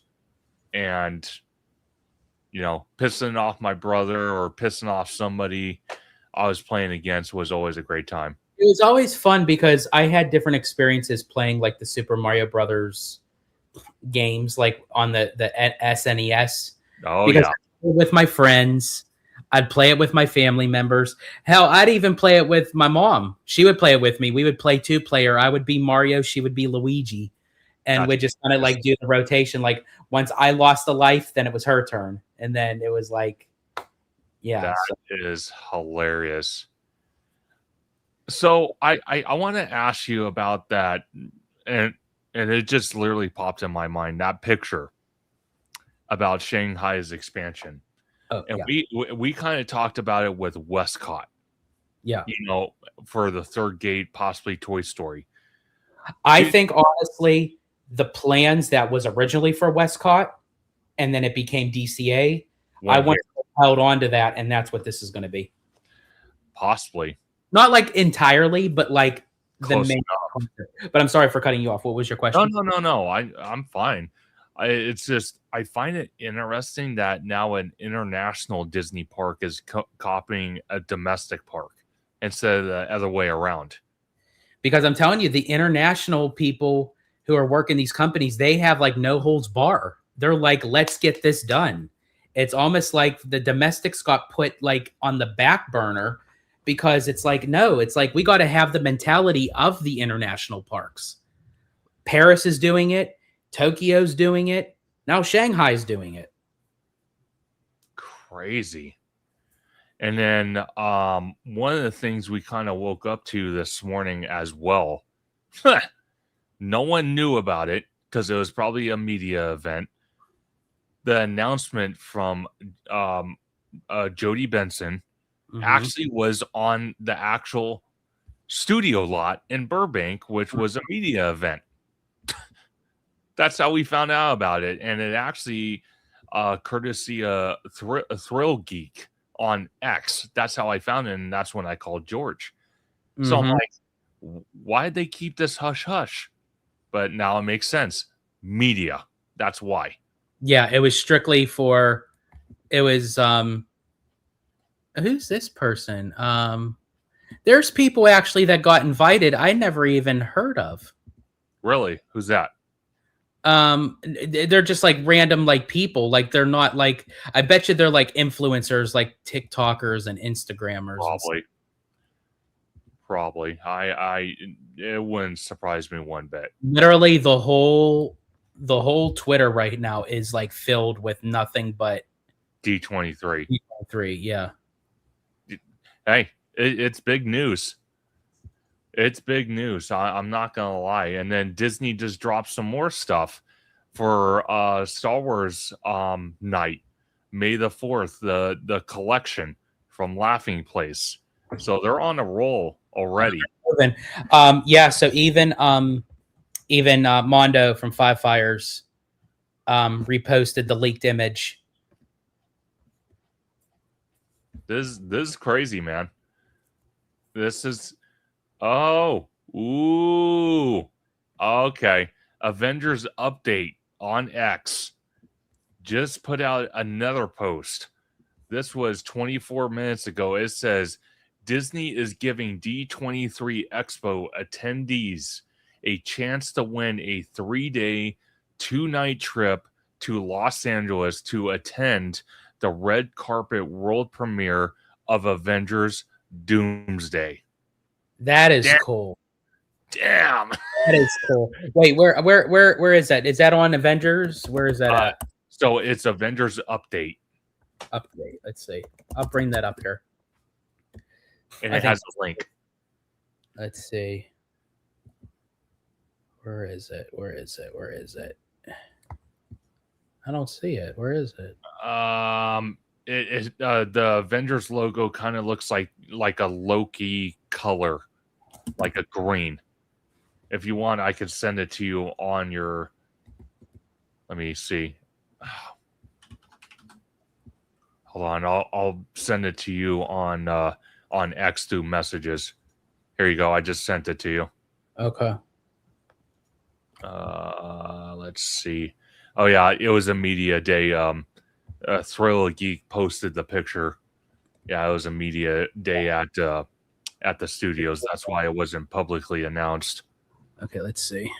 and pissing off my brother or pissing off somebody I was playing against was always a great time. It was always fun because I had different experiences playing like the Super Mario Brothers games, like on the SNES. Oh, because yeah. with my friends, I'd play it with my family members. Hell, I'd even play it with my mom. She would play it with me. We would play 2-player. I would be Mario. She would be Luigi. And we'd just kind of like do the rotation. Like once I lost a life, then it was her turn. And then it was like, yeah. That is hilarious. So I want to ask you about that. And it just literally popped in my mind, that picture about Shanghai's expansion. Oh, and yeah. we kind of talked about it with Westcott. Yeah. For the third gate, possibly Toy Story. I think honestly, the plans that was originally for Westcott and then it became DCA, I want to held on to that, and that's what this is going to be. Possibly. Not like entirely, but like close the main concept. But I'm sorry for cutting you off. What was your question? No. I'm fine. It's just I find it interesting that now an international Disney park is copying a domestic park instead of the other way around. Because I'm telling you, the international people who are working these companies, they have like no holds bar. They're like, let's get this done. It's almost like the domestics got put like on the back burner because it's like, no, it's like we got to have the mentality of the international parks. Paris is doing it. Tokyo's doing it. Now Shanghai's doing it. Crazy. And then one of the things we kind of woke up to this morning as well, no one knew about it because it was probably a media event. The announcement from Jody Benson actually was on the actual studio lot in Burbank, which was a media event. That's how we found out about it. And it actually, courtesy of Thrill Geek on X. That's how I found it. And that's when I called George. So I'm like, why did they keep this hush hush? But now it makes sense. Media. That's why. Yeah, it was strictly for, it was, who's this person? There's people actually that got invited I never even heard of. Really? Who's that? They're just like random like people. Like they're not like, I bet you they're like influencers, like TikTokers and Instagrammers. Probably. It wouldn't surprise me one bit. Literally the whole Twitter right now is like filled with nothing but D23. D23, yeah. Hey, it's big news. It's big news. I'm not gonna lie. And then Disney just dropped some more stuff for Star Wars night, May the 4th, the collection from Laughing Place. So they're on a roll already. Yeah. So even Mondo from Five Fires reposted the leaked image. This is crazy, man. This is okay. Avengers update on X just put out another post. This was 24 minutes ago. It says Disney is giving D23 Expo attendees a chance to win a 3-day, 2-night trip to Los Angeles to attend the red carpet world premiere of Avengers Doomsday. That is Damn. cool. Damn. That is cool. Wait, where is that? Is that on Avengers? Where is that at? So it's Avengers update. Update. Let's see. I'll bring that up here. And it has a link. Let's see. Where is it? Where is it? Where is it? I don't see it. Where is it? The Avengers logo kind of looks like a Loki color, like a green. If you want, I could send it to you on your. Let me see. Hold on, I'll send it to you on X through messages. Here you go. I just sent it to you. Okay. Let's see. Oh yeah, it was a media day. Thrill Geek posted the picture. Yeah, it was a media day at the studios. That's why it wasn't publicly announced. Okay, let's see.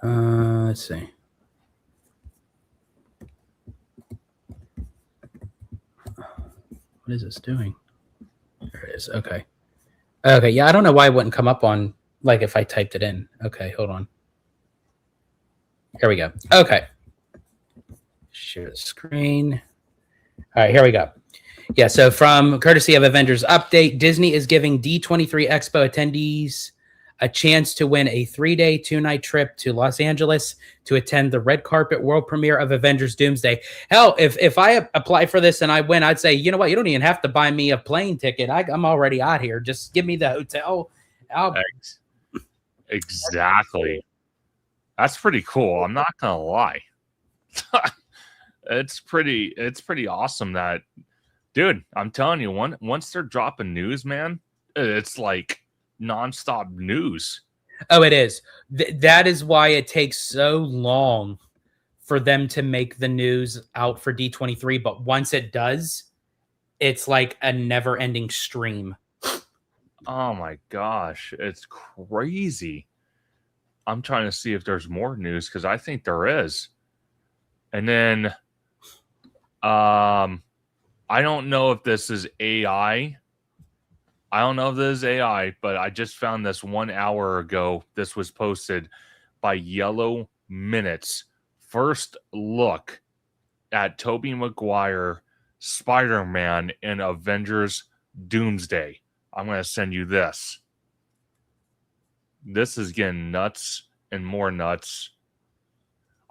Let's see. What is this doing? There it is. Okay. Okay. Yeah, I don't know why it wouldn't come up on like if I typed it in. Okay, hold on. Here we go. Okay. Share the screen. All right, here we go. Yeah, so from courtesy of Avengers Update, Disney is giving D23 Expo attendees a chance to win a 3-day, 2-night trip to Los Angeles to attend the red carpet world premiere of Avengers Doomsday. Hell, if I apply for this and I win, I'd say, you know what? You don't even have to buy me a plane ticket. I'm already out here. Just give me the hotel. Exactly. That's pretty cool. I'm not gonna lie. It's pretty awesome that, dude, I'm telling you, once they're dropping news, man, it's like nonstop news. Oh, it is. That is why it takes so long for them to make the news out for D23. But once it does, it's like a never-ending stream. Oh my gosh, it's crazy. I'm trying to see if there's more news because I think there is. And then, I don't know if this is AI. I don't know if this is AI, but I just found this 1 hour ago. This was posted by Yellow Minutes. First look at Tobey Maguire, Spider-Man, and Avengers Doomsday. I'm going to send you this. This is getting nuts and more nuts.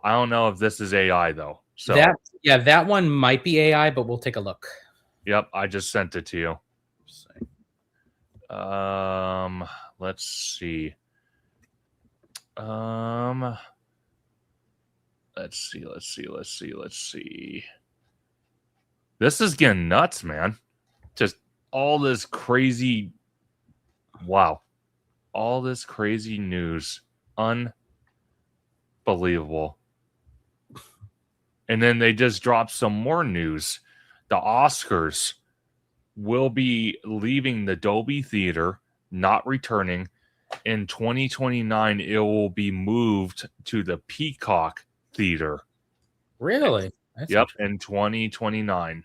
I don't know if this is AI, though. So that one might be AI, but we'll take a look. Yep, I just sent it to you. Let's see. Let's see. This is getting nuts, man. Just all this crazy. Wow. All this crazy news. Unbelievable. And then they just dropped some more news. The Oscars will be leaving the Dolby Theater, not returning. In 2029, it will be moved to the Peacock Theater. Really? Yep, in 2029.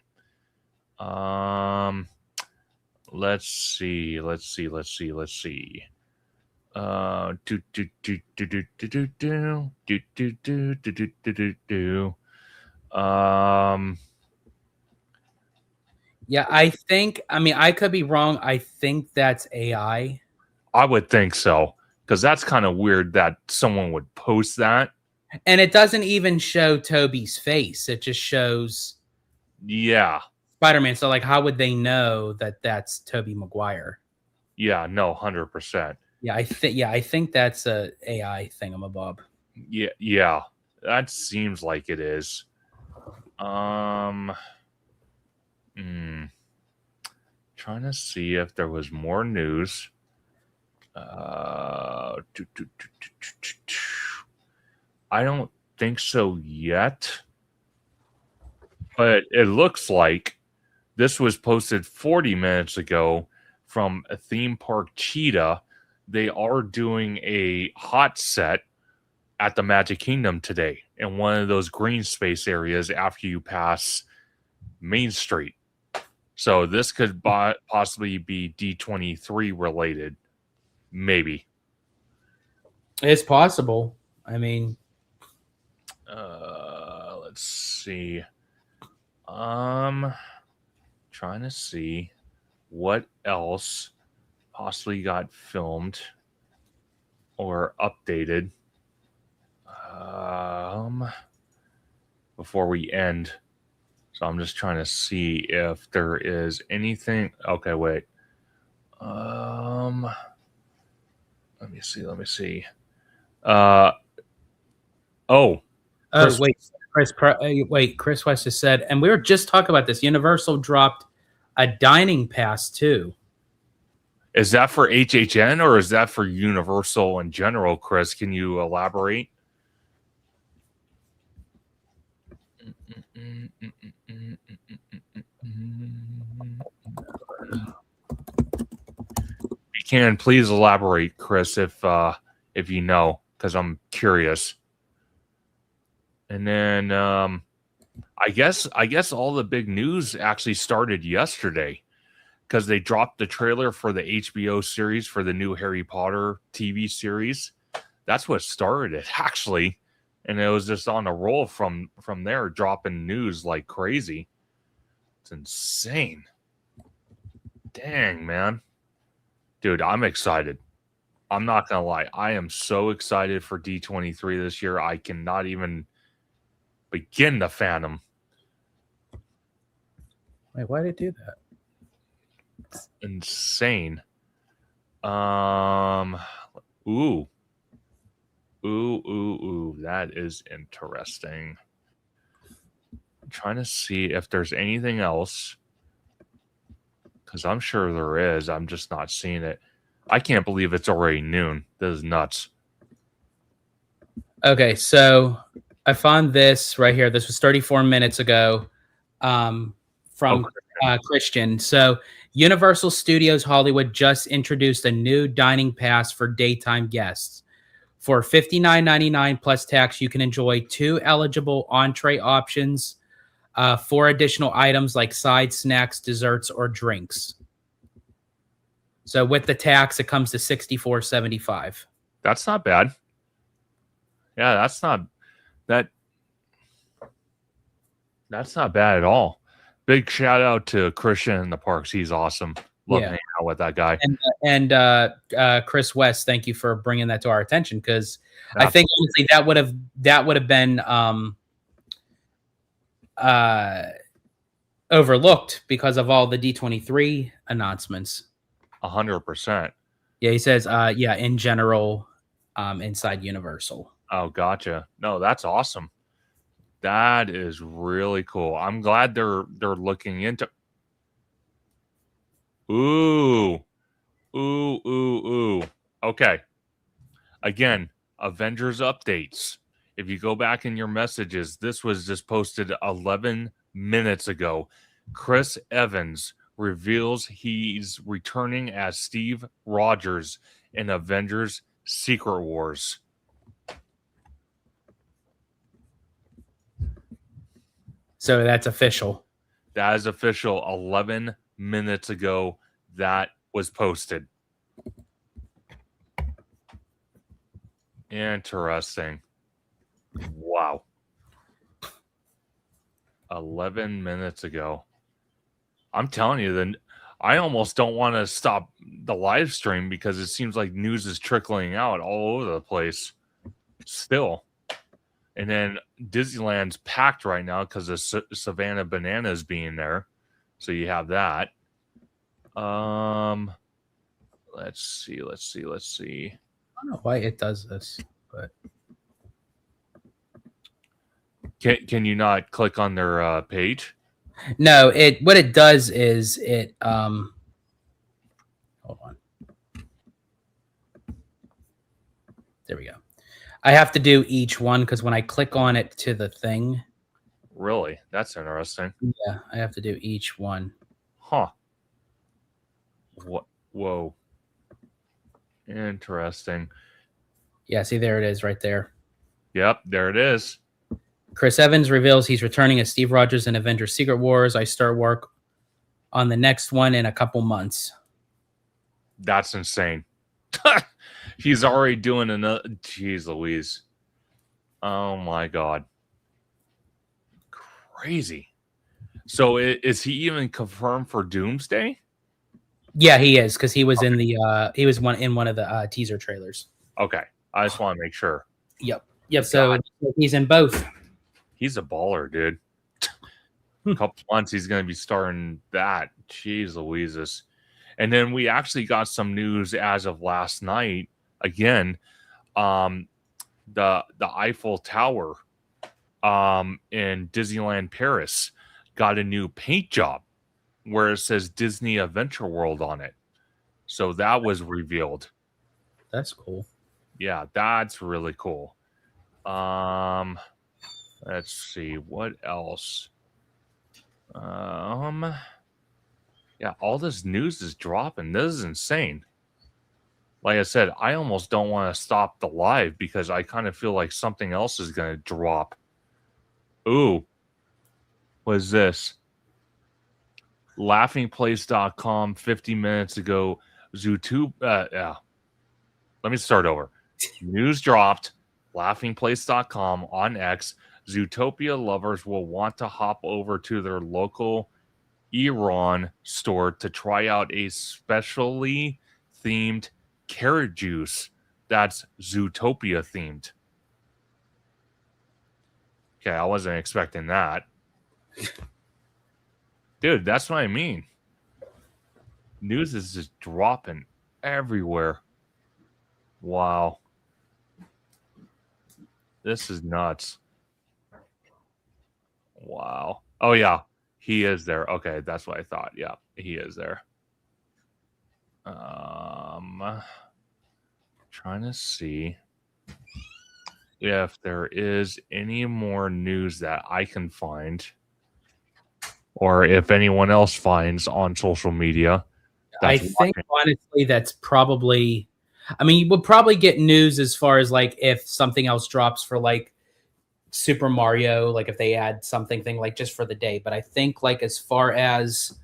Let's see. Yeah, I think, I mean, I could be wrong. I think that's AI. I would think so, because that's kind of weird that someone would post that. And it doesn't even show Toby's face. It just shows Spider-Man. So, like, how would they know that that's Tobey Maguire? Yeah, no, 100%. Yeah, I think that's a AI thingamabob. Yeah, that seems like it is. Trying to see if there was more news. I don't think so yet. But it looks like this was posted 40 minutes ago from a theme park Cheetah. They are doing a hot set at the Magic Kingdom today in one of those green space areas after you pass Main Street. So this could possibly be D23 related. Maybe. It's possible. I mean, Let's see. Trying to see what else possibly got filmed or updated before we end. So I'm just trying to see if there is anything. Okay, wait. Let me see. Chris, Chris West has said, and we were just talking about this. Universal dropped a dining pass too. is that for HHN or is that for Universal in general, Chris? Can you elaborate? You can please elaborate, Chris, if you know, because I'm curious. And then I guess all the big news actually started yesterday because they dropped the trailer for the HBO series for the new Harry Potter TV series. That's what started it, actually. And it was just on a roll from there, dropping news like crazy. It's insane. Dang, man. Dude, I'm excited. I'm not going to lie. I am so excited for D23 this year. I cannot even begin to fathom. Wait, why did it do that? It's insane. Ooh. That is interesting. I'm trying to see if there's anything else, because I'm sure there is. I'm just not seeing it. I can't believe it's already noon. This is nuts. Okay, so I found this right here. This was 34 minutes ago from Christian. So Universal Studios Hollywood just introduced a new dining pass for daytime guests. For $59.99 plus tax, you can enjoy 2 eligible entree options, 4 additional items like side snacks, desserts, or drinks. So with the tax, it comes to $64.75. That's not bad. Yeah, that's not bad at all. Big shout out to Christian in the parks. He's awesome. Love hanging out with that guy. And Chris West, thank you for bringing that to our attention, because I think honestly that would have been overlooked because of all the D23 announcements. 100%. Yeah, he says in general inside Universal. Oh, gotcha. No, that's awesome. That is really cool. I'm glad they're looking into. Ooh. Okay. Again, Avengers updates. If you go back in your messages, this was just posted 11 minutes ago. Chris Evans reveals he's returning as Steve Rogers in Avengers Secret Wars. So that's official. That is official. 11 minutes ago, that was posted. Interesting. Wow. 11 minutes ago. I'm telling you, then I almost don't want to stop the live stream because it seems like news is trickling out all over the place still. And then Disneyland's packed right now because of Savannah Bananas being there. So you have that. Let's see. I don't know why it does this, but can you not click on their page? No, what it does is it hold on. There we go. I have to do each one because when I click on it to the thing. Really? That's interesting. Yeah, I have to do each one. Huh. What? Whoa. Interesting. Yeah, see, there it is right there. Yep, there it is. Chris Evans reveals he's returning as Steve Rogers in Avengers Secret Wars. I start work on the next one in a couple months. That's insane. He's already doing another. Jeez Louise. Oh my God. Crazy. So is he even confirmed for Doomsday? Yeah, he is, because he was in the in one of the teaser trailers. Okay. I just want to make sure. Yep. So he's in both. He's a baller, dude. A couple months he's going to be starting that. Jeez Louises. And then we actually got some news as of last night. Again, the Eiffel Tower in Disneyland Paris got a new paint job where it says Disney Adventure World on it. So that was revealed. That's cool. Yeah, that's really cool. Let's see what else. Yeah, all this news is dropping. This is insane. Like I said, I almost don't want to stop the live because I kind of feel like something else is going to drop. Ooh. What is this? Laughingplace.com 50 minutes ago. Yeah. Let me start over. News dropped. Laughingplace.com on X. Zootopia lovers will want to hop over to their local Iran store to try out a specially themed carrot juice that's Zootopia themed. Okay, I wasn't expecting that. Dude, that's what I mean. News is just dropping everywhere. Wow. This is nuts. Wow. Oh, yeah. He is there. Okay, that's what I thought. Yeah, he is there. Trying to see if there is any more news that I can find, or if anyone else finds on social media. I think honestly, that's probably. I mean, you would probably get news as far as like if something else drops for like Super Mario, like if they add something like just for the day. But I think like as far as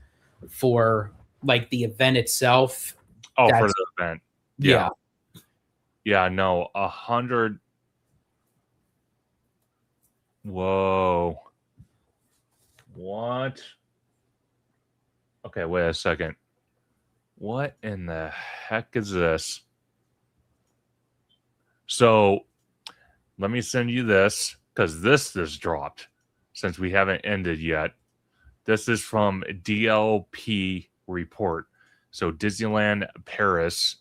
for like the event itself. Oh, for the event. Yeah. Yeah, no, 100. Whoa. What? Okay, wait a second. What in the heck is this? So let me send you this because this dropped since we haven't ended yet. This is from DLP Report. So Disneyland Paris.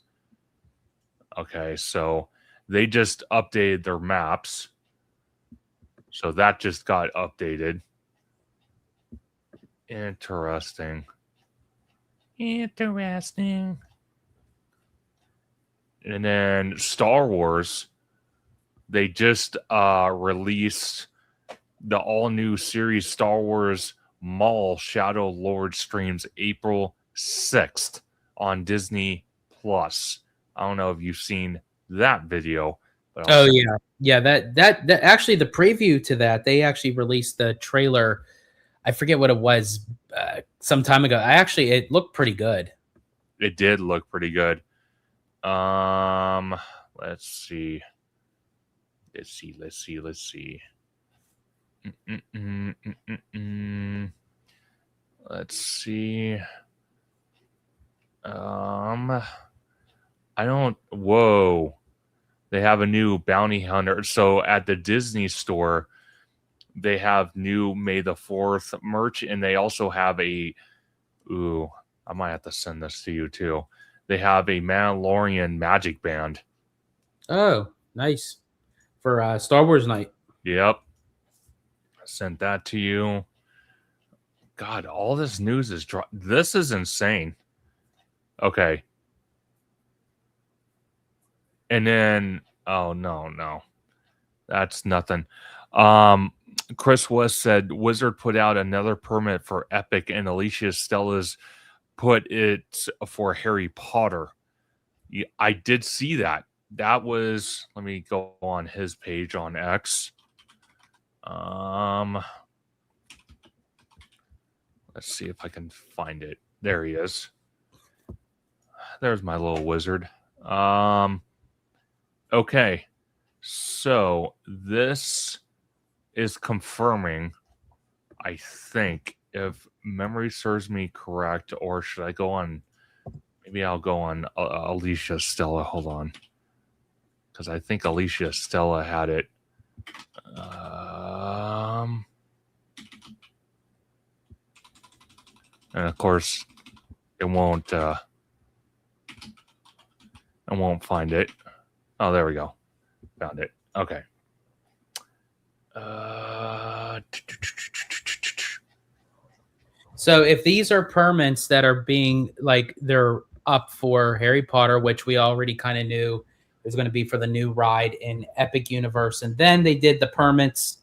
Okay, so they just updated their maps. So that just got updated. Interesting. And then Star Wars, they just released the all-new series Star Wars Maul Shadow Lord streams April 6th on Disney Plus. I don't know if you've seen that video. But yeah. That actually the preview to that, they actually released the trailer. I forget what it was some time ago. It looked pretty good. It did look pretty good. Let's see. Let's see. Let's see. Whoa. They have a new bounty hunter. So at the Disney store, they have new May the 4th merch, and they also have I might have to send this to you too. They have a Mandalorian magic band. Oh, nice. For Star Wars night. Yep. I sent that to you. God, all this news is this is insane. Okay. And then, oh, no. That's nothing. Chris West said Wizard put out another permit for Epic, and Alicia Stella's put it for Harry Potter. I did see that. that was, let me go on his page on X. Let's see if I can find it. There he is. There's my little wizard. Okay. So this is confirming, I think, if memory serves me correct, or should I go on? Maybe I'll go on Alicia Stella. Hold on. Because I think Alicia Stella had it. And of course, it won't. I won't find it. Oh, there we go. Found it. Okay. So if these are permits that are being like they're up for Harry Potter, which we already kind of knew is going to be for the new ride in Epic Universe, and then they did the permits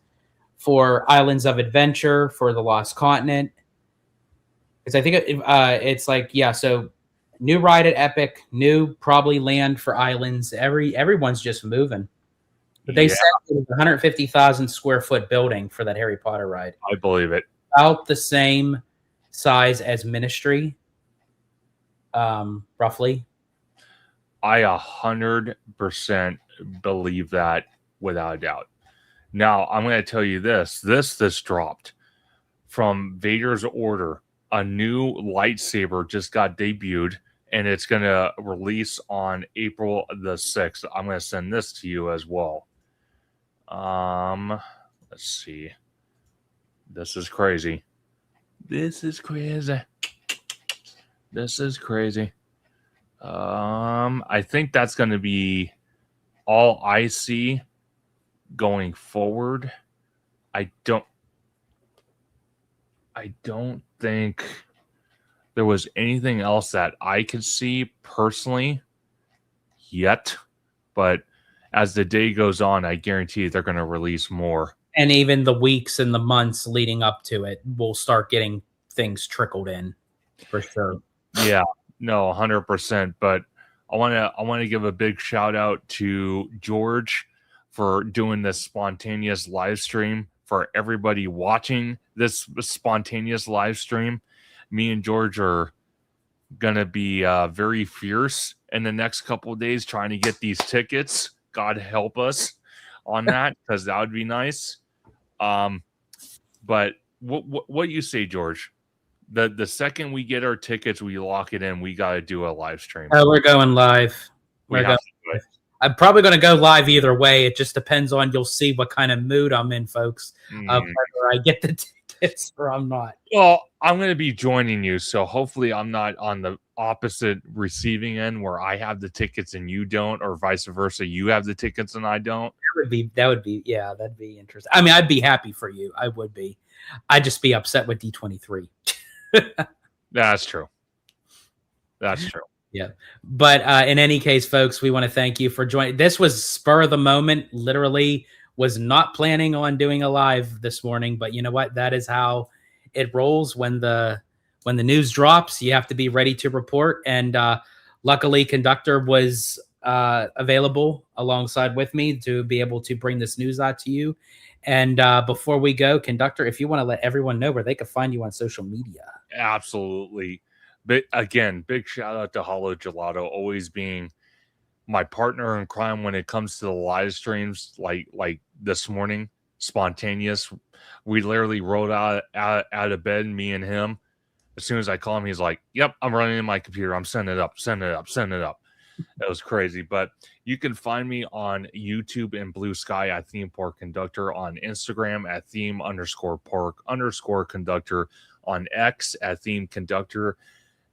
for Islands of Adventure for the Lost Continent, because I think it's like, yeah, so new ride at Epic, new probably land for Islands. Everyone's just moving. But they said it was a 150,000 square foot building for that Harry Potter ride. I believe it. About the same size as Ministry, roughly. I 100% believe that without a doubt. Now, I'm going to tell you this. This dropped from Vader's Order. A new lightsaber just got debuted, and it's going to release on April the 6th. I'm going to send this to you as well. Let's see. This is crazy. This is crazy. This is crazy. I think that's going to be all I see going forward. I don't think there was anything else that I could see personally yet, but as the day goes on, I guarantee they're going to release more. And even the weeks and the months leading up to it, we'll start getting things trickled in for sure. Yeah, no, 100%. But I want to give a big shout out to George for doing this spontaneous live stream. For everybody watching this spontaneous live stream, me and George are gonna be very fierce in the next couple of days trying to get these tickets. God help us on that, because that would be nice. But what you say, George? The second we get our tickets, we lock it in. We got to do a live stream. Oh, we're going live. I'm probably going to go live either way. It just depends on, you'll see what kind of mood I'm in, folks. Whether I get the tickets or I'm not. Well, I'm going to be joining you, so hopefully I'm not on the opposite receiving end where I have the tickets and you don't, or vice versa. You have the tickets and I don't. That would be yeah, that'd be interesting. I mean, I'd be happy for you. I would be. I'd just be upset with D23. That's true. That's true. Yeah. But in any case, folks, we want to thank you for joining. This was spur of the moment. Literally was not planning on doing a live this morning, but you know what? That is how it rolls when the news drops. You have to be ready to report. And luckily, Conductor was available alongside with me to be able to bring this news out to you. And before we go, Conductor, if you want to let everyone know where they can find you on social media. Absolutely. But again, big shout out to Hollow Gelato, always being my partner in crime when it comes to the live streams. Like this morning, spontaneous. We literally rolled out of bed, me and him. As soon as I call him, he's like, "Yep, I'm running in my computer. I'm sending it up. It was crazy. But you can find me on YouTube and Blue Sky at Theme Park Conductor, on Instagram at theme_park_conductor, on X at Theme Conductor,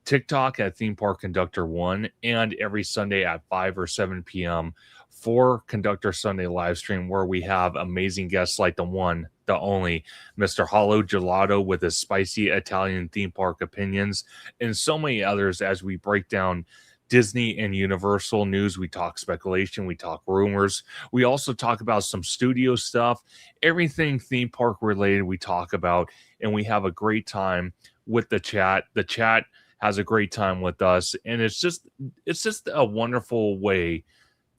TikTok at Theme Park Conductor 1, and every Sunday at 5 or 7 p.m. for Conductor Sunday live stream, where we have amazing guests like the one, the only, Mr. Hollow Gelato with his spicy Italian theme park opinions, and so many others as we break down Disney and Universal news. We talk speculation, we talk rumors, we also talk about some studio stuff, everything theme park related we talk about, and we have a great time with the chat. The chat has a great time with us, and it's just a wonderful way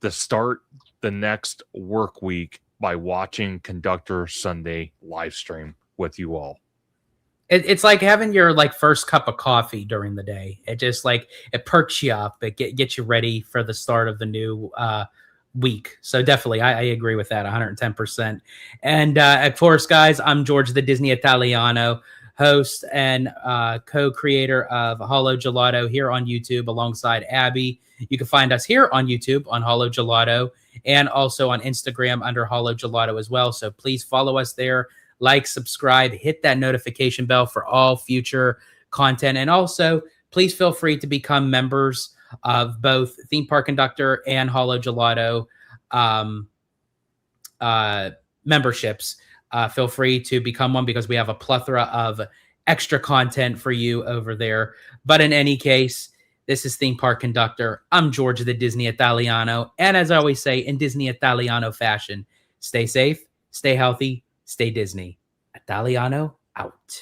to start the next work week by watching Conductor Sunday live stream with you all. It's like having your like first cup of coffee during the day. It just like it perks you up. It gets you ready for the start of the new week. So definitely, I agree with that 110%. And of course, guys, I'm George the Disney Italiano, host and co-creator of Hollow Gelato here on YouTube alongside Abby. You can find us here on YouTube on Hollow Gelato and also on Instagram under Hollow Gelato as well. So please follow us there. Like, subscribe, hit that notification bell for all future content. And also, please feel free to become members of both Theme Park Conductor and Hollow Gelato memberships. Feel free to become one because we have a plethora of extra content for you over there. But in any case, this is Theme Park Conductor. I'm George the Disney Italiano. And as I always say, in Disney Italiano fashion, stay safe, stay healthy, stay Disney. Italiano out.